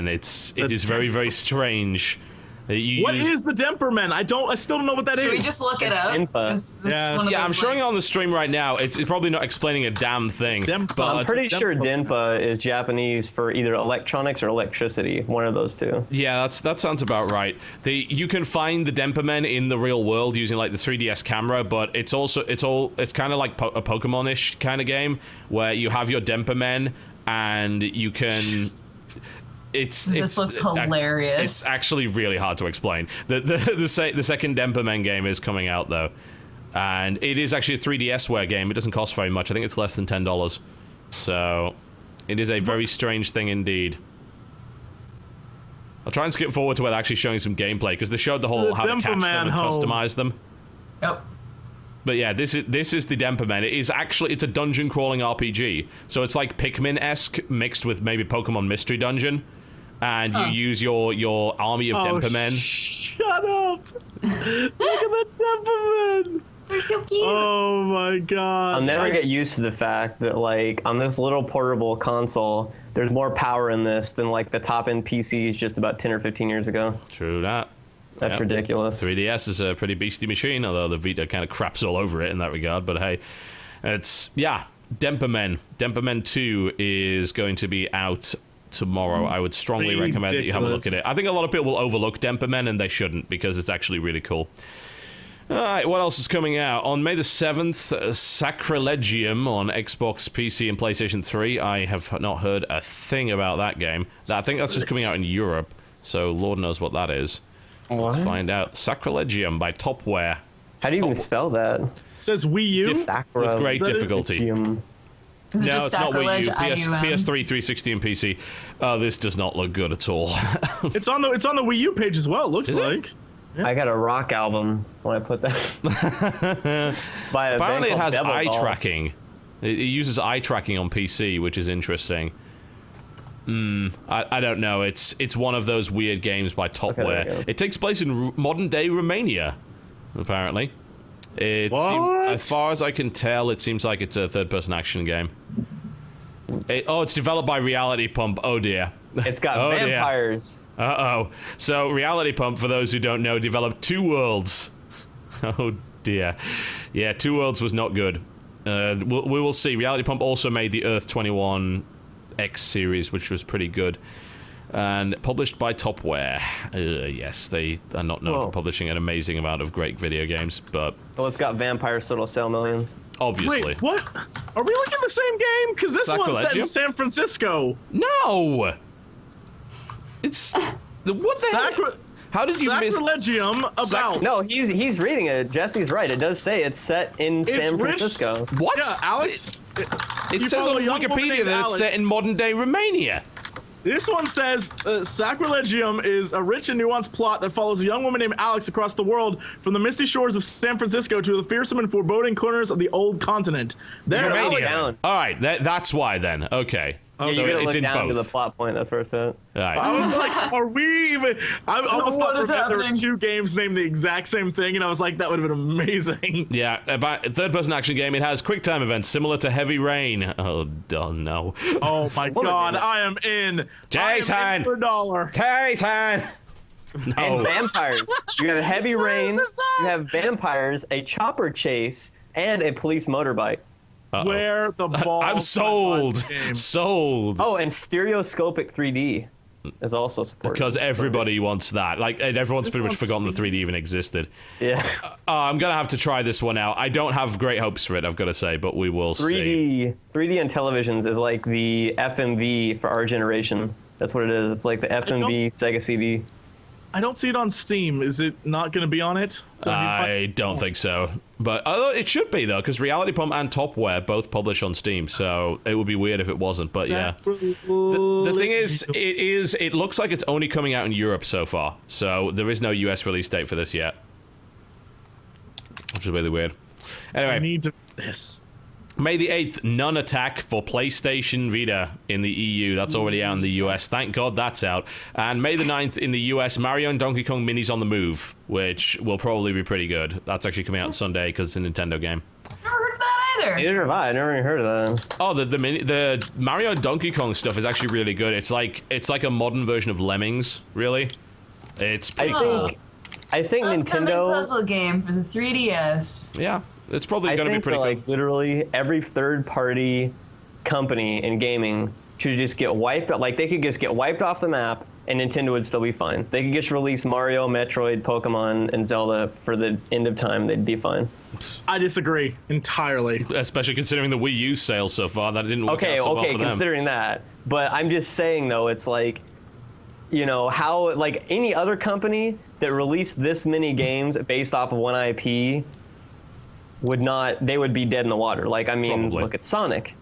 it is very, very strange. What is the Demper Men? I still don't know what that is. Should we just look it up? I'm showing it on the stream right now. It's probably not explaining a damn thing. But I'm pretty sure Denpa is Japanese for either electronics or electricity, one of those two. Yeah, that sounds about right. You can find the Demper Men in the real world using like the 3DS camera, but it's kind of like a Pokemon-ish kind of game where you have your Demper Men and you can. This looks hilarious. It's actually really hard to explain. The second Demper Men game is coming out though, and it is actually a 3DSware game. It doesn't cost very much. I think it's less than $10. So it is a very strange thing indeed. I'll try and skip forward to where they're actually showing some gameplay because they showed the whole how to catch them and customize them. Yep. But yeah, this is the Demper Men. It's a dungeon crawling RPG. So it's like Pikmin-esque mixed with maybe Pokemon Mystery Dungeon. And you use your army of Demper Men. Shut up! Look at the Demper Men! They're so cute. Oh my god. I'll never get used to the fact that like on this little portable console, there's more power in this than like the top-end PCs just about 10 or 15 years ago. True that. That's ridiculous. 3DS is a pretty beastie machine, although the Vita kind of craps all over it in that regard. But hey, Demper Men. Demper Men 2 is going to be out tomorrow. I would strongly recommend that you have a look at it. I think a lot of people will overlook Demper Men, and they shouldn't, because it's actually really cool. Alright, what else is coming out? On May the 7th, Sacrilegium on Xbox, PC, and PlayStation 3. I have not heard a thing about that game. I think that's just coming out in Europe, so Lord knows what that is. What? Let's find out. Sacrilegium by Topware. How do you even spell that? It says Wii U? With great difficulty. Is it just it's not Wii U. PS3, 3. 360, and PC. This does not look good at all. It's on the Wii U page as well, it looks like. Yeah. I got a rock album when I put that. Apparently it has eye tracking. It uses eye tracking on PC, which is interesting. I don't know. It's one of those weird games by Topware. It takes place in modern-day Romania, apparently. As far as I can tell, it seems like it's a third-person action game. It's developed by Reality Pump. Oh, dear. It's got vampires. Dear. Uh-oh. So, Reality Pump, for those who don't know, developed Two Worlds. Oh, dear. Yeah, Two Worlds was not good. We will see. Reality Pump also made the Earth 21 X series, which was pretty good. And published by Topware. Yes, they are not known for publishing an amazing amount of great video games, but... Well, it's got vampires, so it'll sell millions. Obviously. Wait, what? Are we looking at the same game? Because this one's set in San Francisco. No! It's... What the hell? How did you miss... Sacrilegium about... No, he's reading it. Jesse's right. It does say it's set in San Francisco. What? Yeah, Alex... It says on Wikipedia that it's set in modern-day Romania. This one says, Sacrilegium is a rich and nuanced plot that follows a young woman named Alex across the world from the misty shores of San Francisco to the fearsome and foreboding corners of the old continent. There, Romania. All right, that's why then. Okay. Yeah, so you gotta it's look in down both. to the plot point. That's where it's at. All right. I was like, are we even... I almost thought there were two games named the exact same thing, and I was like, that would have been amazing. Yeah, about a third-person action game. It has quick-time events similar to Heavy Rain. Oh no. Oh my god, I am in. Jason! I am in for $1. Jason! No. And vampires. You have Heavy Rain. You have vampires, a chopper chase, and a police motorbike. Where the ball? I'm sold. Sold. Oh, and stereoscopic 3D is also supported. Because everybody wants that. Like, everyone's pretty much forgotten the 3D even existed. Yeah. I'm going to have to try this one out. I don't have great hopes for it, I've got to say, but we will see. 3D on televisions is like the FMV for our generation. That's what it is. It's like the FMV Sega CD. I don't see it on Steam. Is it not going to be on it? I don't think so. But it should be, though, because Reality Pump and Topware both publish on Steam, so it would be weird if it wasn't, but yeah. The thing is, it looks like it's only coming out in Europe so far, so there is no US release date for this yet. Which is really weird. Anyway. I need this. May the 8th, None Attack for PlayStation Vita in the EU. That's already out in the US. Thank God that's out. And May the 9th in the US, Mario and Donkey Kong Minis on the Move, which will probably be pretty good. That's actually coming out Sunday because it's a Nintendo game. Never heard of that either. Neither have I. Never even heard of that. Oh, the Mario and Donkey Kong stuff is actually really good. It's like a modern version of Lemmings, really. It's pretty cool. I think Upcoming Nintendo puzzle game for the 3DS. Yeah, it's probably going to be pretty cool. Like literally every third-party company in gaming should just get wiped out. Like they could just get wiped off the map, and Nintendo would still be fine. They could just release Mario, Metroid, Pokemon, and Zelda for the end of time. They'd be fine. I disagree entirely. Especially considering the Wii U sales so far, that didn't work out so well for them. Considering that, but I'm just saying though, it's like, you know, how like any other company that released this many games based off of one IP they would be dead in the water. Like, I mean, Probably. Look at Sonic.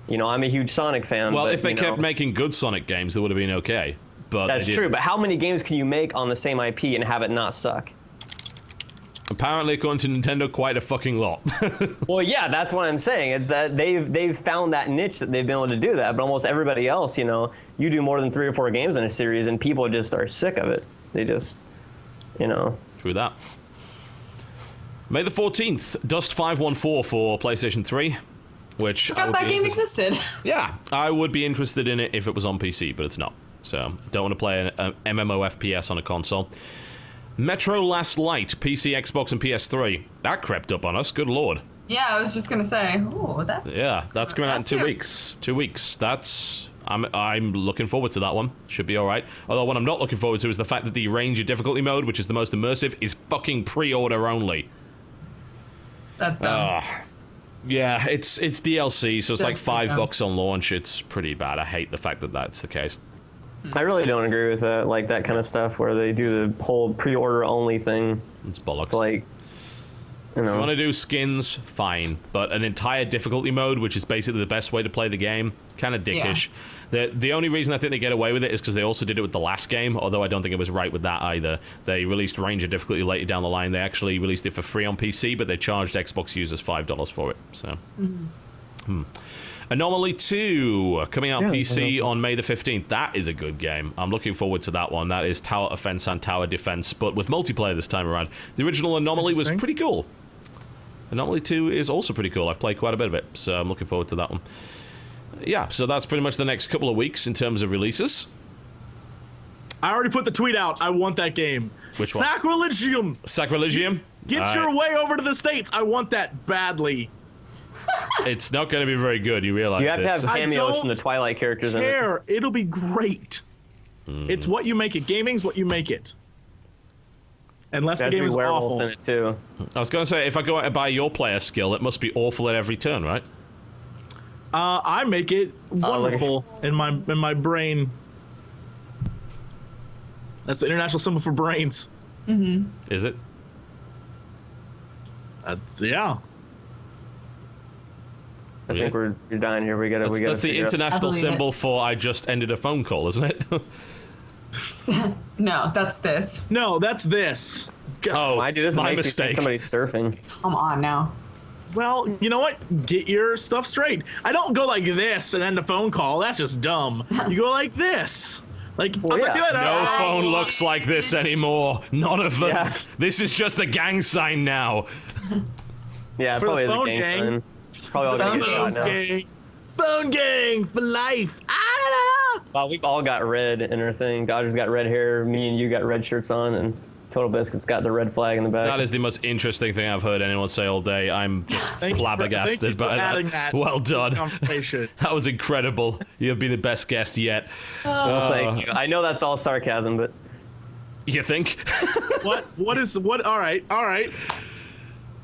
You know, I'm a huge Sonic fan. Well, but, if they kept making good Sonic games, they would have been okay. But that's true. But how many games can you make on the same IP and have it not suck? Apparently, according to Nintendo, quite a fucking lot. Well, yeah, that's what I'm saying. It's that they've found that niche that they've been able to do that. But almost everybody else, you know, you do more than 3 or 4 games in a series, and people just are sick of it. They just, you know. True that. May the 14th, Dust 514 for PlayStation 3, which Forgot that game existed. Yeah, I would be interested in it if it was on PC, but it's not. So, don't want to play an MMO FPS on a console. Metro Last Light, PC, Xbox, and PS3. That crept up on us, good lord. Yeah, I was just gonna say, oh, that's... Yeah, that's coming out in 2 weeks. 2 weeks. I'm looking forward to that one. Should be alright. Although what I'm not looking forward to is the fact that the Ranger difficulty mode, which is the most immersive, is fucking pre-order only. That's dumb. Yeah, it's DLC, so it's like $5 on launch. It's pretty bad. I hate the fact that that's the case. I really don't agree with that, like that kind of stuff where they do the whole pre-order only thing. It's bollocks. It's like, you know. If you want to do skins, fine. But an entire difficulty mode, which is basically the best way to play the game, kind of dickish. Yeah. The only reason I think they get away with it is because they also did it with the last game, although I don't think it was right with that either. They released Ranger difficulty later down the line. They actually released it for free on PC, but they charged Xbox users $5 for it. So, Anomaly 2, coming out PC on May the 15th. That is a good game. I'm looking forward to that one. That is tower offense and tower defense, but with multiplayer this time around. The original Anomaly was pretty cool. Anomaly 2 is also pretty cool. I've played quite a bit of it, so I'm looking forward to that one. Yeah, so that's pretty much the next couple of weeks in terms of releases. I already put the tweet out. I want that game. Which one? Sacrilegium. Sacrilegium? Get your way over to the States. I want that badly. It's not going to be very good, you realize You have this. to have cameos from the Twilight characters in it. It'll be great. It's what you make it. Gaming's what you make it. Unless the game is awful. In it too. I was going to say, if I go out and buy your player skill, it must be awful at every turn, right? I make it wonderful in my brain. That's the international symbol for brains. Is it? That's yeah. I think we're dying here. We gotta. That's the international symbol for I just ended a phone call, isn't it? No, that's this. No, that's this. Oh, I do this. my It makes me mistake. think somebody's surfing. Come on now. Well, you know what? Get your stuff straight. I don't go like this and end a phone call. That's just dumb. You go like this. Like, Well, I'll talk to you later. No phone looks like this anymore. None of them. Yeah. This is just a gang sign now. Yeah, For probably the is a phone gang gang. sign. Probably all gonna get Phone shot now. gang. Phone gang for life. I don't know. Well, we've all got red in our thing. Dodger's got red hair. Me and you got red shirts on, and TotalBiscuit's got the red flag in the back. That is the most interesting thing I've heard anyone say all day. I'm just Thank flabbergasted you for by adding that. that Well done. Conversation. That was incredible. You've been the best guest yet. Well, thank you. I know that's all sarcasm, but You think? What? What is? What? All right. All right.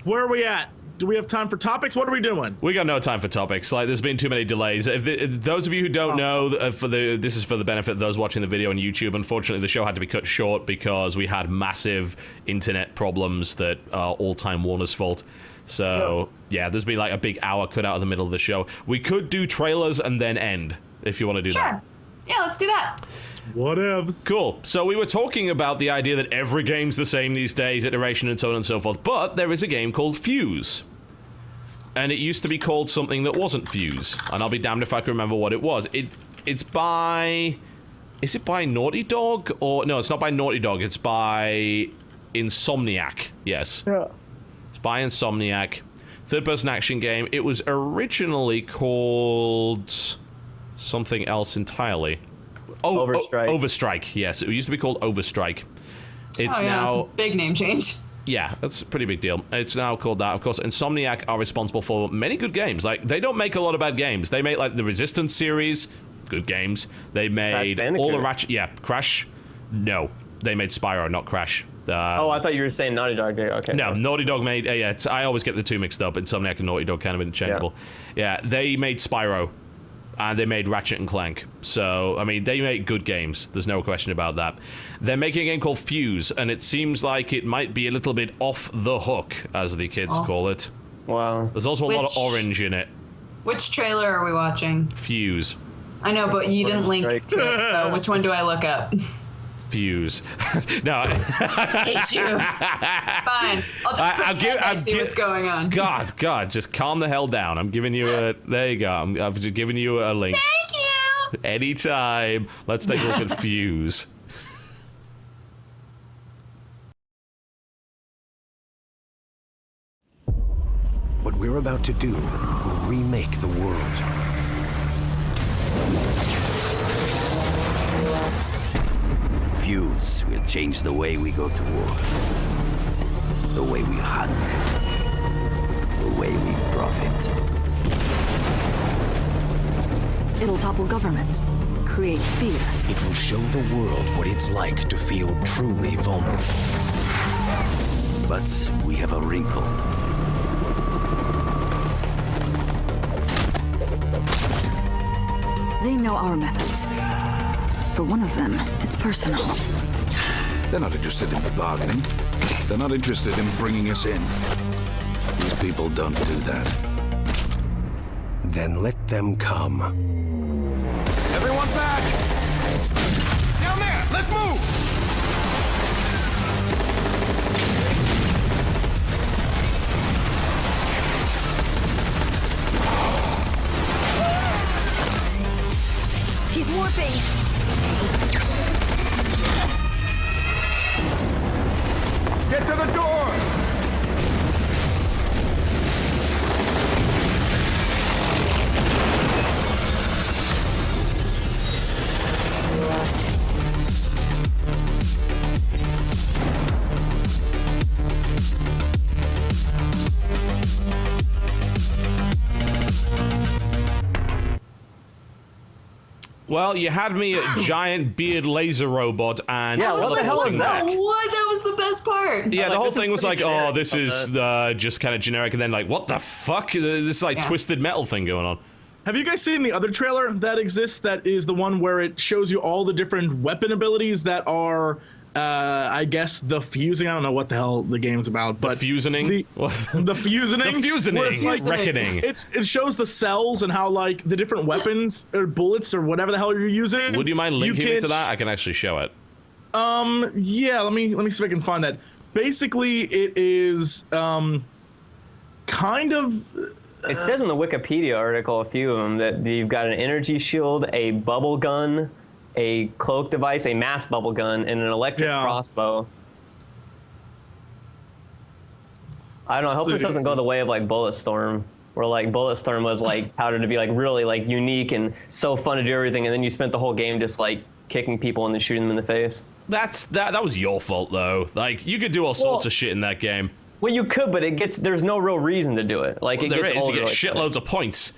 Where are we at? Do we have time for topics? What are we doing? We got no time for topics. Like, there's been too many delays. If those of you who don't know, this is for the benefit of those watching the video on YouTube. Unfortunately, the show had to be cut short because we had massive internet problems that are all-time Warner's fault. So, yeah, there's been like a big hour cut out of the middle of the show. We could do trailers and then end, if you want to do that. Sure. Yeah, let's do that. Whatever. Cool. So we were talking about the idea that every game's the same these days, iteration and so on and so forth, but there is a game called Fuse. And it used to be called something that wasn't Fuse. And I'll be damned if I can remember what it was. It's by... Is it by Naughty Dog? Or no, it's not by Naughty Dog. It's by Insomniac. Yes. Yeah. It's by Insomniac. Third-person action game. It was originally called something else entirely. Oh, Overstrike. Overstrike, yes. It used to be called Overstrike. It's It's now... a big name change. Yeah, that's a pretty big deal. It's now called that. Of course, Insomniac are responsible for many good games. Like, they don't make a lot of bad games. They make, like, the Resistance series, good games. They made all the Ratchet... Yeah, Crash? No. They made Spyro, not Crash. Oh, I thought you were saying Naughty Dog. Okay. No, Naughty Dog made... yeah, I always get the two mixed up. Insomniac and Naughty Dog kind of interchangeable. Yeah, they made Spyro. And they made Ratchet and Clank. So, I mean, they make good games. There's no question about that. They're making a game called Fuse, and it seems like it might be a little bit off the hook, as the kids call it. Wow. There's also a lot of orange in it. Which trailer are we watching? Fuse. I know, but you didn't link Strike. to it, so which one do I look up? Fuse. No. Hate you. Fine. I'll just pretend I see what's going on. God, just calm the hell down. I'm giving you a... There you go. I've just given you a link. Thank you! Anytime. Let's take a look at Fuse. What we're about to do will remake the world. Fuse will change the way we go to war. The way we hunt. The way we profit. It'll topple governments, create fear. It will show the world what it's like to feel truly vulnerable. But we have a wrinkle. They know our methods. For one of them, it's personal. They're not interested in bargaining. They're not interested in bringing us in. These people don't do that. Then let them come. Everyone back! Down there! Let's move! He's warping! Get to the door! Well, you had me at giant beard laser robot, and Yeah, what the hell is that? What? That was the best part. yeah, the like, whole this is thing was pretty like, oh, generic, this is just kind of generic, and then like, what the fuck? This like twisted metal thing going on. Have you guys seen the other trailer that exists? That is the one where it shows you all the different weapon abilities that are, I guess, the fusing. I don't know what the hell the game's about, but Fusioning? The fusioning. The fusioning. where it's like- Reckoning. It shows the cells and how like the different weapons or bullets or whatever the hell you're using. Would you mind linking me can to that? I can actually show it. Yeah, let me see if I can find that. Basically, it is kind of. It says in the Wikipedia article, a few of them, that you've got an energy shield, a bubble gun, a cloak device, a mass bubble gun, and an electric crossbow. I don't know. I hope this doesn't go the way of like Bulletstorm, where like Bulletstorm was like touted to be like really like unique and so fun to do everything, and then you spent the whole game just like kicking people and then shooting them in the face. That was your fault though. Like you could do all sorts of shit in that game. Well, you could, but there's no real reason to do it. Like Well, it there gets is. old You get really quick. shitloads of points.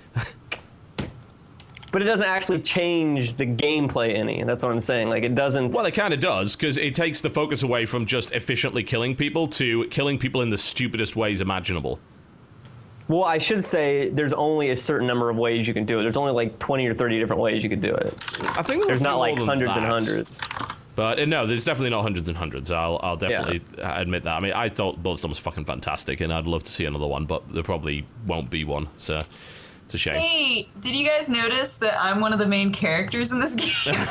But it doesn't actually change the gameplay any. That's what I'm saying. Like it doesn't. Well, it kind of does, because it takes the focus away from just efficiently killing people to killing people in the stupidest ways imaginable. Well, I should say there's only a certain number of ways you can do it. There's only like 20 or 30 different ways you could do it. I think there's not like more than hundreds and that. hundreds. But no, there's definitely not hundreds and hundreds. I'll definitely admit that. I mean, I thought Bulletstorm was fucking fantastic, and I'd love to see another one, but there probably won't be one, so it's a shame. Hey, did you guys notice that I'm one of the main characters in this game?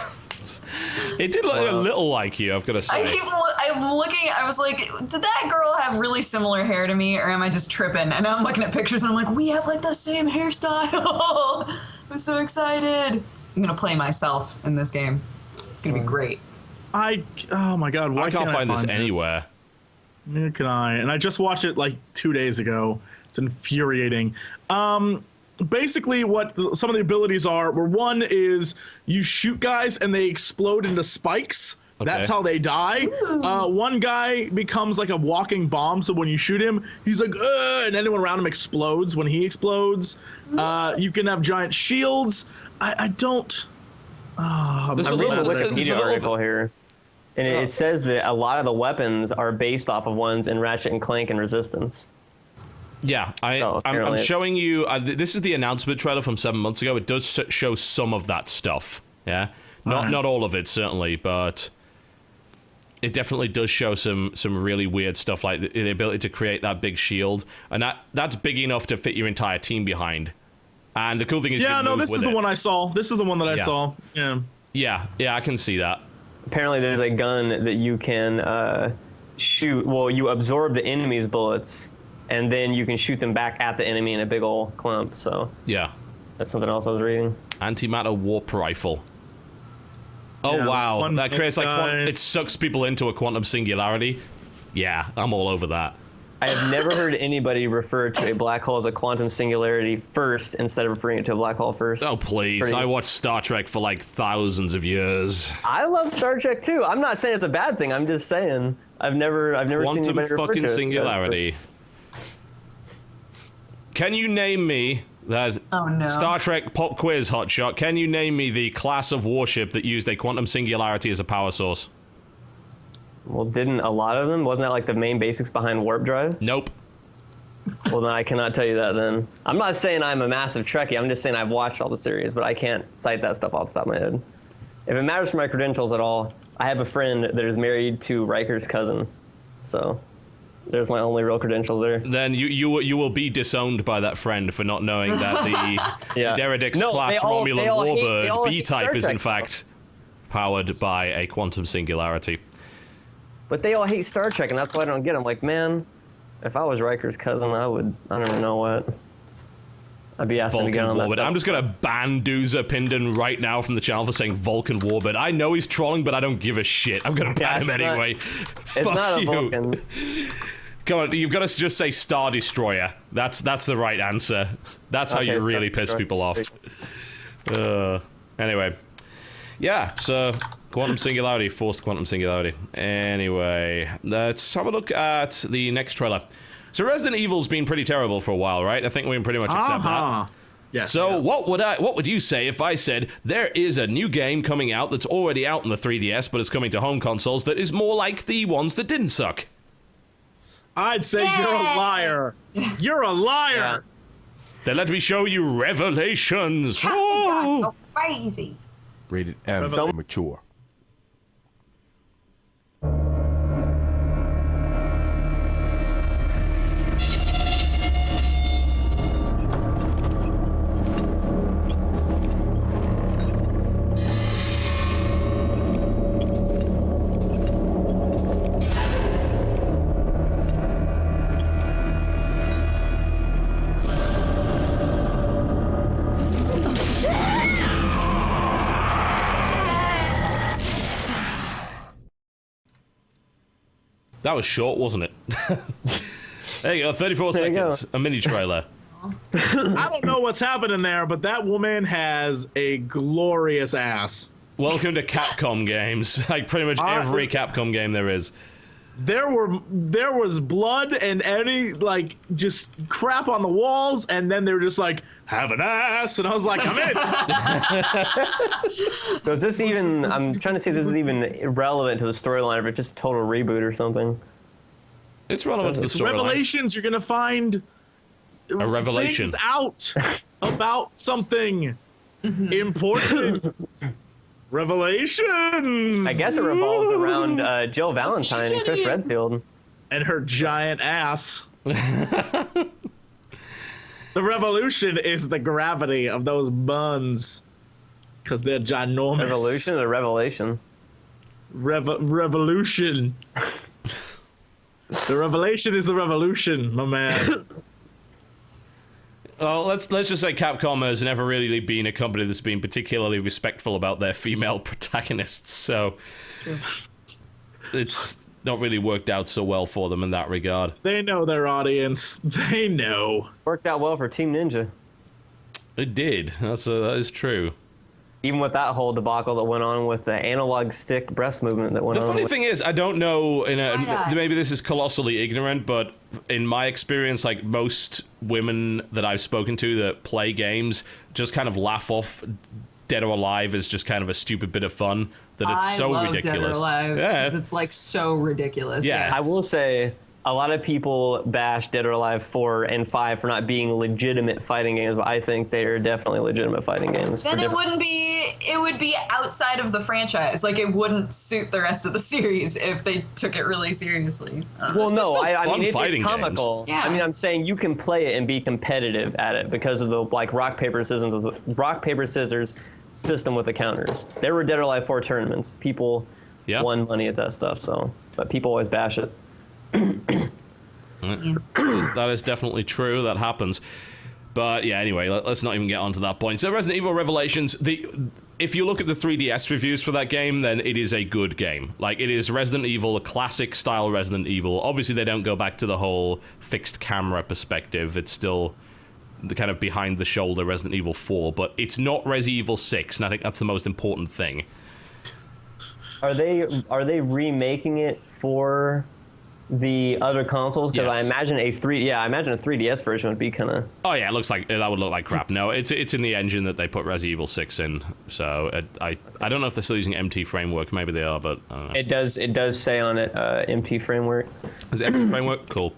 It did look a little like you, I've got to say. I'm looking, I was like, did that girl have really similar hair to me, or am I just tripping? And I'm looking at pictures and I'm like, we have like the same hairstyle. I'm so excited. I'm gonna play myself in this game. It's gonna be great. Oh my god, why I can't find this anywhere. Neither can I. And I just watched it like 2 days ago. It's infuriating. Basically what some of the abilities are, where one is you shoot guys and they explode into spikes. Okay. That's how they die. One guy becomes like a walking bomb, so when you shoot him, he's like, ugh, and anyone around him explodes when he explodes. You can have giant shields. I don't... I'm reading the Wikipedia article here, and it says that a lot of the weapons are based off of ones in Ratchet and Clank and Resistance. Yeah, I'm showing you. This is the announcement trailer from 7 months ago. It does show some of that stuff. Yeah, not all of it certainly, but it definitely does show some really weird stuff, like the ability to create that big shield, and that's big enough to fit your entire team behind. And the cool thing is, this is the one I saw. This is the one that I saw. Yeah, I can see that. Apparently, there's a gun that you can shoot. Well, you absorb the enemy's bullets, and then you can shoot them back at the enemy in a big ol' clump. So yeah, that's something else I was reading. Antimatter warp rifle. Oh wow, that creates it sucks people into a quantum singularity. Yeah, I'm all over that. I have never heard anybody refer to a black hole as a quantum singularity first instead of referring it to a black hole first. Oh please, I watched Star Trek for like thousands of years. I love Star Trek too. I'm not saying it's a bad thing. I'm just saying I've never seen anybody refer to it. Quantum fucking singularity. Can you name me that Star Trek pop quiz hotshot? Can you name me the class of warship that used a quantum singularity as a power source? Well, didn't a lot of them? Wasn't that like the main basics behind warp drive? Nope. Well, then I cannot tell you that then. I'm not saying I'm a massive Trekkie. I'm just saying I've watched all the series, but I can't cite that stuff off the top of my head. If it matters for my credentials at all, I have a friend that is married to Riker's cousin. So there's my only real credentials there. Then you will be disowned by that friend for not knowing that the Deredix class Romulan Warbird B-type is in fact powered by a quantum singularity. But they all hate Star Trek, and that's why I don't get them. Like, man, if I was Riker's cousin, I don't even know what. I'd be asking to get on that stuff. I'm just going to ban Doozer Pinden right now from the channel for saying Vulcan Warbird. I know he's trolling, but I don't give a shit. I'm going to ban him anyway. It's not a Vulcan. Come on, you've got to just say Star Destroyer. That's the right answer. That's how you really piss people off. Anyway. Yeah, so quantum singularity, forced quantum singularity. Anyway, let's have a look at the next trailer. So Resident Evil's been pretty terrible for a while, right? I think we can pretty much accept that. Yes. So what would you say if I said there is a new game coming out that's already out on the 3DS, but it's coming to home consoles that is more like the ones that didn't suck? I'd say you're a liar. You're a liar. Yeah. Then let me show you Revelations. Go crazy. Rated M, so mature. That was short, wasn't it? There you go, 34 seconds, a mini trailer. I don't know what's happening there, but that woman has a glorious ass. Welcome to Capcom games. Like pretty much every Capcom game there is. There was blood and any like just crap on the walls, and then they were just like, have an ass, and I was like, I'm in. So is this even, I'm trying to see if this is even relevant to the storyline, or if it's just a total reboot or something. It's relevant to the storyline. Revelations, you're gonna find A revelation. things out about something important. Revelations. I guess it revolves around Jill Valentine and Chris Redfield. And her giant ass. The revolution is the gravity of those buns. Because they're ginormous. Revolution or revelation? Revolution. The revelation is the revolution, my man. Well, let's just say Capcom has never really been a company that's been particularly respectful about their female protagonists, so it's not really worked out so well for them in that regard. They know their audience. They know. Worked out well for Team Ninja. It did. That is true. Even with that whole debacle that went on with the analog stick breast movement that went on. The funny thing is, I don't know, maybe this is colossally ignorant, but in my experience, like most women that I've spoken to that play games just kind of laugh off Dead or Alive as just kind of a stupid bit of fun, that it's so ridiculous. Dead or Alive, yeah. it's like so ridiculous. Yeah. I will say, a lot of people bash Dead or Alive 4 and 5 for not being legitimate fighting games, but I think they are definitely legitimate fighting games. Then it would be outside of the franchise. Like, it wouldn't suit the rest of the series if they took it really seriously. Well, no, I mean, it's Games. comical. Yeah. I mean, I'm saying you can play it and be competitive at it because of the, like, rock, paper, scissors system with the counters. There were Dead or Alive 4 tournaments. People won money at that stuff, so, but people always bash it. That is definitely true. That happens. But yeah, anyway, let's not even get onto that point. So Resident Evil Revelations, if you look at the 3DS reviews for that game, then it is a good game. Like, it is Resident Evil, a classic style Resident Evil. Obviously, they don't go back to the whole fixed camera perspective. It's still the kind of behind the shoulder Resident Evil 4, but it's not Resident Evil 6, and I think that's the most important thing. Are they remaking it for the other consoles? Because I imagine a 3DS version would be kind of. Oh yeah, it looks like that would look like crap. No, it's in the engine that they put Resident Evil 6 in. So I don't know if they're still using MT framework. Maybe they are, but I don't know. It does say on it MT framework. Is it MT framework? Cool.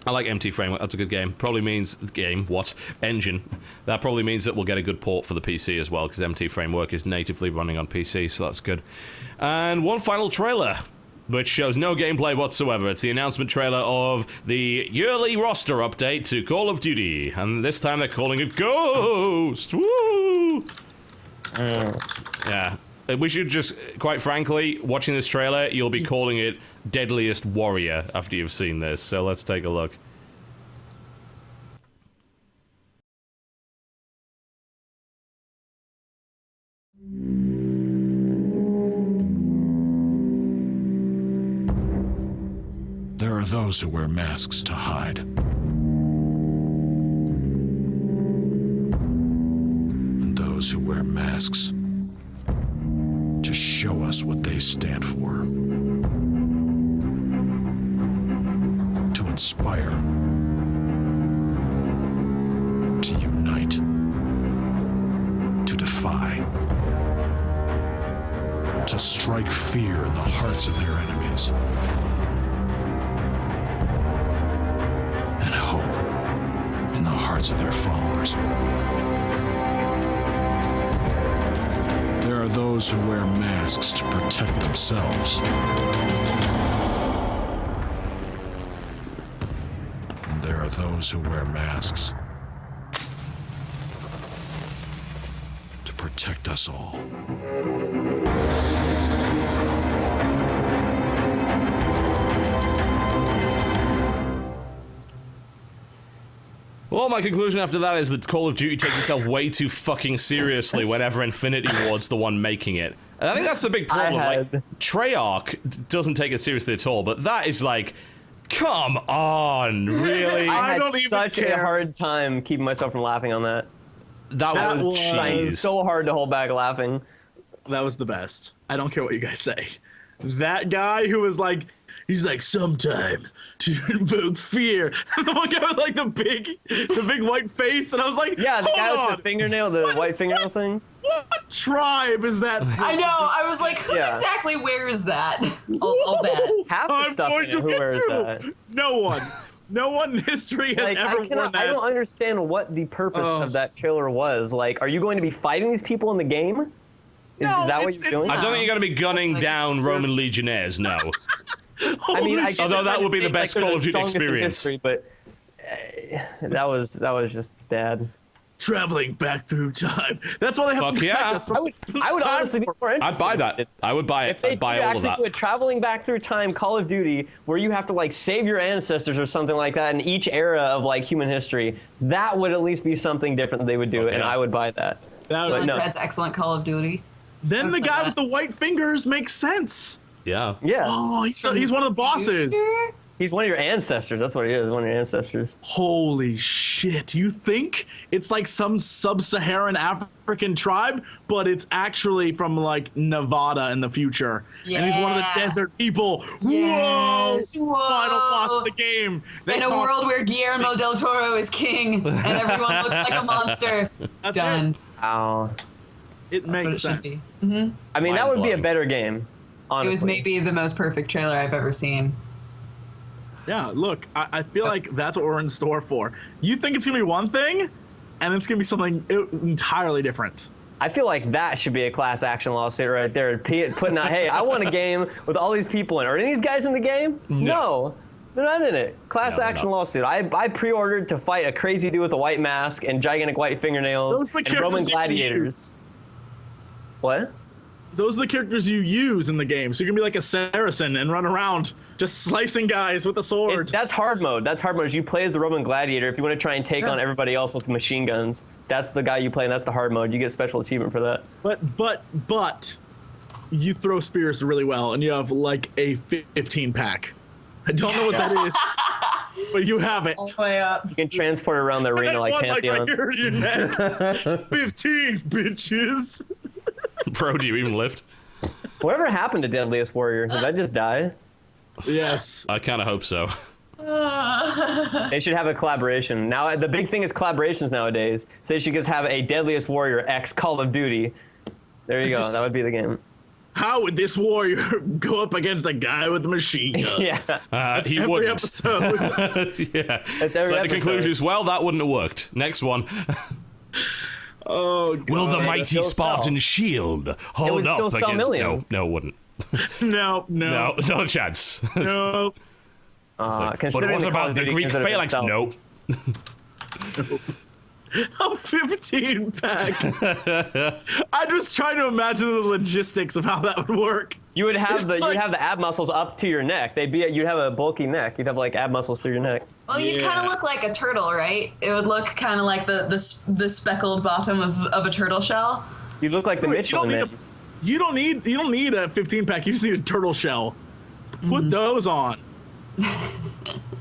I like MT framework. That's a good game. Probably means engine. That probably means that we'll get a good port for the PC as well, because MT framework is natively running on PC, so that's good. And one final trailer, which shows no gameplay whatsoever. It's the announcement trailer of the yearly roster update to Call of Duty, and this time they're calling it Ghost. Woo! Yeah. We should just, quite frankly, watching this trailer, you'll be calling it Deadliest Warrior after you've seen this. So let's take a look. There are those who wear masks to hide. And those who wear masks to show us what they stand for. To inspire. To unite. To defy. To strike fear in the hearts of their enemies. And hope in the hearts of their followers. There are those who wear masks to protect themselves. And there are those who wear masks to protect us all. Well, my conclusion after that is that Call of Duty takes itself way too fucking seriously whenever Infinity Ward's the one making it. And I think that's the big problem. Like, Treyarch doesn't take it seriously at all, but that is like, come on, really? I had such a hard time keeping myself from laughing on that. That was so hard to hold back laughing. That was the best. I don't care what you guys say. That guy who was like, he's like, sometimes to invoke fear. And the one guy with like the big white face, and I was like, yeah, the guy with the fingernail, white fingernail things. What tribe is that? I know. I was like, who exactly wears that? I'll bet. Half the stuff in it, who wears that? No one. No one in history has Like, ever worn that. I don't understand what the purpose of that trailer was. Like, are you going to be fighting these people in the game? Is that what you're doing? I don't think you're going to be gunning down Roman legionnaires, no. I mean, I although that would be the best Call of Duty experience. History, but that was just bad. Traveling back through time. That's why they have to protect us from I would honestly be more interested. I'd buy that. I would buy it. If they I'd buy all of that. do a traveling back through time Call of Duty where you have to like save your ancestors or something like that in each era of like human history, that would at least be something different that they would do, and I would buy that. That's excellent Call of Duty. Then the guy with the white fingers makes sense. Yeah. Yeah. Oh, he's one of the bosses. He's one of your ancestors. That's what he is. One of your ancestors. Holy shit. You think it's like some sub-Saharan African tribe, but it's actually from like Nevada in the future. Yeah. And he's one of the desert people. Yes. Whoa. Final boss of the game. In a world where Guillermo del Toro is king and everyone looks like a monster. That's Done. It. Wow. It makes sense. Mm-hmm. I mean, that would be a better game. Honestly. It was maybe the most perfect trailer I've ever seen. Yeah, look, I feel like that's what we're in store for. You think it's going to be one thing, and it's going to be something entirely different. I feel like that should be a class action lawsuit right there. Putting out, hey, I want a game with all these people in it. Are any of these guys in the game? No. They're not in it. Class action lawsuit. I pre-ordered to fight a crazy dude with a white mask and gigantic white fingernails and Roman gladiators. What? Those are the characters you use in the game. So you can be like a Saracen and run around just slicing guys with a sword. That's hard mode. That's hard mode. You play as the Roman gladiator. If you want to try and take on everybody else with machine guns, that's the guy you play, and that's the hard mode. You get special achievement for that. But you throw spears really well, and you have like a 15 pack. I don't know what that is, but you have it. All the way up. You can transport it around the arena like Pantheon. Like right here in your neck. 15 bitches. Bro, do you even lift? Whatever happened to Deadliest Warrior? Did that just die? Yes. I kind of hope so. They should have a collaboration. Now, the big thing is collaborations nowadays. So they should just have a Deadliest Warrior X Call of Duty. There you go. That would be the game. How would this warrior go up against a guy with a machine gun? Yeah. He every wouldn't. episode. Yeah. That's every So the conclusion is, well, that wouldn't have worked. Next one. Oh, God. Will the mighty Spartan shield hold up still sell against... millions. No, it wouldn't. No, not a chance. No. But what about the Greek phalanx? Nope. A 15 pack. I'm just trying to imagine the logistics of how that would work. You would have you'd have the ab muscles up to your neck. You'd have a bulky neck. You'd have like ab muscles through your neck. Well, you'd kind of look like a turtle, right? It would look kind of like the speckled bottom of a turtle shell. You look like the Michelin Man. You don't need a 15 pack. You just need a turtle shell. Put those on.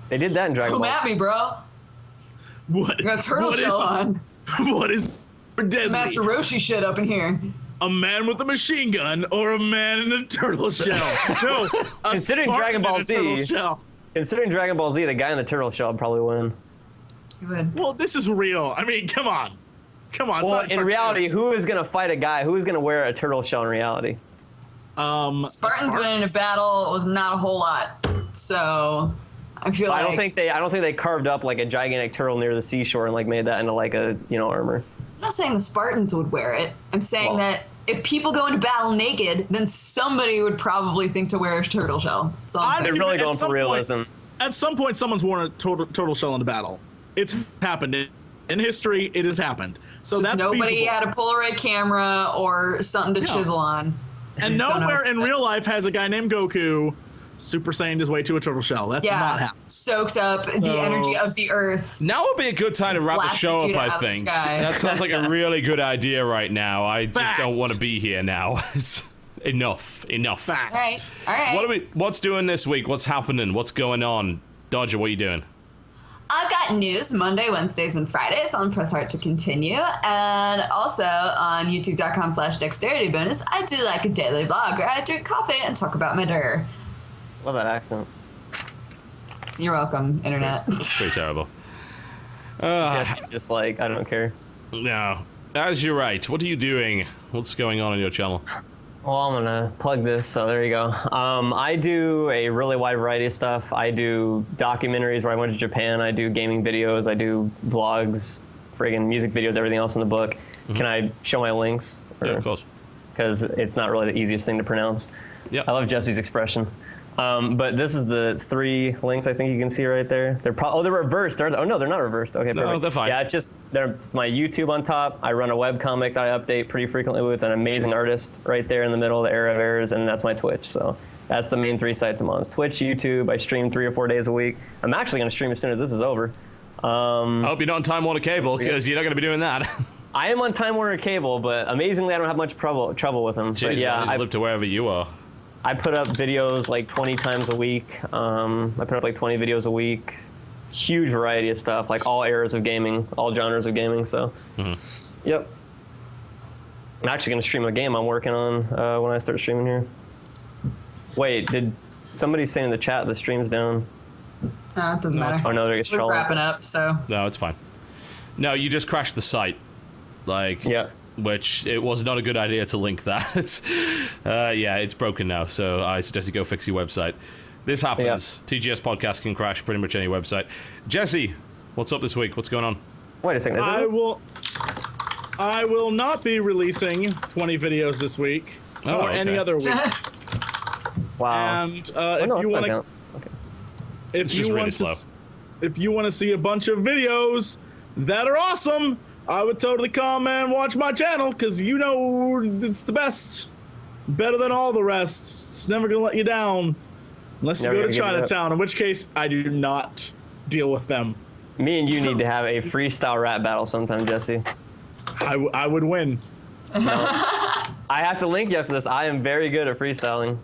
They did that in Dragon Ball. Come at me, bro. What? You got a turtle shell on. What is deadly? Master Roshi shit up in here. A man with a machine gun or a man in a turtle shell? No. Considering Dragon Ball Z, the guy in the turtle shell would probably win. You would. Well, this is real. I mean, come on. Well, in reality, who is going to fight a guy? Who is going to wear a turtle shell in reality? Spartans went into battle with not a whole lot, so I feel like I don't think they carved up like a gigantic turtle near the seashore and like made that into like a armor. I'm not saying the Spartans would wear it. I'm saying that if people go into battle naked, then somebody would probably think to wear a turtle shell. They're really going for realism. At some point, someone's worn a turtle shell into battle. It's happened. In history, it has happened. So that's nobody feasible. had a Polaroid camera or something to chisel on. And nowhere in real life has a guy named Goku Super Saiyan his way to a turtle shell. That's not happening. Soaked up the energy of the earth. Now would be a good time to wrap the show up, I think. That sounds like a really good idea right now. I just don't want to be here now. It's enough. All right. What's doing this week? What's happening? What's going on? Dodger, what are you doing? I've got news Monday, Wednesdays, and Fridays on Press Heart to Continue. And also on youtube.com/dexterity bonus, I do like a daily vlog where I drink coffee and talk about my dir. Love that accent. You're welcome, internet. It's pretty terrible. Jesse's just like, I don't care. No. As you're right, what are you doing? What's going on your channel? Well, I'm gonna plug this, so there you go. I do a really wide variety of stuff. I do documentaries where I went to Japan. I do gaming videos. I do vlogs, friggin' music videos, everything else in the book. Can I show my links? Yeah, of course. Because it's not really the easiest thing to pronounce. Yeah. I love Jesse's expression. But this is the 3 links I think you can see right there. They're they're reversed. Oh no, they're not reversed. Okay, perfect. No, they're fine. Yeah, it's my YouTube on top. I run a webcomic that I update pretty frequently with an amazing artist right there in the middle, the Era of Errors, and that's my Twitch. So that's the main 3 sites I'm on. It's Twitch, YouTube. I stream 3 or 4 days a week. I'm actually going to stream as soon as this is over. I hope you're not on Time Warner Cable, because you're not going to be doing that. I am on Time Warner Cable, but amazingly I don't have much trouble with them. Jeez, but yeah, I live to wherever you are. I put up videos like 20 times a week. I put up like 20 videos a week. Huge variety of stuff, like all eras of gaming, all genres of gaming. So, Yep. I'm actually going to stream a game I'm working on when I start streaming here. Wait, did somebody say in the chat the stream's down? No, it doesn't matter. Oh no, they're just We're trolling. wrapping up, so. No, it's fine. No, you just crashed the site. Like, yeah. Which it was not a good idea to link that. Yeah, it's broken now, so I suggest you go fix your website. This happens. Yeah. TGS podcast can crash pretty much any website. Jesse, what's up this week? What's going on? Wait a second. I will not be releasing 20 videos this week or any other week. Wow. And if you want to, if you want to see a bunch of videos that are awesome, I would totally come and watch my channel, because you know it's the best. Better than all the rest. It's never going to let you down. Unless you go to Chinatown, in which case I do not deal with them. Me and you need to have a freestyle rap battle sometime, Jesse. I would win. No. I have to link you after this. I am very good at freestyling.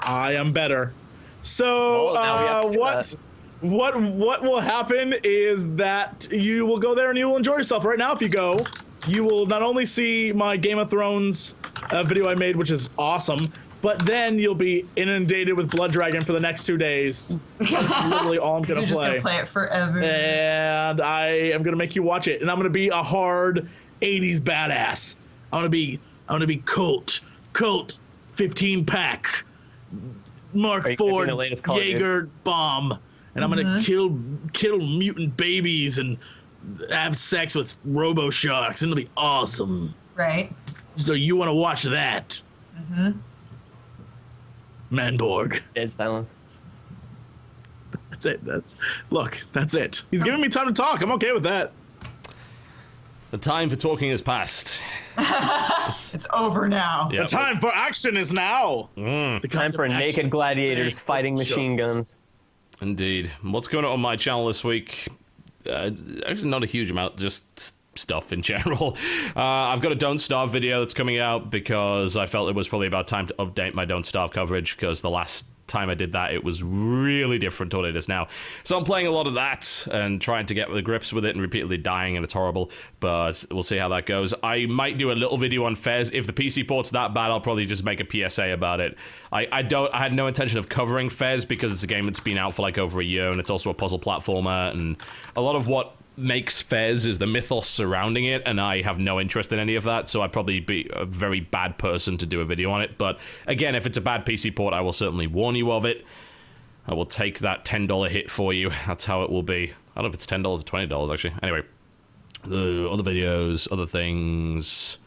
I am better. So what will happen is that you will go there and you will enjoy yourself. Right now, if you go, you will not only see my Game of Thrones video I made, which is awesome, but then you'll be inundated with Blood Dragon for the next 2 days. That's literally all I'm gonna play. You're just gonna play it forever. And I am gonna make you watch it, and I'm gonna be a hard 80s badass. I'm gonna be Colt 15 pack, Mark IV Jaeger bomb. And I'm gonna kill mutant babies and have sex with Robo Sharks, and it'll be awesome. Right. So you want to watch that? Manborg. Dead silence. That's it. That's it. He's giving me time to talk. I'm okay with that. The time for talking has passed. It's over now. The time for action is now. The time for naked gladiators fighting machine guns. Indeed. What's going on my channel this week? Actually, not a huge amount, just stuff in general. I've got a Don't Starve video that's coming out because I felt it was probably about time to update my Don't Starve coverage, because the last time I did that, it was really different to what it is now. So I'm playing a lot of that and trying to get the grips with it and repeatedly dying, and it's horrible, but we'll see how that goes. I might do a little video on Fez. If the PC port's that bad, I'll probably just make a PSA about it. I had no intention of covering Fez because it's a game that's been out for like over a year, and it's also a puzzle platformer, and a lot of what makes Fez is the mythos surrounding it, and I have no interest in any of that, so I'd probably be a very bad person to do a video on it. But again, if it's a bad PC port, I will certainly warn you of it. I will take that $10 hit for you. That's how it will be. I don't know if it's $10 or $20, actually. Anyway, the other videos, other things.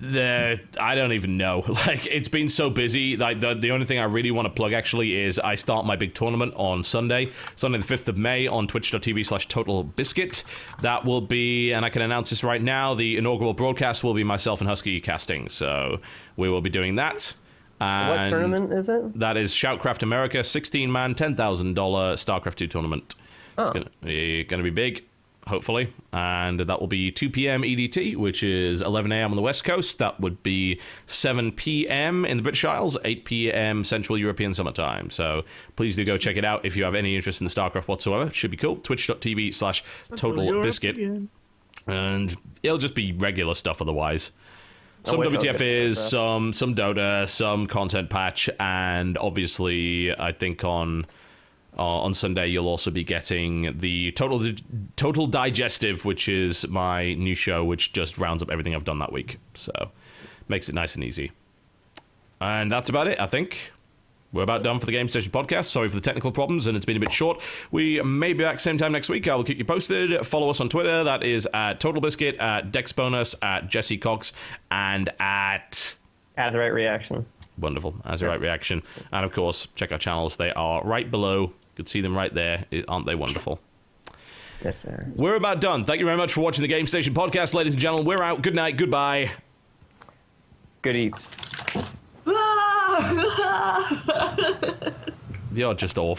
I don't even know. Like, it's been so busy. Like, the only thing I really want to plug, actually, is I start my big tournament on Sunday the 5th of May, on twitch.tv/TotalBiscuit. That will be, and I can announce this right now, the inaugural broadcast will be myself and Husky casting. So we will be doing that. And what tournament is it? That is Shoutcraft America, 16-man, $10,000 StarCraft 2 tournament. Oh. It's gonna be big, hopefully, and that will be 2 p.m. EDT, which is 11 a.m. on the West Coast. That would be 7 p.m. in the British Isles, 8 p.m. Central European Summertime. So please do go check it out if you have any interest in StarCraft whatsoever. It should be cool. Twitch.tv/TotalBiscuit. And it'll just be regular stuff otherwise. Some WTF is, some Dota, some content patch, and obviously I think on On Sunday, you'll also be getting the Total Digestive, which is my new show, which just rounds up everything I've done that week. So, makes it nice and easy. And that's about it, I think. We're about done for the Game Station podcast. Sorry for the technical problems, and it's been a bit short. We may be back same time next week. I will keep you posted. Follow us on Twitter. That is at TotalBiscuit, at DexBonus, at Jesse Cox, and at AzuriteReaction. Wonderful. AzuriteReaction. And of course, check our channels. They are right below. You can see them right there. Aren't they wonderful? Yes, sir. We're about done. Thank you very much for watching the Game Station podcast, ladies and gentlemen. We're out. Good night. Goodbye. Good eats. You're just awful.